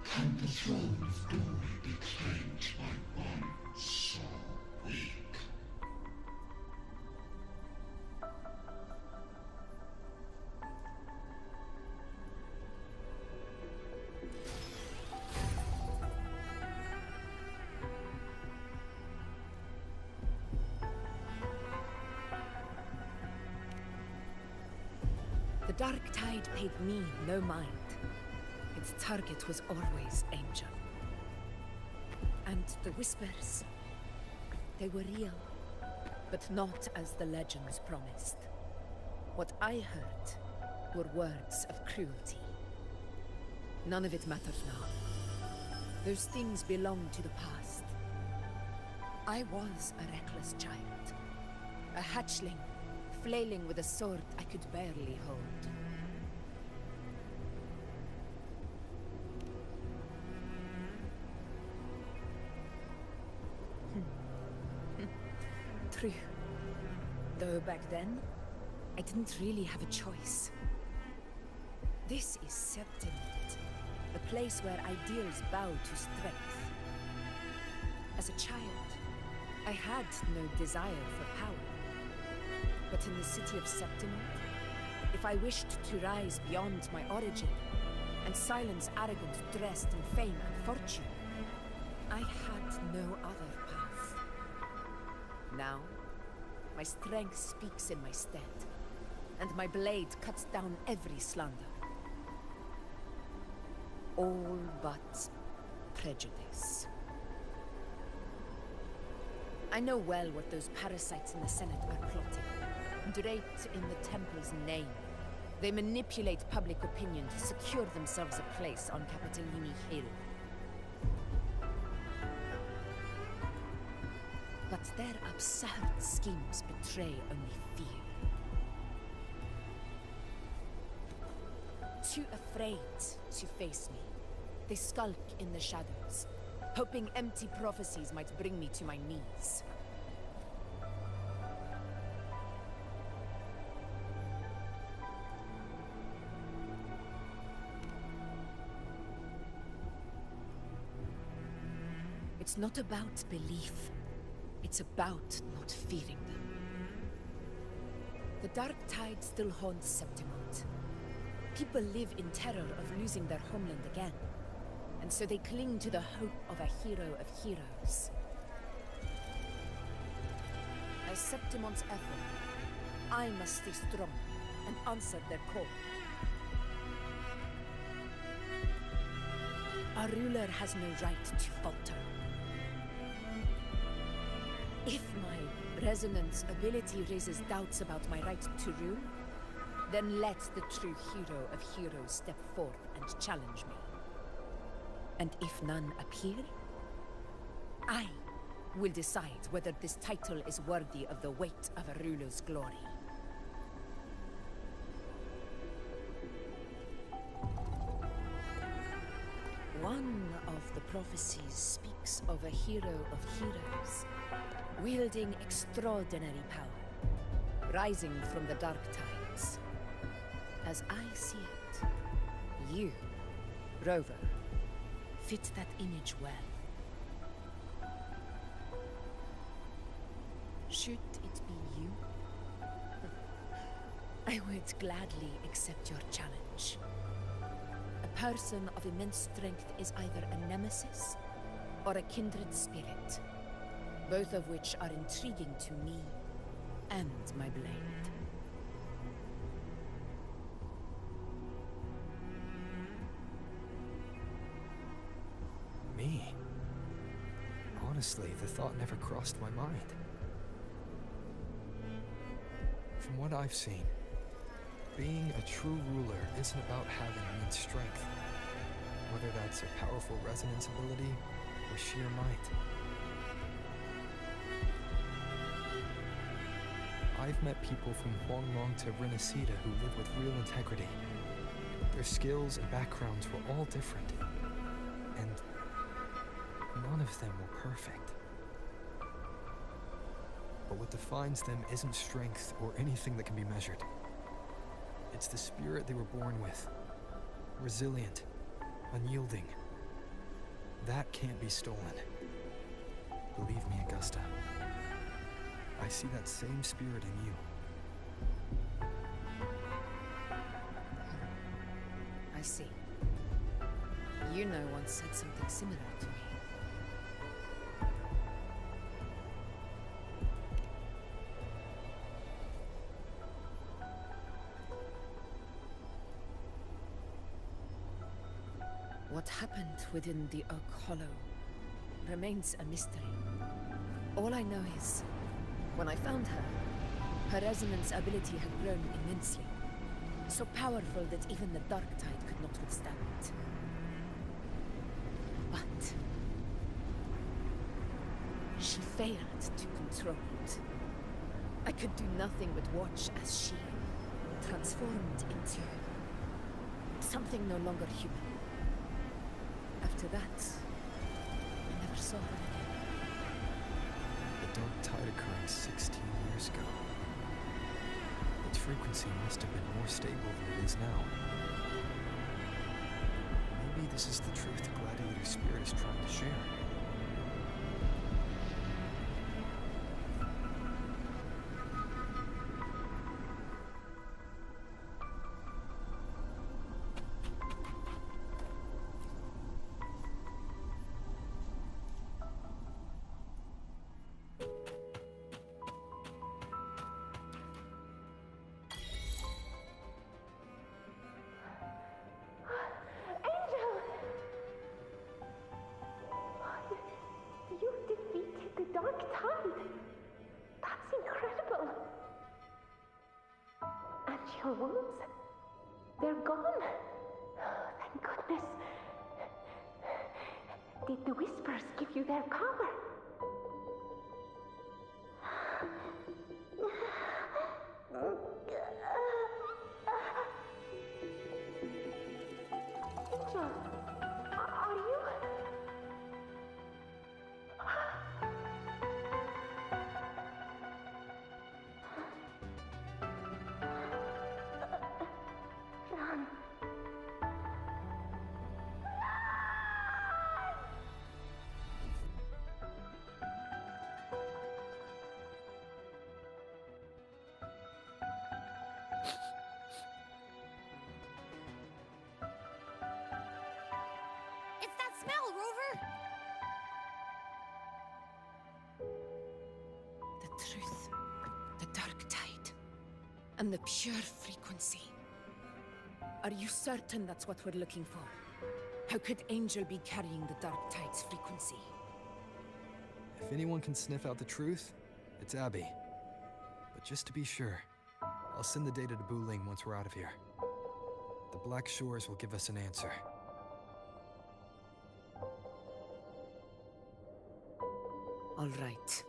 can the throne of glory be claimed by one so weak? The Dark Tide paid me no mind. Its target was always Angel. And the whispers, they were real, but not as the legends promised. What I heard were words of cruelty. None of it matters now. Those things belong to the past. I was a reckless child, a hatchling, flailing with a sword I could barely hold. True. Though back then, I didn't really have a choice. This is Septimont, a place where ideals bow to strength. As a child, I had no desire for power. But in the city of Septimont, if I wished to rise beyond my origin and silence arrogance dressed in fame and fortune, I had no other path. Now, my strength speaks in my stead, and my blade cuts down every slander. All but prejudice. I know well what those parasites in the Senate are plotting. Draped in the Temple's name, they manipulate public opinion to secure themselves a place on Capitolini Hill. But their absurd schemes betray only fear. Too afraid to face me, they skulk in the shadows, hoping empty prophecies might bring me to my knees. It's not about belief. It's about not fearing them. The Dark Tide still haunts Septimont. People live in terror of losing their homeland again. And so they cling to the hope of a hero of heroes. As Septimont's echo, I must stay strong and answer their call. Our ruler has no right to falter. If my resonance ability raises doubts about my right to rule, then let the true hero of heroes step forth and challenge me. And if none appear, I will decide whether this title is worthy of the weight of a ruler's glory. One of the prophecies speaks of a hero of heroes, wielding extraordinary power, rising from the Dark Tides. As I see it, you, Rover, fit that image well. Should it be you? I would gladly accept your challenge. A person of immense strength is either a nemesis or a kindred spirit, both of which are intriguing to me and my blade. Me? Honestly, the thought never crossed my mind. From what I've seen, being a true ruler isn't about having immense strength, whether that's a powerful resonance ability or sheer might. I've met people from Huanglong to Renacida who live with real integrity. Their skills and backgrounds were all different, and none of them were perfect. But what defines them isn't strength or anything that can be measured. It's the spirit they were born with. Resilient, unyielding. That can't be stolen. Believe me, Augusta. I see that same spirit in you. I see. You know once said something similar to me. What happened within the Oak Hollow remains a mystery. All I know is, when I found her, her resonance ability had grown immensely. So powerful that even the Dark Tide could not withstand it. But she failed to control it. I could do nothing but watch as she transformed into something no longer human. After that, I never saw her again. The Dark Tide occurring 16 years ago. Its frequency must have been more stable than it is now. Maybe this is the truth the Gladiator spirit is trying to share. Your wounds? They're gone? Oh, thank goodness. Did the Whispers give you their power? Angel, are you? Run. It's that smell, Rover! The truth, the Dark Tide, and the pure frequency. Are you certain that's what we're looking for? How could Angel be carrying the Dark Tide's frequency? If anyone can sniff out the truth, it's Abby. But just to be sure, I'll send the data to Buling once we're out of here. The Black Shores will give us an answer. All right.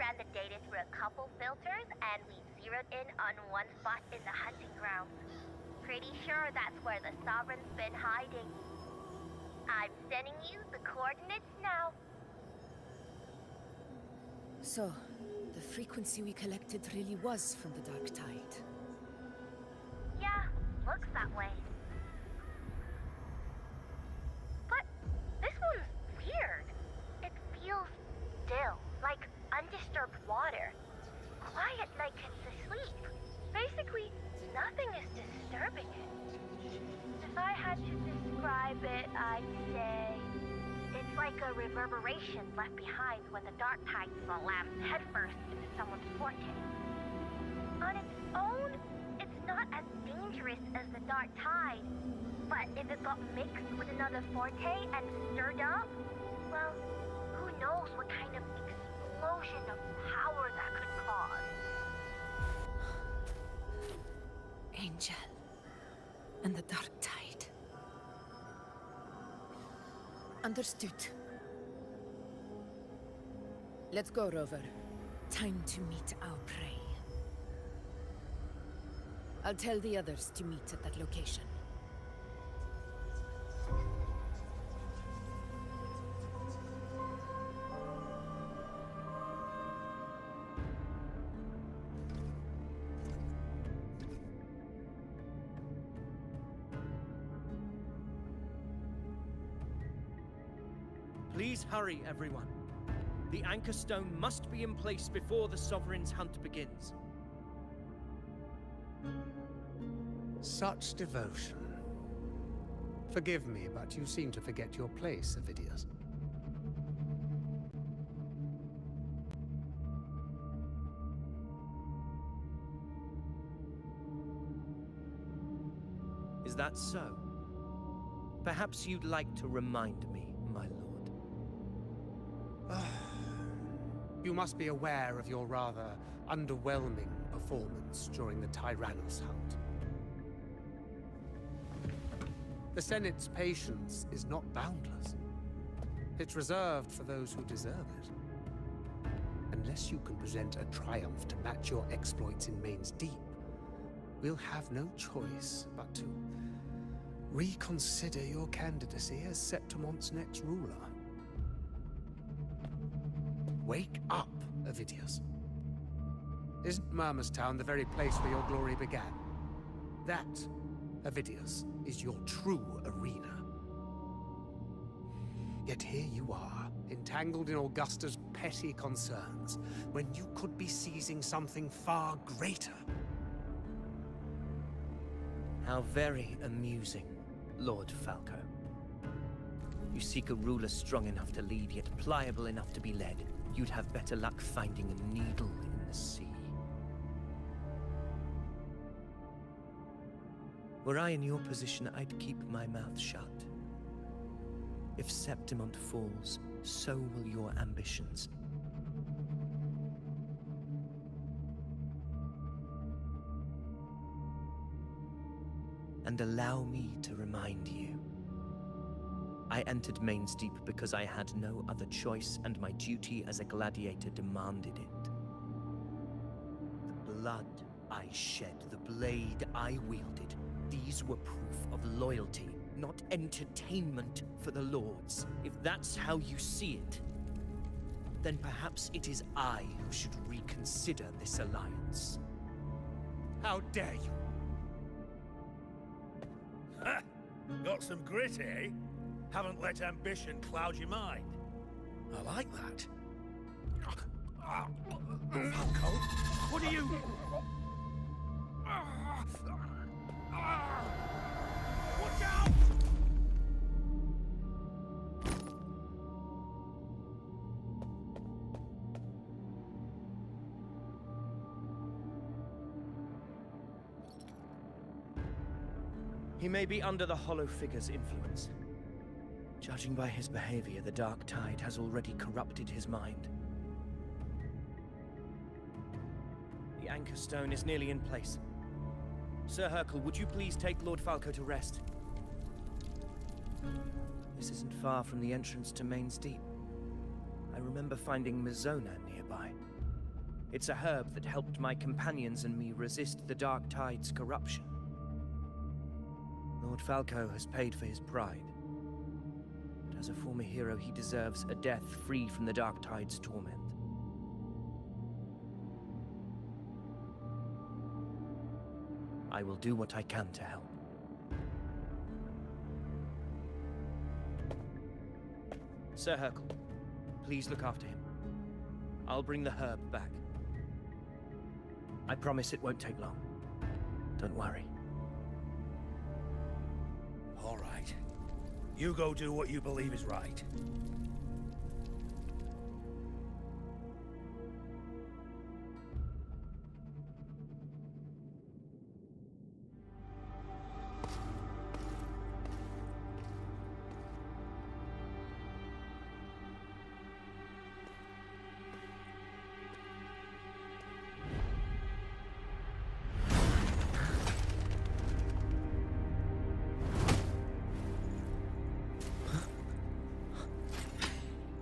ran the data through a couple filters, and we zeroed in on one spot in the hunting grounds. Pretty sure that's where the Sovereign's been hiding. I'm sending you the coordinates now. So, the frequency we collected really was from the Dark Tide. Yeah, looks that way. But this one's weird. It feels still, like undisturbed water. Quiet like it's asleep. Basically, nothing is disturbing it. If I had to describe it, I'd say it's like a reverberation left behind when the Dark Tide slams headfirst into someone's forte. On its own, it's not as dangerous as the Dark Tide, but if it got mixed with another forte and stirred up, well, who knows what kind of explosion of power that could cause. Angel and the Dark Tide. Understood. Let's go, Rover. Time to meet our prey. I'll tell the others to meet at that location. Please hurry, everyone. The anchor stone must be in place before the Sovereign's hunt begins. Such devotion. Forgive me, but you seem to forget your place, Avidius. Is that so? Perhaps you'd like to remind me, my lord. You must be aware of your rather underwhelming performance during the Tyrannus hunt. The Senate's patience is not boundless. It's reserved for those who deserve it. Unless you can present a triumph to match your exploits in Main's Deep, we'll have no choice but to reconsider your candidacy as Septimon's next ruler. Wake up, Avidius. Isn't Murmustown the very place where your glory began? That, Avidius, is your true arena. Yet here you are, entangled in Augusta's petty concerns, when you could be seizing something far greater. How very amusing, Lord Falco. You seek a ruler strong enough to lead, yet pliable enough to be led. You'd have better luck finding a needle in the sea. Were I in your position, I'd keep my mouth shut. If Septimont falls, so will your ambitions. And allow me to remind you. I entered Main's Deep because I had no other choice, and my duty as a gladiator demanded it. The blood I shed, the blade I wielded, these were proof of loyalty, not entertainment for the Lords. If that's how you see it, then perhaps it is I who should reconsider this alliance. How dare you! Ha! Got some grit, eh? Haven't let ambition cloud your mind. I like that. Falco, what are you... Watch out! He may be under the Hollow Figure's influence. Judging by his behavior, the Dark Tide has already corrupted his mind. The anchor stone is nearly in place. Sir Hercule, would you please take Lord Falco to rest? This isn't far from the entrance to Main's Deep. I remember finding Mizona nearby. It's a herb that helped my companions and me resist the Dark Tide's corruption. Lord Falco has paid for his pride. But as a former hero, he deserves a death free from the Dark Tide's torment. I will do what I can to help. Sir Hercule, please look after him. I'll bring the herb back. I promise it won't take long. Don't worry. All right. You go do what you believe is right.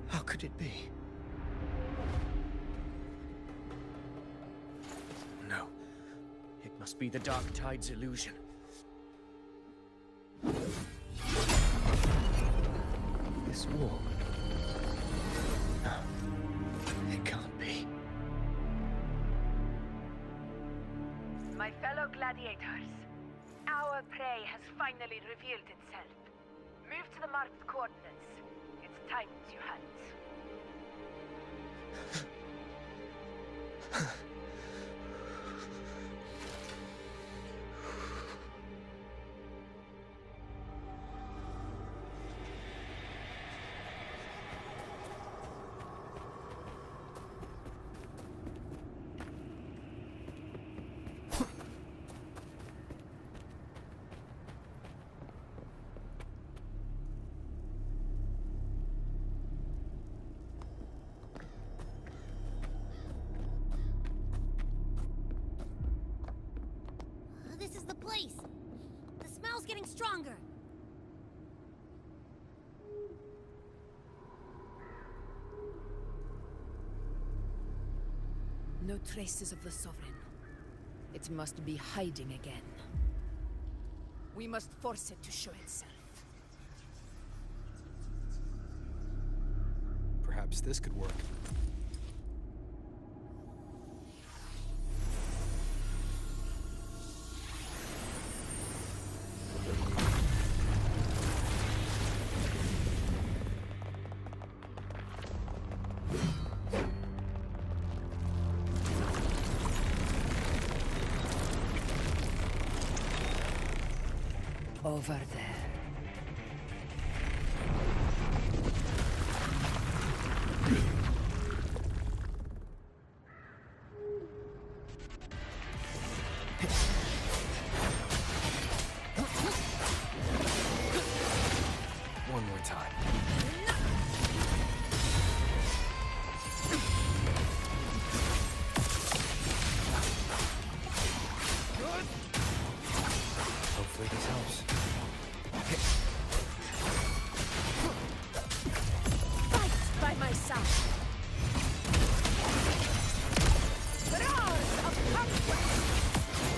How could it be? No. It must be the Dark Tide's illusion. This wall. No. It can't be. My fellow gladiators, our prey has finally revealed itself. Move to the marked coordinates. It's time to hunt. This is the place. The smell's getting stronger. No traces of the Sovereign. It must be hiding again. We must force it to show itself. Perhaps this could work. Over there. One more time. Hopefully this helps. Fight by my side. Roars of conquest.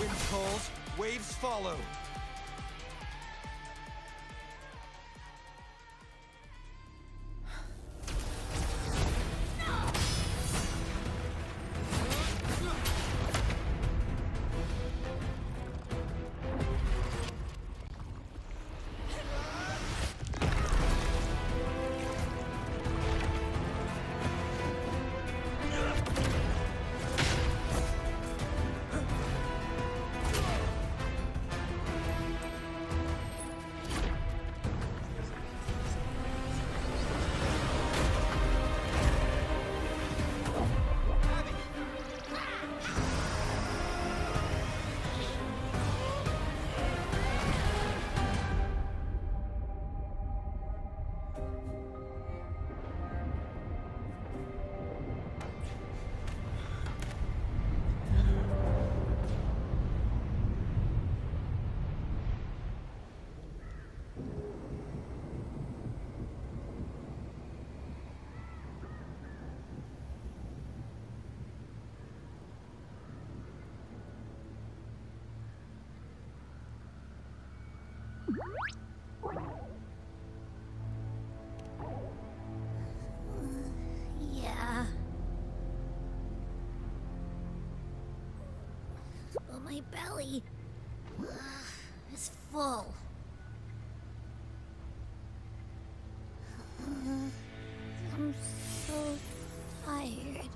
Wind calls, waves follow. Yeah. But my belly is full. I'm so tired.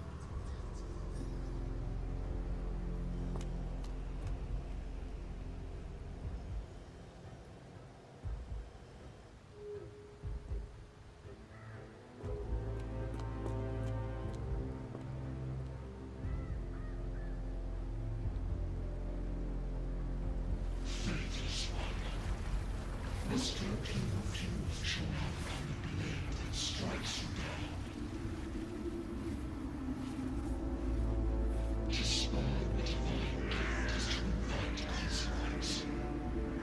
Mr. King of Kings shall not come a blade that strikes you down. To spare the divine gift is to invite consequence.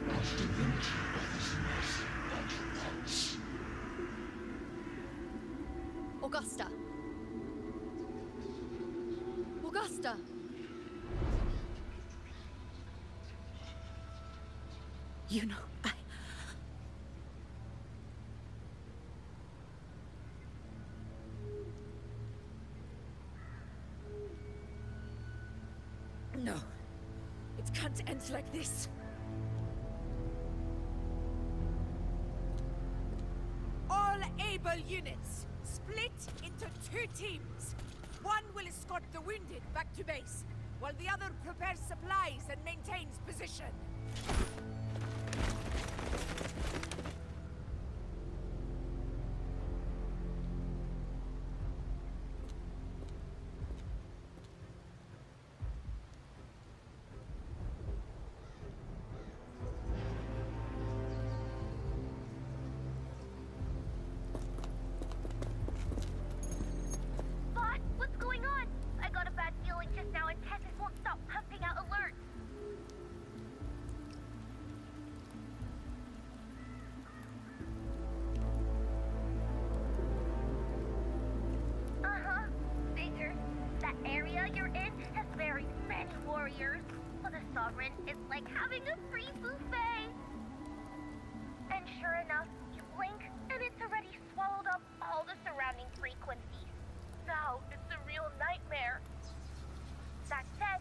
But divinity offers mercy that once. Augusta! Augusta! You know, No. It can't end like this. All able units, split into 2 teams. One will escort the wounded back to base, while the other prepares supplies and maintains position. Boss, what's going on? I got a bad feeling just now and Texas won't stop pumping out alerts. Uh-huh. Figure. That area you're in has very many warriors. For the Sovereign, it's like having a free buffet. And sure enough, you blink, and it's already swallowed up all the surrounding frequencies. Now, it's a real nightmare. That said,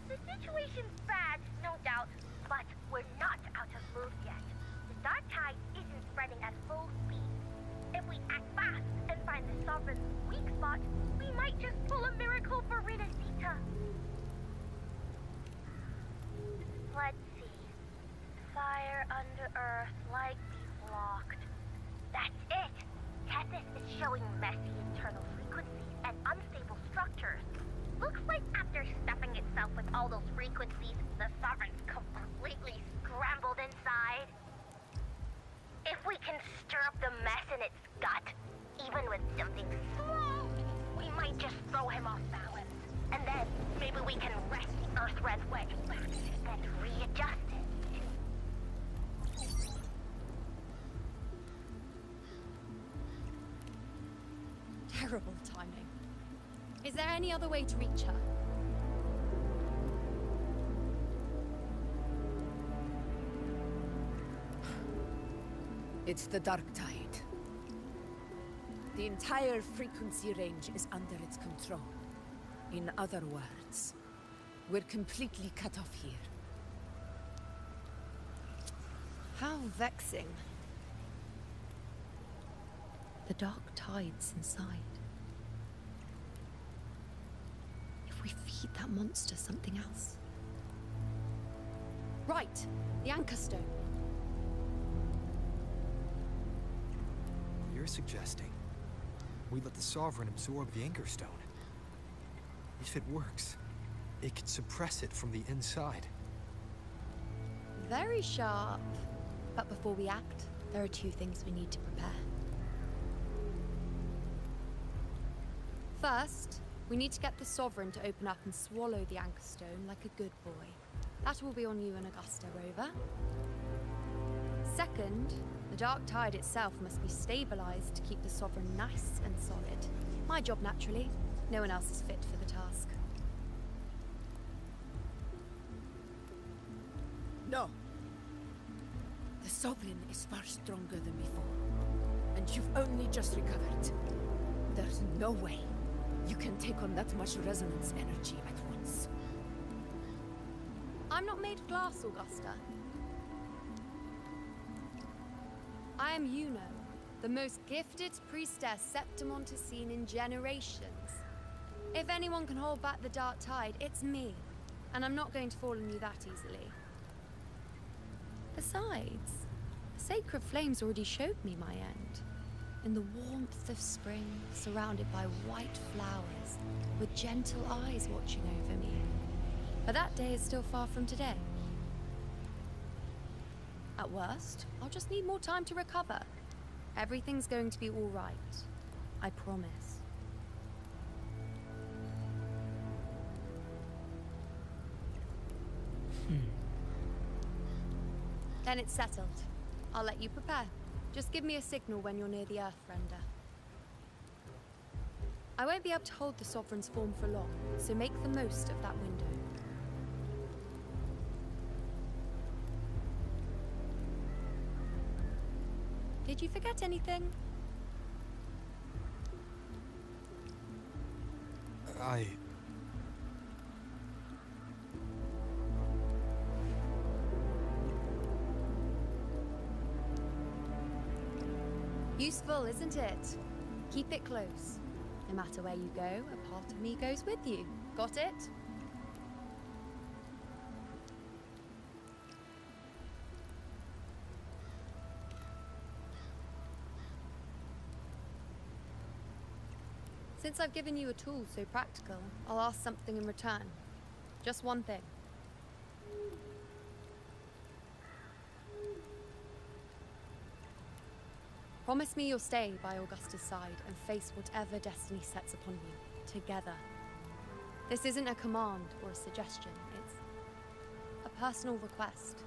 the situation's bad, no doubt, but we're not out of moves yet. The dark tide isn't spreading at full speed. If we act fast and find the Sovereign's weak spot, we might just pull a miracle for Renacita. Let's see. Fire under earth, light be blocked. That's it! Tethys is showing messy internal frequencies and unstable structures. Looks like after stuffing itself with all those frequencies, the Sovereign's completely scrambled inside. If we can stir up the mess in its gut, even with something small, we might just throw him off balance. And then maybe we can wrest the Earth-Red wedge back and readjust it. Terrible timing. Is there any other way to reach her? It's the dark tide. The entire frequency range is under its control. In other words, we're completely cut off here. How vexing. The dark tide's inside. If we feed that monster something else. Right, the anchor stone. You're suggesting we let the Sovereign absorb the Anchor Stone. If it works, it could suppress it from the inside. Very sharp. But before we act, there are 2 things we need to prepare. First, we need to get the Sovereign to open up and swallow the Anchor Stone like a good boy. That will be on you and Augusta, Rover. Second, the dark tide itself must be stabilized to keep the Sovereign nice and solid. My job, naturally. No one else is fit for the task. Sovereign is far stronger than before, and you've only just recovered. There's no way you can take on that much resonance energy at once. I'm not made of glass, Augusta. I am Yuno, the most gifted priestess Septimont has seen in generations. If anyone can hold back the dark tide, it's me. And I'm not going to fall on you that easily. Besides, the sacred flames already showed me my end. In the warmth of spring, surrounded by white flowers, with gentle eyes watching over me. But that day is still far from today. At worst, I'll just need more time to recover. Everything's going to be all right. I promise. Then it's settled. I'll let you prepare. Just give me a signal when you're near the Earthrender. I won't be able to hold the Sovereign's form for long, so make the most of that window. Did you forget anything? Useful, isn't it? Keep it close. No matter where you go, a part of me goes with you. Got it? Since I've given you a tool so practical, I'll ask something in return. Just one thing. Promise me you'll stay by Augusta's side and face whatever destiny sets upon you, together. This isn't a command or a suggestion, it's a personal request.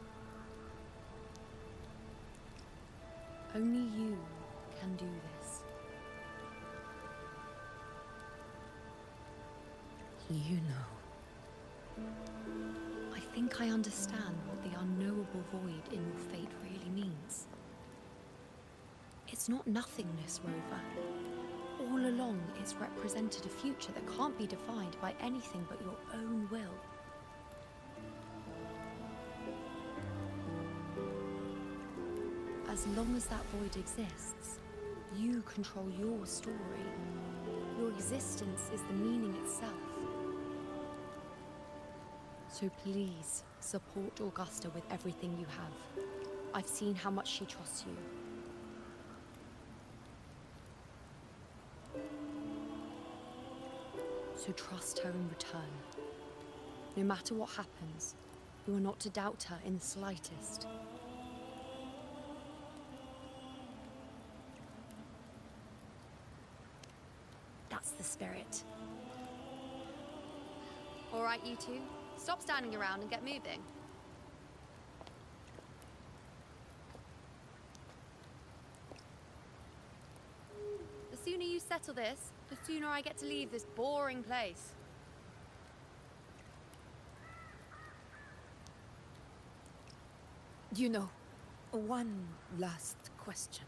Only you can do this. You know. I think I understand what the unknowable void in your fate really means. It's not nothingness, Rover. All along, it's represented a future that can't be defined by anything but your own will. As long as that void exists, you control your story. Your existence is the meaning itself. So please, support Augusta with everything you have. I've seen how much she trusts you. So trust her in return. No matter what happens, you are not to doubt her in the slightest. That's the spirit. All right, you two. Stop standing around and get moving. The sooner you settle this, the sooner I get to leave this boring place. You know, one last question.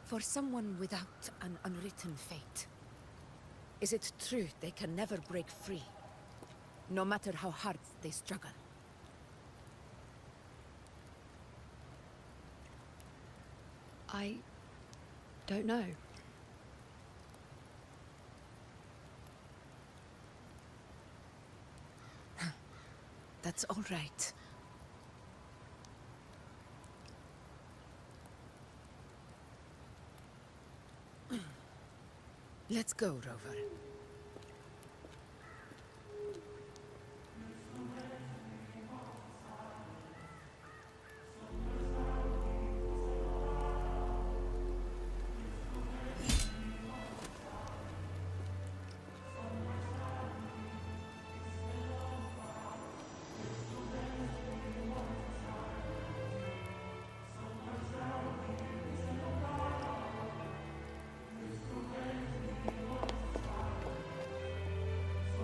For someone without an unwritten fate, is it true they can never break free, no matter how hard they struggle? I don't know. That's all right. Let's go, Rover.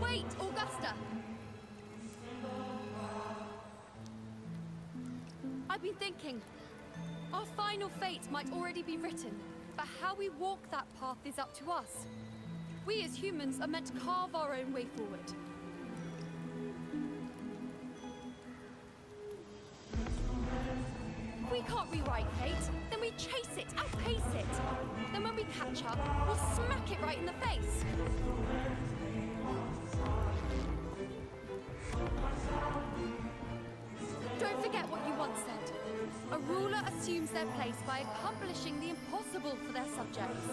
Wait, Augusta! I've been thinking. Our final fate might already be written, but how we walk that path is up to us. We as humans are meant to carve our own way forward. If we can't rewrite fate, then we chase it, outpace it. Then when we catch up, we'll smack it right in the face. Don't forget what you once said. A ruler assumes their place by accomplishing the impossible for their subjects.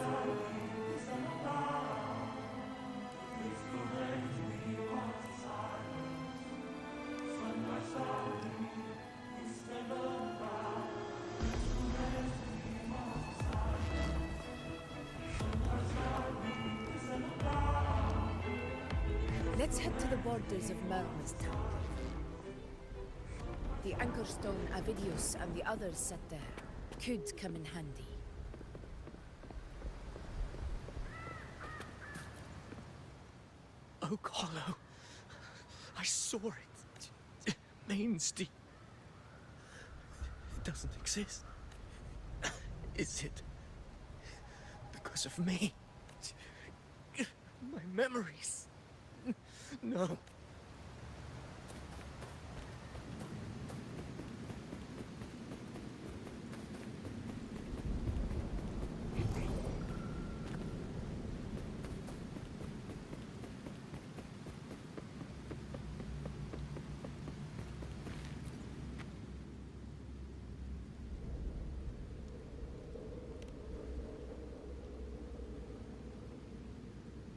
Let's head to the borders of Merma's town. The anchor stone Avidius and the others set there could come in handy. Oak Hollow. I saw it. It means it doesn't exist. Is it because of me? My memories. No.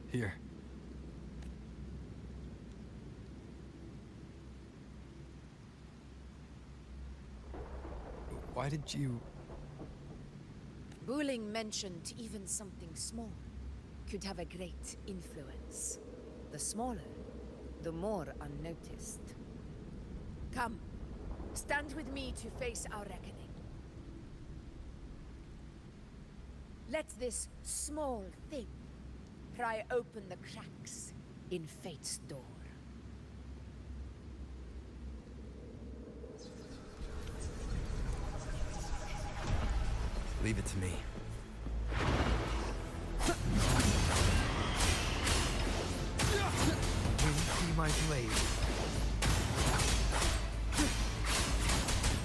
Here. Why did you... Buling mentioned even something small could have a great influence. The smaller, the more unnoticed. Come, stand with me to face our reckoning. Let this small thing pry open the cracks in fate's door. Leave it to me. Be my blade.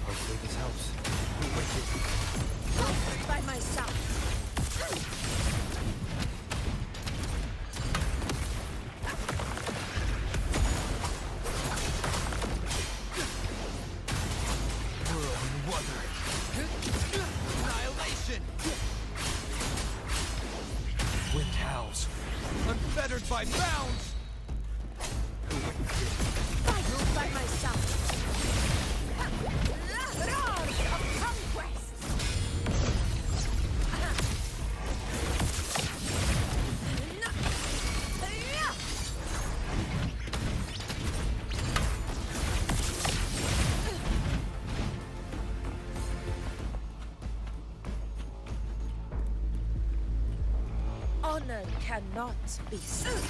Hopefully this helps. Wicked. By myself. Wind howls, unfettered by bounds! Ruled by myself. Roar of conquest! Honor cannot be stolen.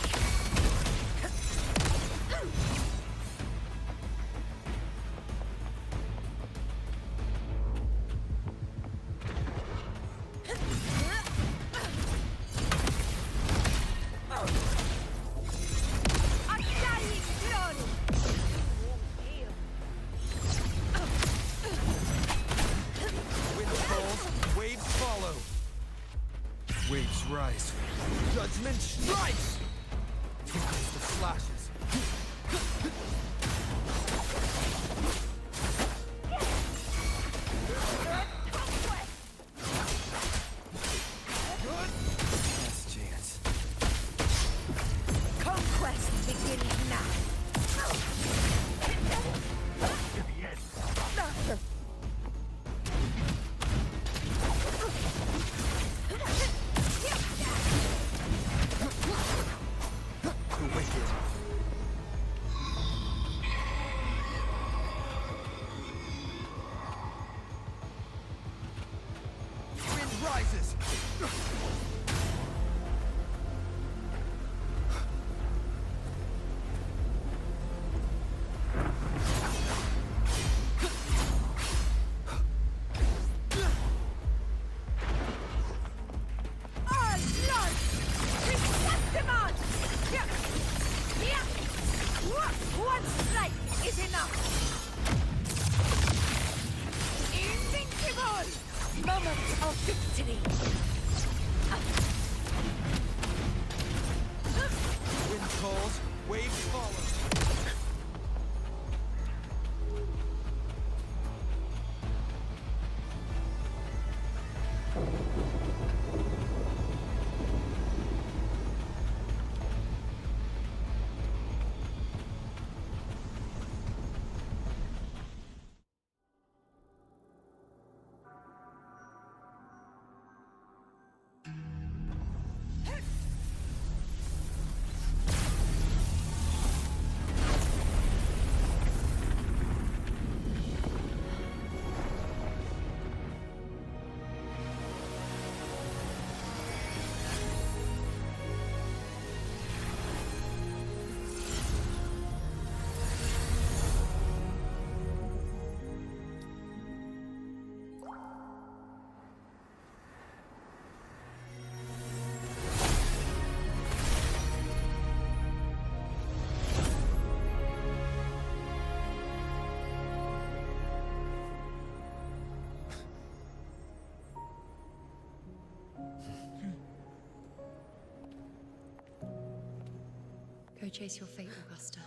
Waves rise. Judgment strikes! Tinkles the flashes. Last chance. Conquest begins now. Rises! chase your fate, Augusta.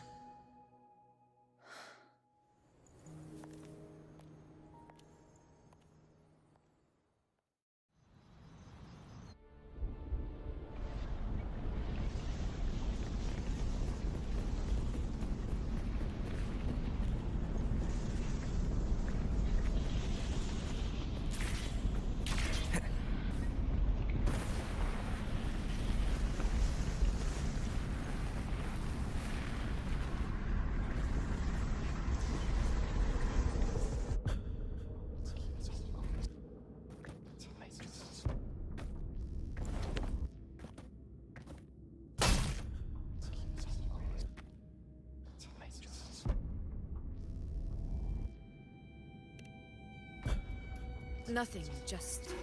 Nothing, just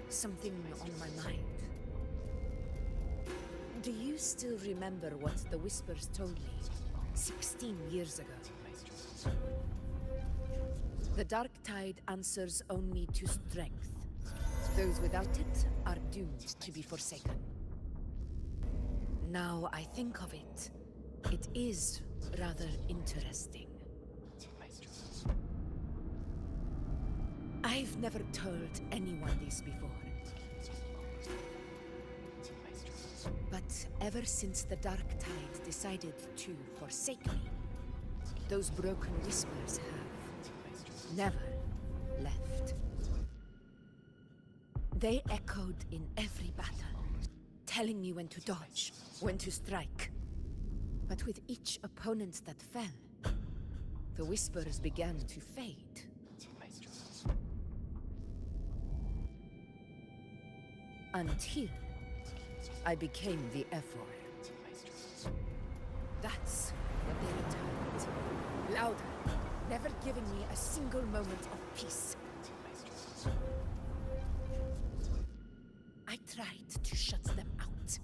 something on my mind. Do you still remember what the Whispers told me 16 years ago? The Dark Tide answers only to strength. Those without it are doomed to be forsaken. Now I think of it, it is rather interesting. I've never told anyone this before. But ever since the Dark Tide decided to forsake me, those broken Whispers have never left. They echoed in every battle, telling me when to dodge, when to strike. But with each opponent that fell, the Whispers began to fade. Until I became the F-word. That's when they returned. Louder, never giving me a single moment of peace. I tried to shut them out,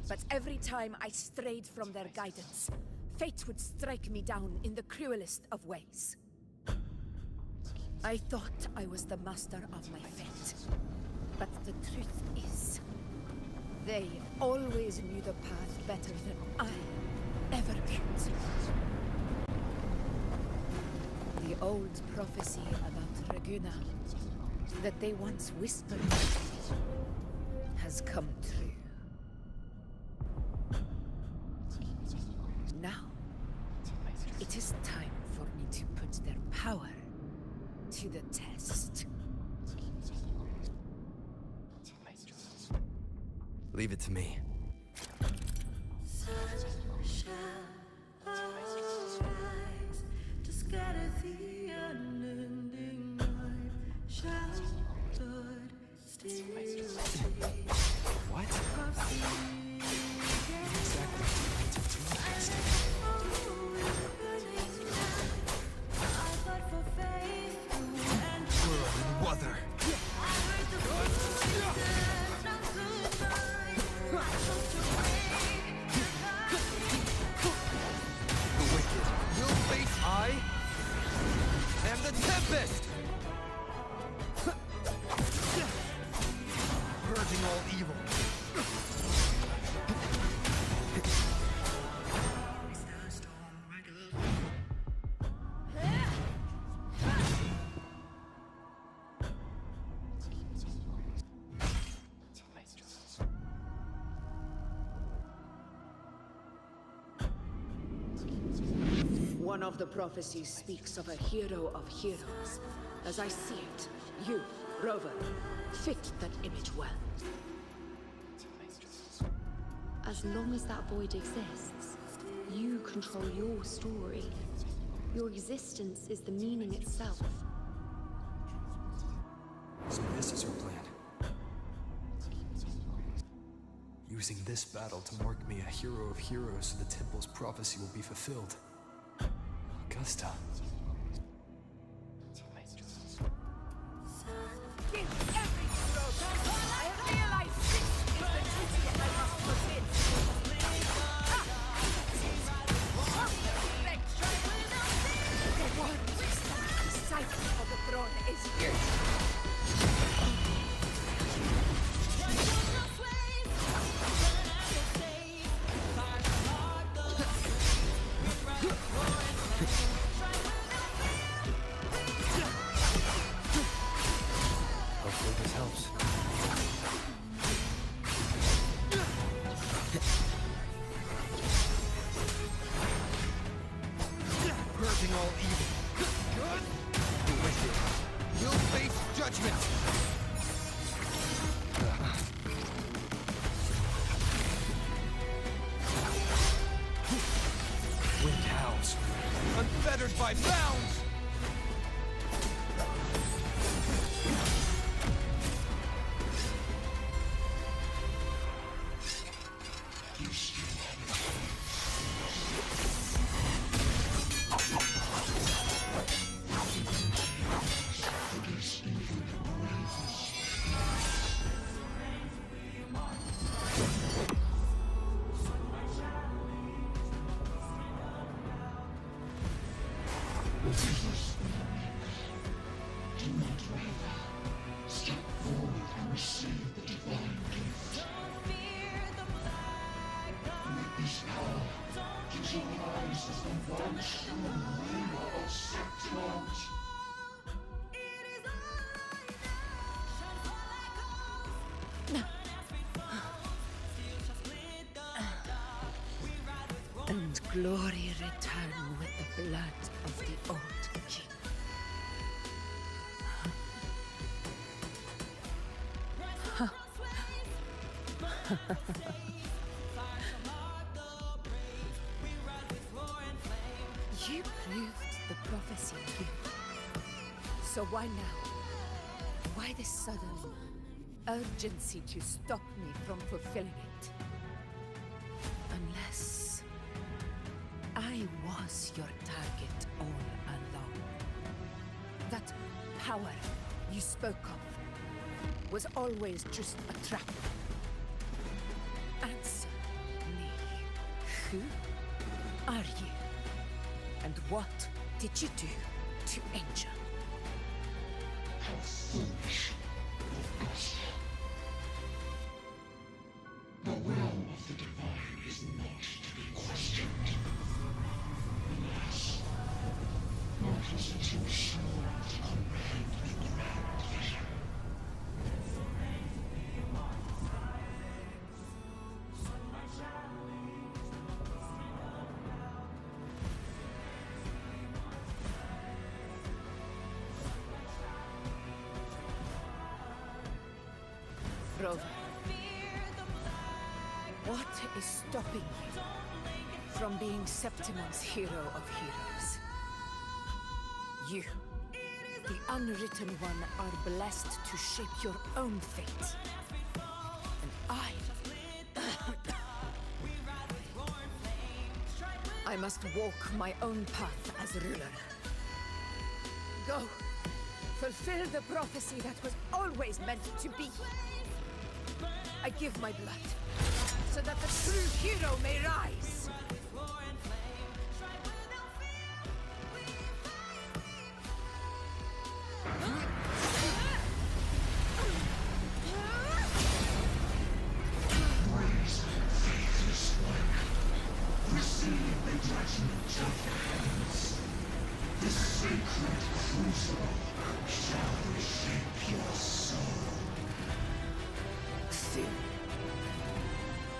but every time I strayed from their guidance, fate would strike me down in the cruelest of ways. I thought I was the master of my fate. But the truth is, they always knew the path better than I ever could. The old prophecy about Reguna, that they once whispered, has come true. Now, it is time for me to put their power to the test. Leave it to me. What? Mother. The wicked will face I am the Tempest! Purging all evil. One of the prophecies speaks of a hero of heroes. As I see it, you, Rover, fit that image well. As long as that void exists, you control your story. Your existence is the meaning itself. So this is her plan. Using this battle to mark me a hero of heroes so the temple's prophecy will be fulfilled. Augusta. I found! And glory return with the blood of the old king. You proved the prophecy here. So why now? Why this sudden urgency to stop me from fulfilling it? Unless I was your target all along. That power you spoke of was always just a trap. Answer me. Who are you? And what did you do to Angel? How foolish, Augusta. The will of the divine is not to be questioned. Alas, nor was it too small to comprehend the grand vision. Rover, what is stopping you from being Septimon's hero of heroes? You, the unwritten one, are blessed to shape your own fate. And I must walk my own path as ruler. Go, fulfill the prophecy that was always meant to be. I give my blood, so that the true hero may rise. Raise faithless one. Receive the judgment of the heavens. The sacred crucible shall reshape your soul.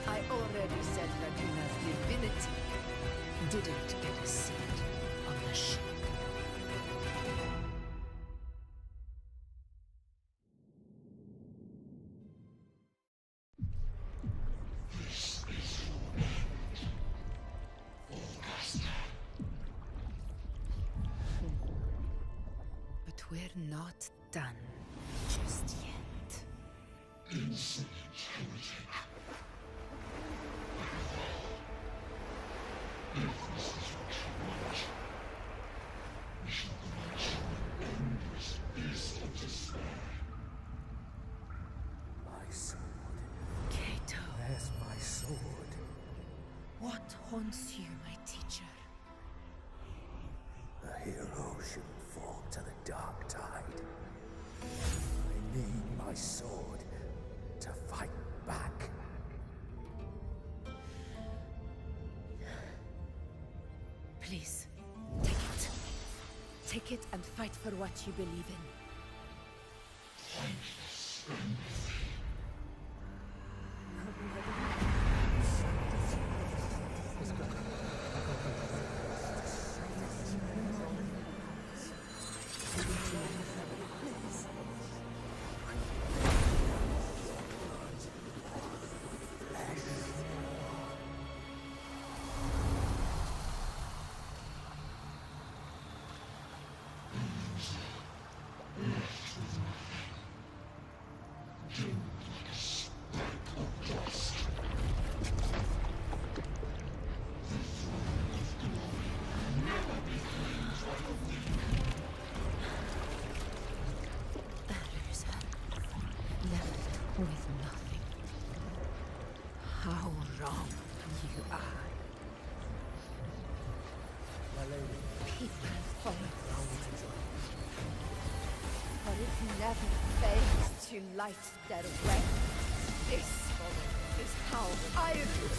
I already said that Luna's divinity didn't get a seat on the ship. This is your end, Augusta. But we're not done just yet. Insolent heretic. If this is what you want, we shall grant you an endless bliss of despair. My sword. Cato. Where's my sword? What haunts you, my teacher? A hero shouldn't fall to the dark tide. I need my sword to fight back. Please, take it. Take it and fight for what you believe in. Thankless empathy. how wrong you are. People follow us, but it never fails to light their way. This is how I will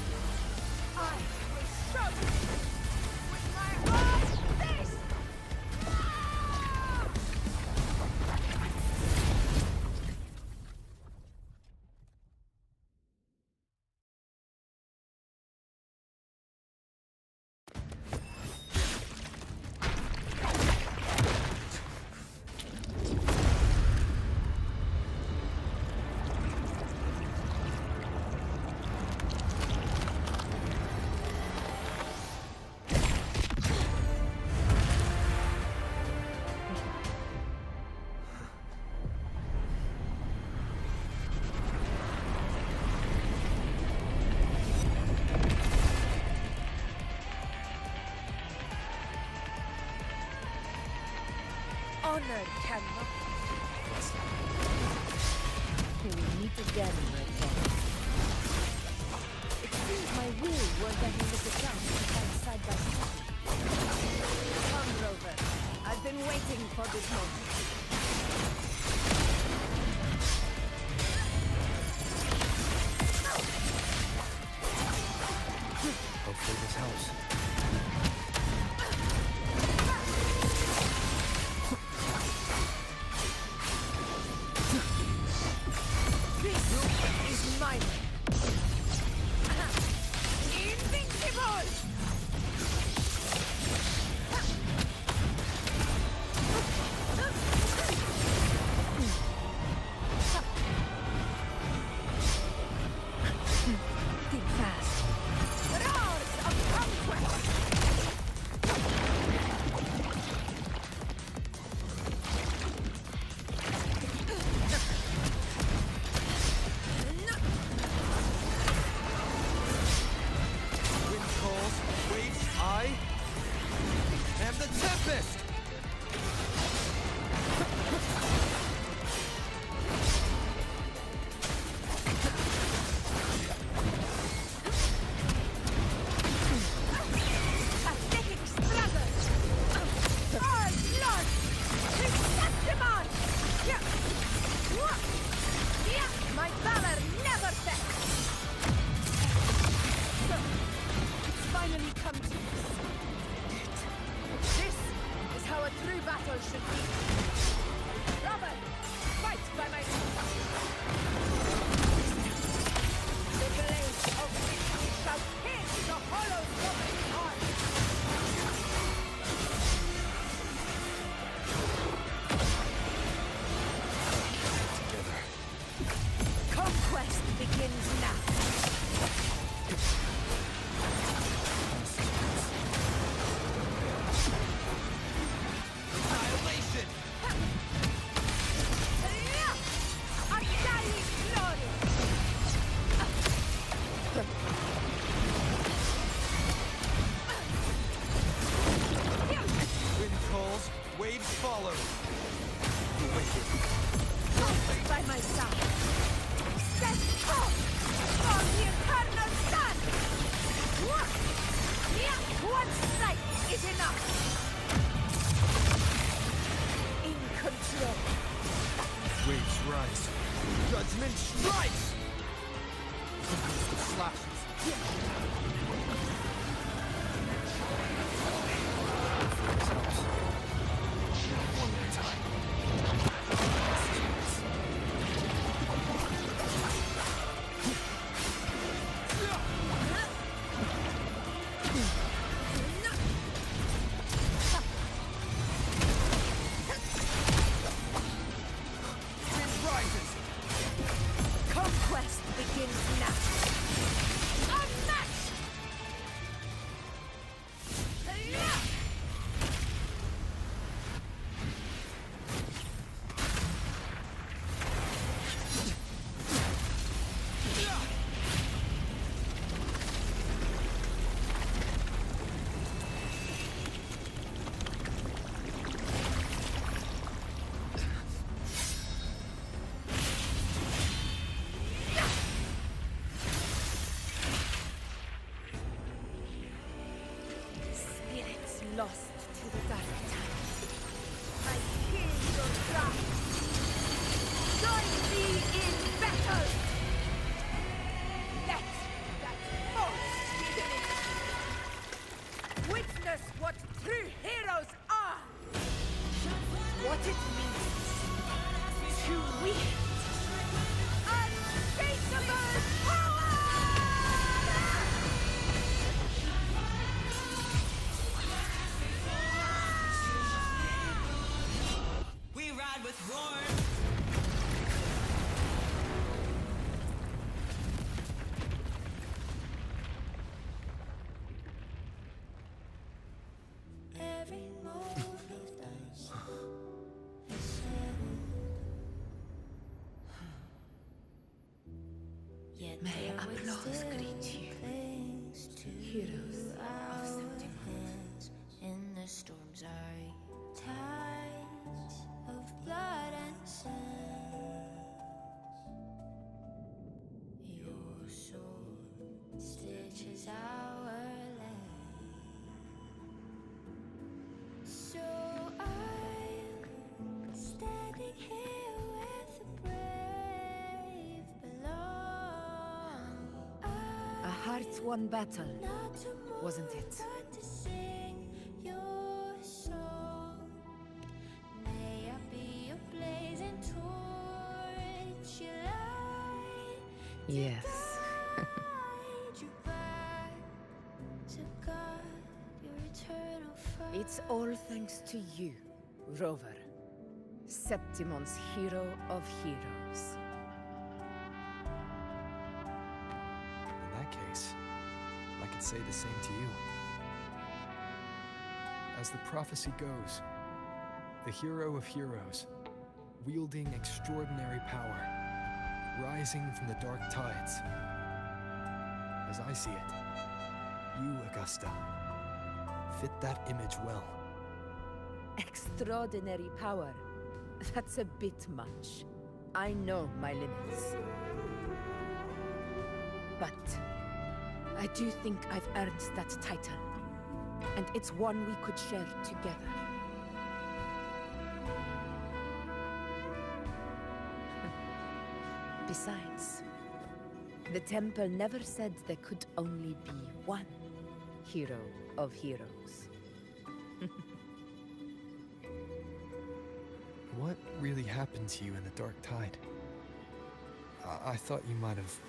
show you with my own fist! Honor cannot. We will meet again, my friend. It seems my will won't let me miss a chance to fight side by side. Come, Rover. I've been waiting for this moment. Hopefully this helps. May applause greet you, heroes of Septimont. In the storms are tides of blood and sin. Your sword stitches our lane. So I'm standing here with the brave below. A hard-won battle, wasn't it? To sing your song. May I be a blazing torch, your light Yes. guide you back to God, your eternal fire. It's all thanks to you, Rover. Septimon's hero of heroes. In that case, I could say the same to you. As the prophecy goes, the hero of heroes, wielding extraordinary power, rising from the dark tides. As I see it, you, Augusta, fit that image well. Extraordinary power. That's a bit much. I know my limits. But I do think I've earned that title. And it's one we could share together. Besides, the temple never said there could only be one hero of heroes. What really happened to you in the dark tide? I thought you might have...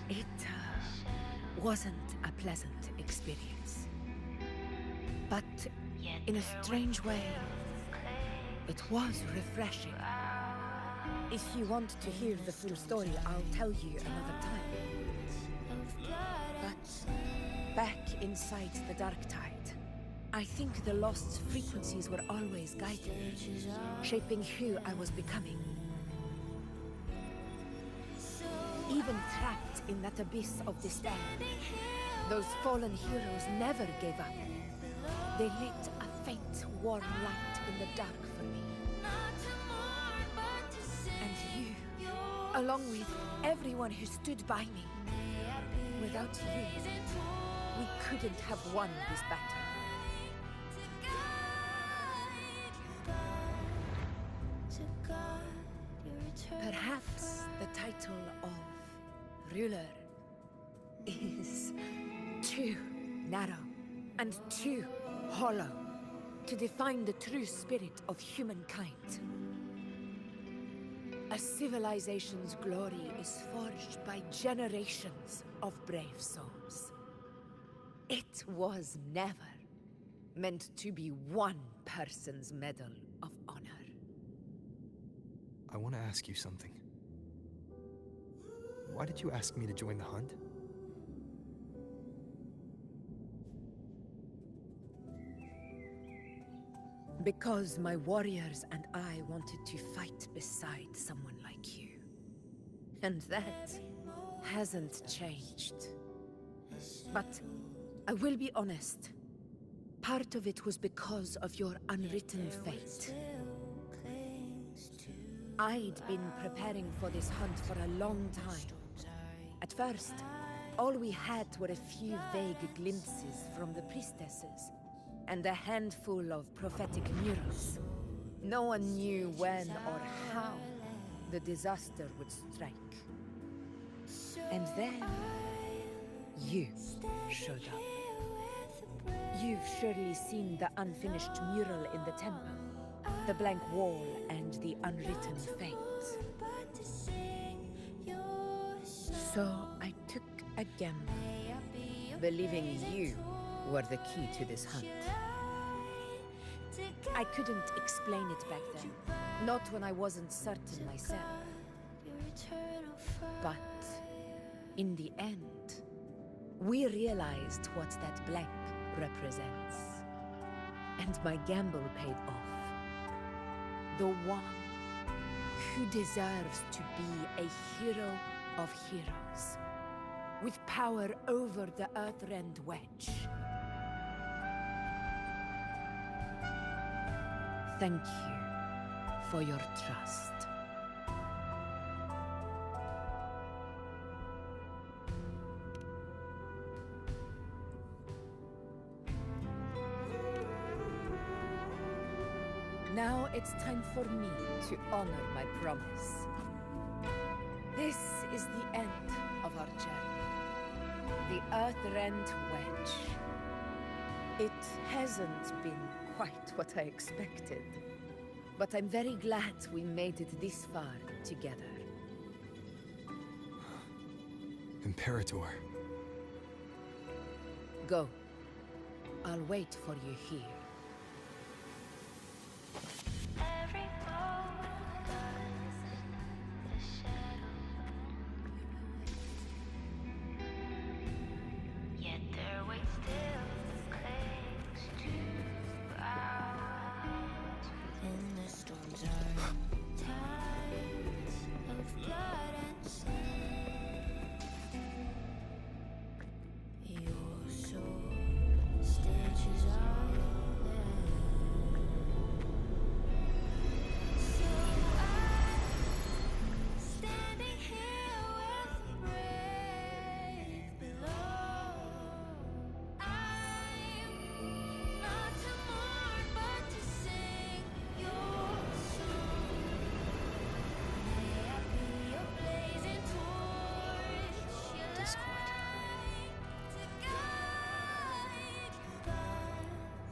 It wasn't a pleasant experience. But in a strange way, it was refreshing. If you want to hear the full story, I'll tell you another time. But back inside the dark tide, I think the lost frequencies were always guiding me, shaping who I was becoming. Even trapped in that abyss of despair, those fallen heroes never gave up. They lit a faint, warm light in the dark for me. And you, along with everyone who stood by me. Without you, we couldn't have won this battle. Perhaps the title of ruler is too narrow and too hollow to define the true spirit of humankind. A civilization's glory is forged by generations of brave souls. It was never meant to be one person's medal of honor. I want to ask you something. Why did you ask me to join the hunt? Because my warriors and I wanted to fight beside someone like you. And that hasn't changed. But I will be honest. Part of it was because of your unwritten fate. I'd been preparing for this hunt for a long time. At first, all we had were a few vague glimpses from the priestesses, and a handful of prophetic murals. No one knew when or how the disaster would strike. And then, you showed up. You've surely seen the unfinished mural in the temple, the blank wall and the unwritten fate. So I took a gamble, believing you were the key to this hunt. I couldn't explain it back then, not when I wasn't certain myself. But in the end, we realized what that blank represents. And my gamble paid off. The one who deserves to be a hero of heroes, with power over the Earthrend Wedge. Thank you for your trust. Now it's time for me to honor my promise. This is the end of our journey. The Earthrend Wedge. It hasn't been quite what I expected, but I'm very glad we made it this far together. Imperator. Go. I'll wait for you here.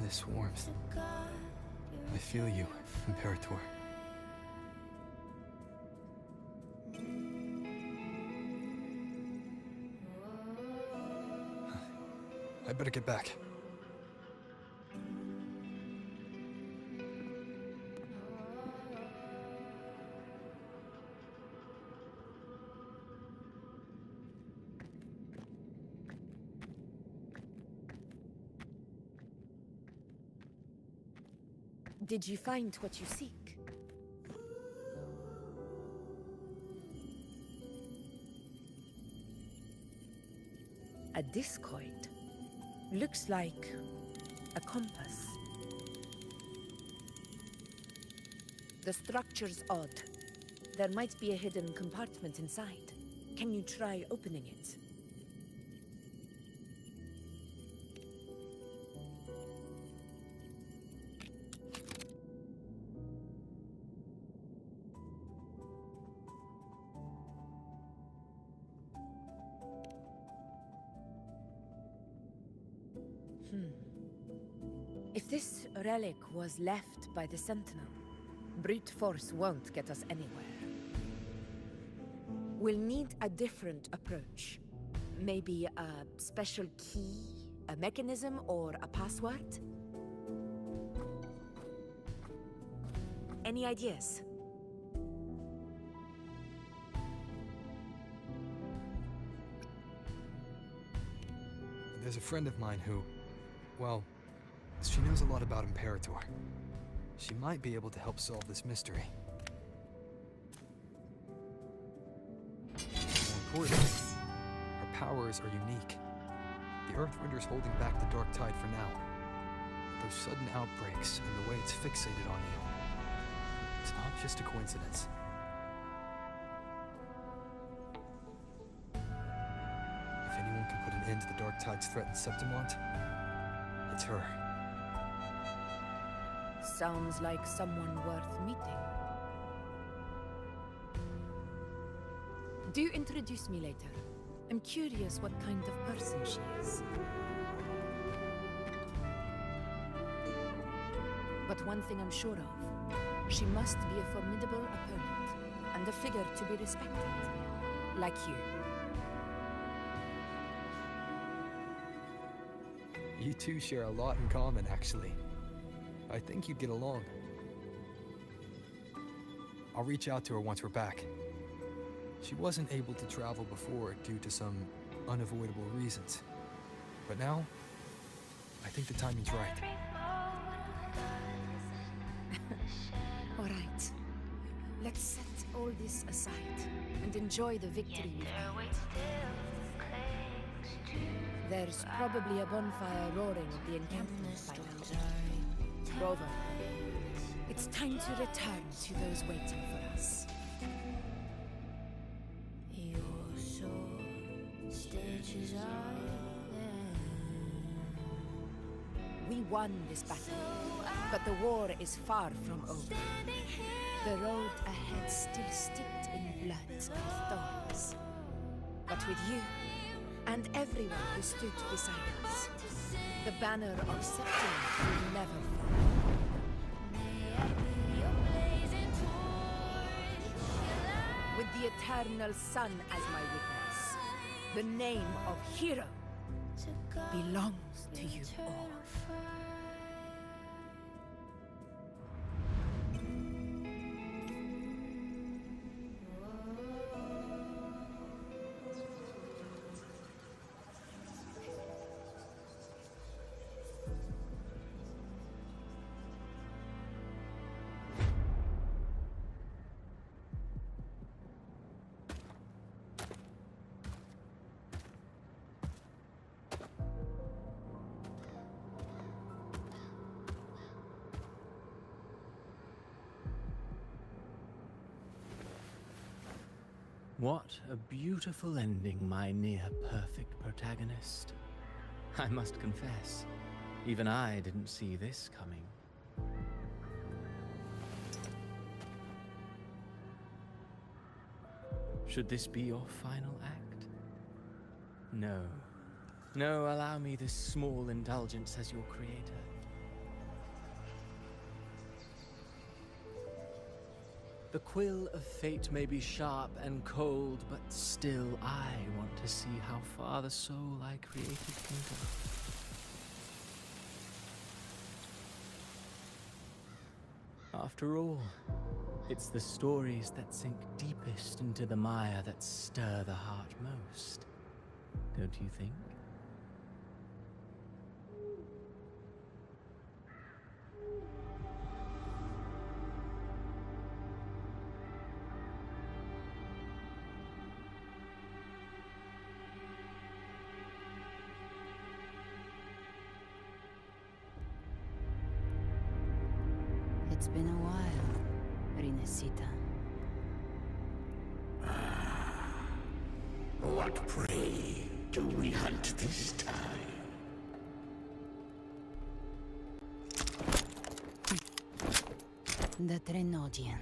This warmth. I feel you, Imperator. I better get back. Did you find what you seek? A discoid. Looks like a compass. The structure's odd. There might be a hidden compartment inside. Can you try opening it? If this relic was left by the Sentinel, brute force won't get us anywhere. We'll need a different approach. Maybe a special key, a mechanism, or a password? Any ideas? There's a friend of mine who, well, she knows a lot about Imperator. She might be able to help solve this mystery. More importantly, her powers are unique. The Earthrender's holding back the dark tide for now. Those sudden outbreaks and the way it's fixated on you, it's not just a coincidence. If anyone can put an end to the dark tide's threat in Septimont, it's her. Sounds like someone worth meeting. Do introduce me later. I'm curious what kind of person she is. But one thing I'm sure of, she must be a formidable opponent, and a figure to be respected, like you. You two share a lot in common, actually. I think you'd get along. I'll reach out to her once we're back. She wasn't able to travel before due to some unavoidable reasons. But now, I think the timing's right. All right. Let's set all this aside and enjoy the victory we've had. There's probably a bonfire roaring at the encampment by now. Grover, it's time to return to those waiting for us. Your sword stitches We won this battle, but the war is far from over. The road ahead still steeped in blood and thorns. But with you, and everyone who stood beside us, the banner of Septimus will never fall. With the eternal sun as my witness, the name of hero belongs to you all. What a beautiful ending, my near-perfect protagonist. I must confess, even I didn't see this coming. Should this be your final act? No. No, allow me this small indulgence as your creator. The quill of fate may be sharp and cold, but still I want to see how far the soul I created can go. After all, it's the stories that sink deepest into the mire that stir the heart most, don't you think? It's been a while, Rinesita. What prey do we hunt this time? The Trenodian.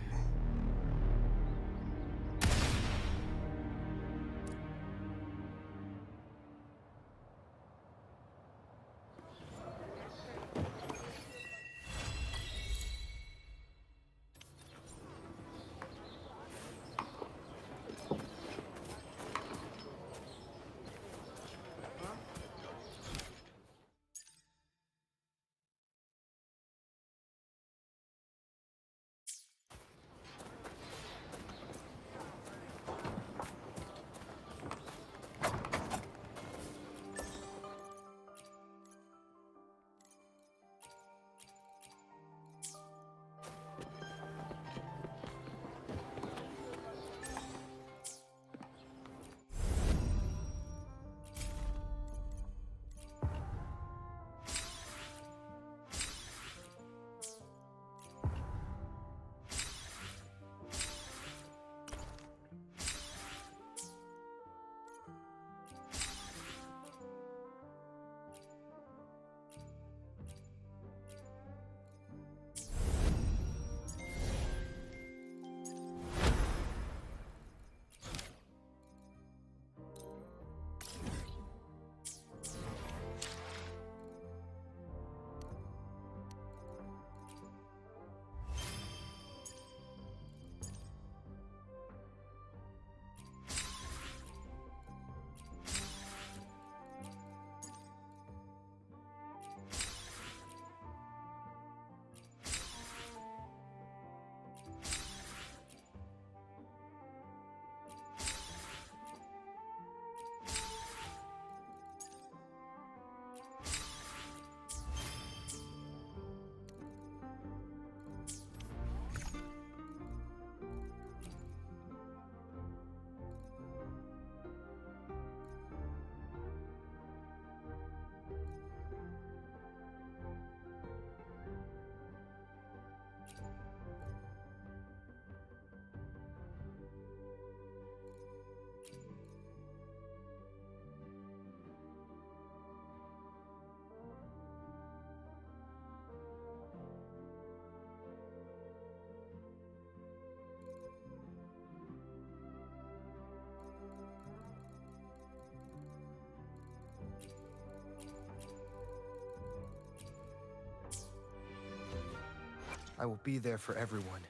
I will be there for everyone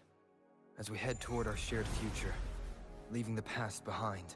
as we head toward our shared future, leaving the past behind.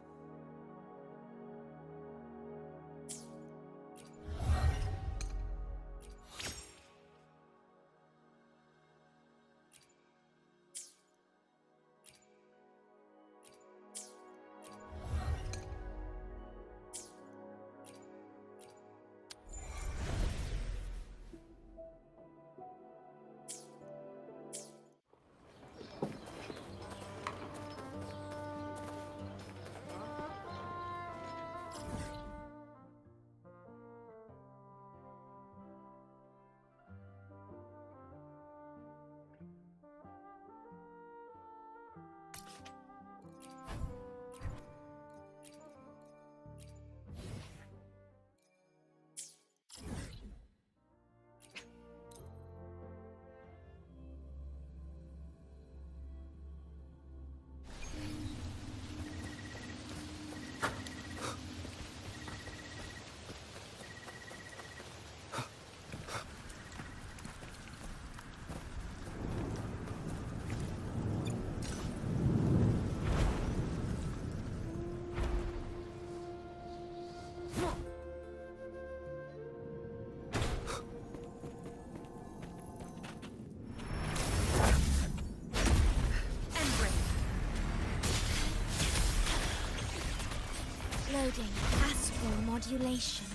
Loading astral modulation.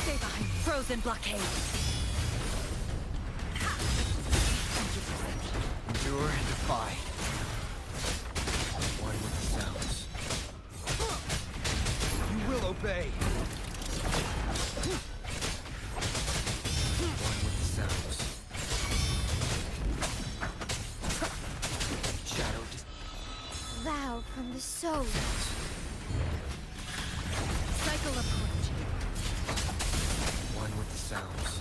Stay behind frozen blockade. Endure and defy. One with the sounds. You will obey. One with the sounds. Shadow. Vow from the soul. Cycle approach. One with the sounds.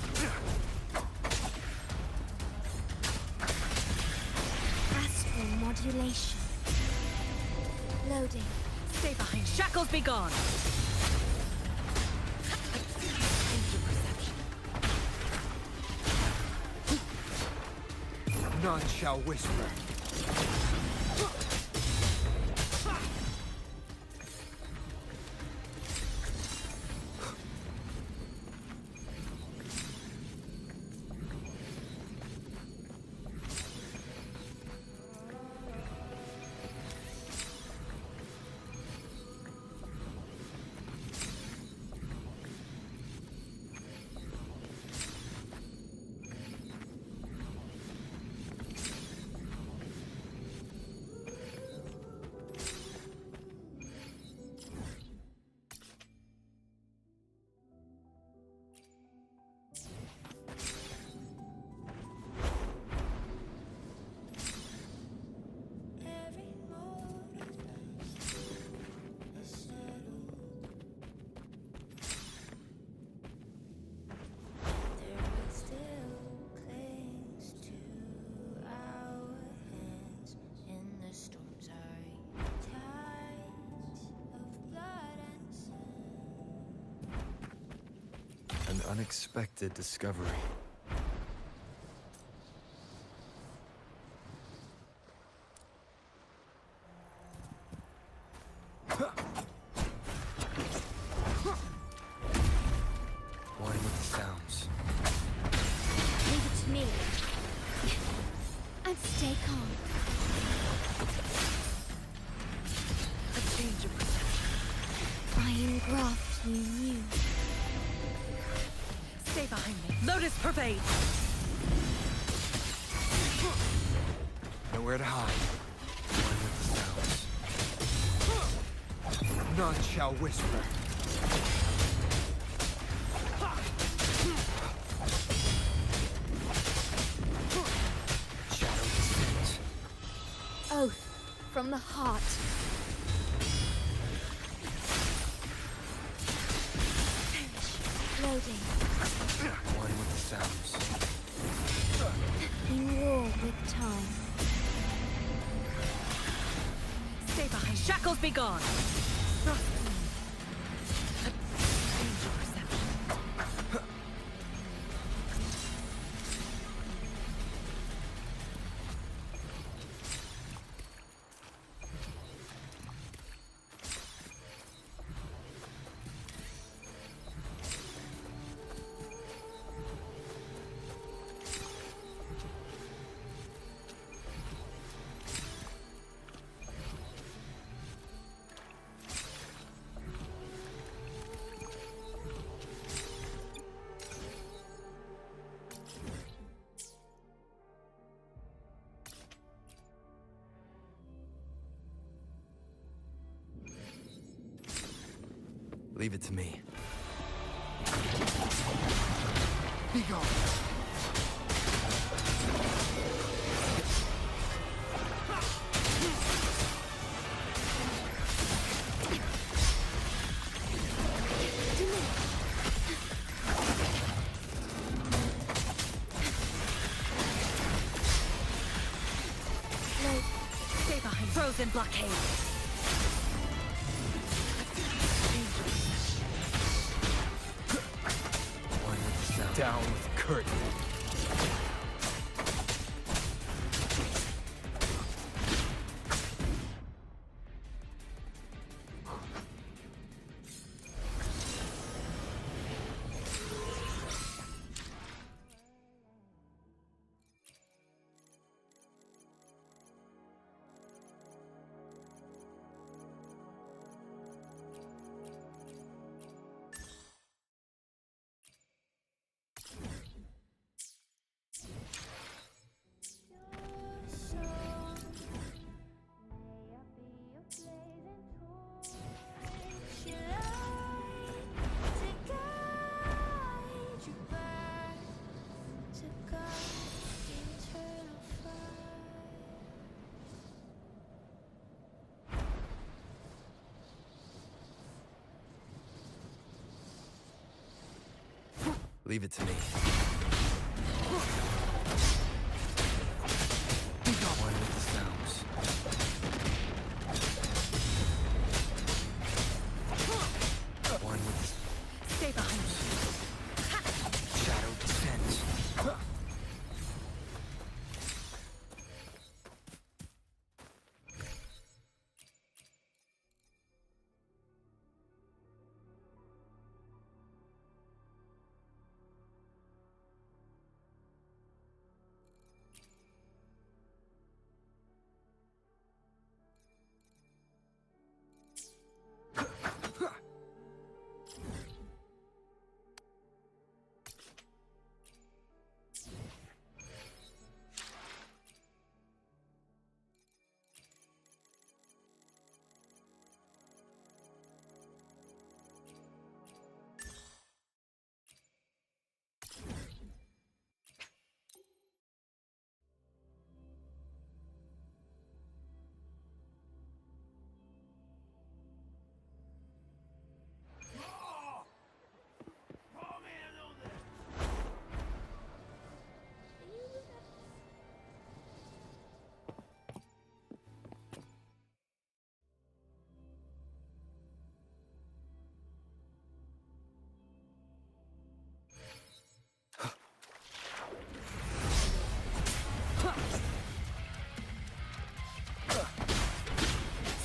Astral modulation. Loading. Stay behind. Shackles be gone. None shall whisper. An unexpected discovery. One with the sounds. Leave it to me. And stay calm. A change of perception. I engraft you new. Stay behind me. Lotus pervade. Nowhere to hide. One with the sounds. None shall whisper. Shadow descends. Oath from the heart. Loading. One with the sounds. In war with time. Stay behind. Shackles be gone. A change of perception. Leave it to me. Be gone! Stay behind. Frozen blockade. Down with the curtain. Leave it to me. Be gone. One with the sounds. One with the... Stay behind. Shadow descends.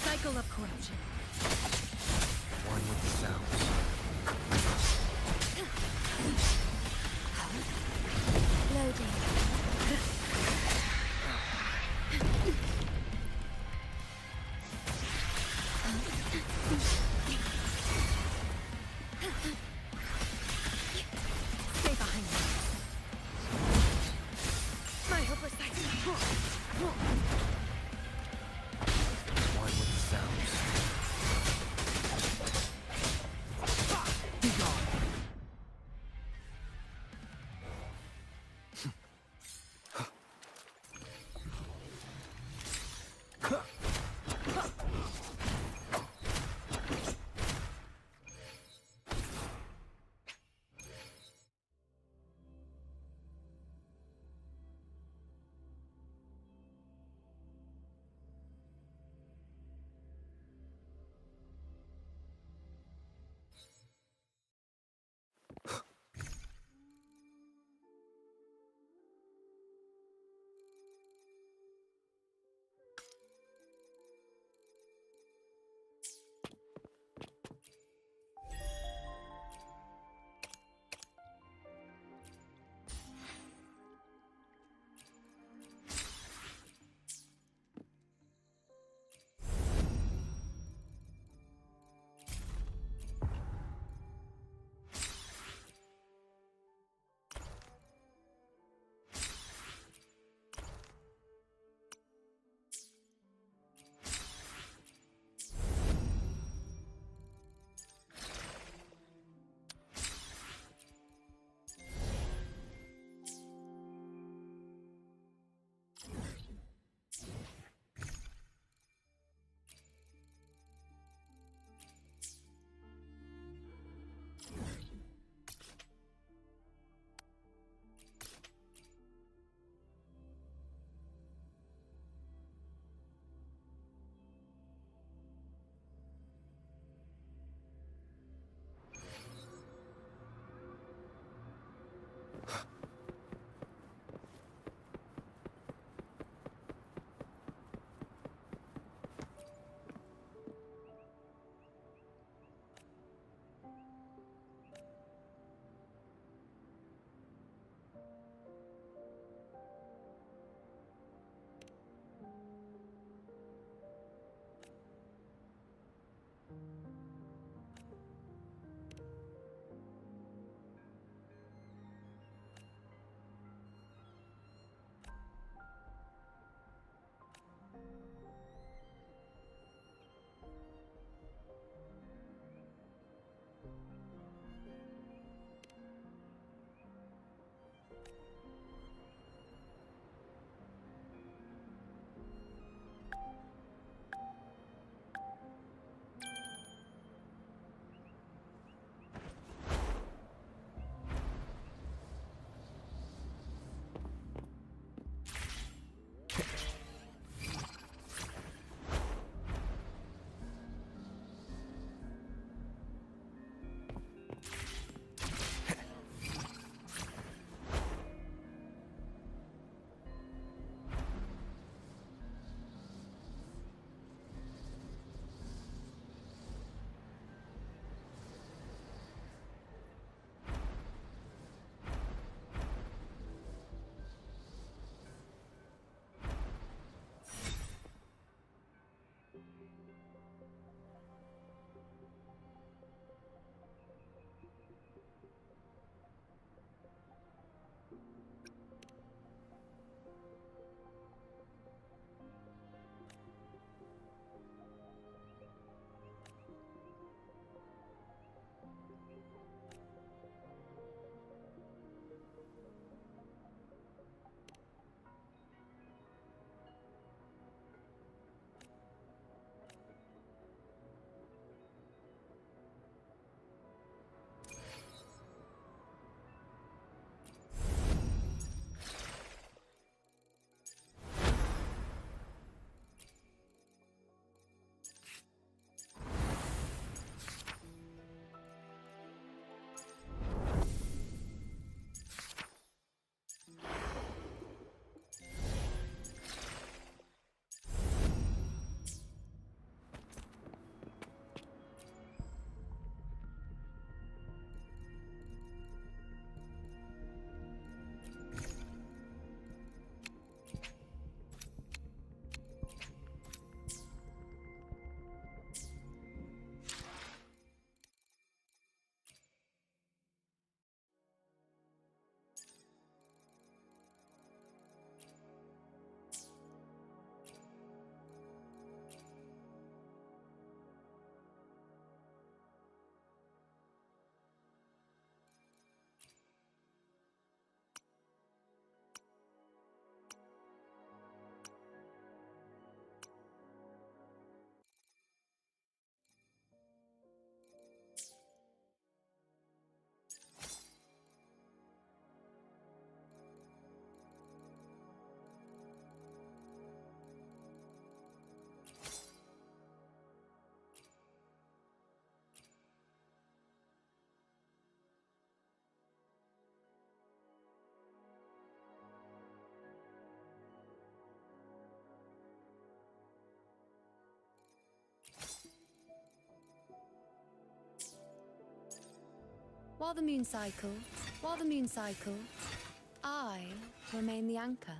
Cycle of corruption. One with the sounds. Loading. Stay behind me. My hope is One with the sounds. Be gone. While the moon cycles, I remain the anchor.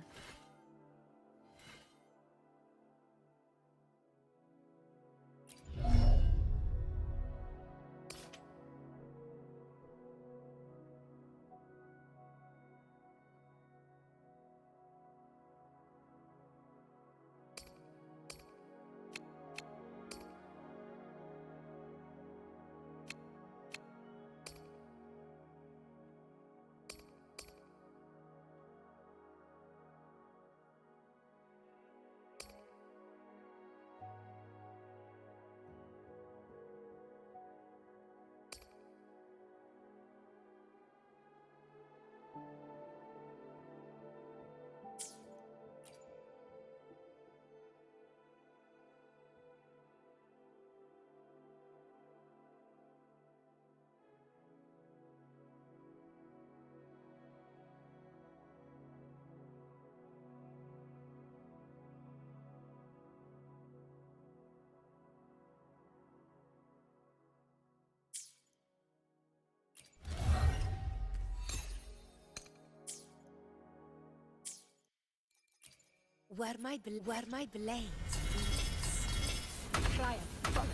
Where my blade leads, triumph follows.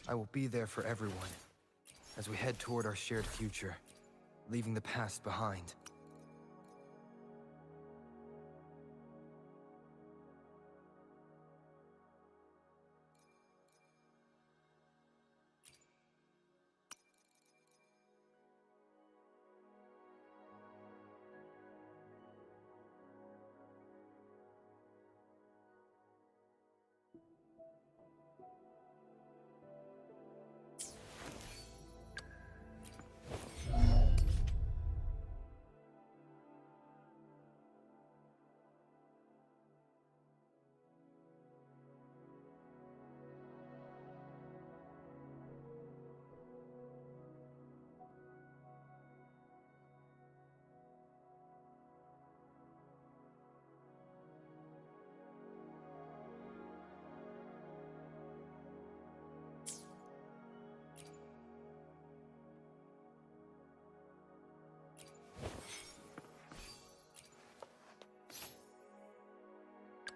I will be there for everyone as we head toward our shared future, leaving the past behind.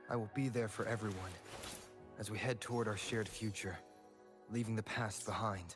I will be there for everyone as we head toward our shared future, leaving the past behind.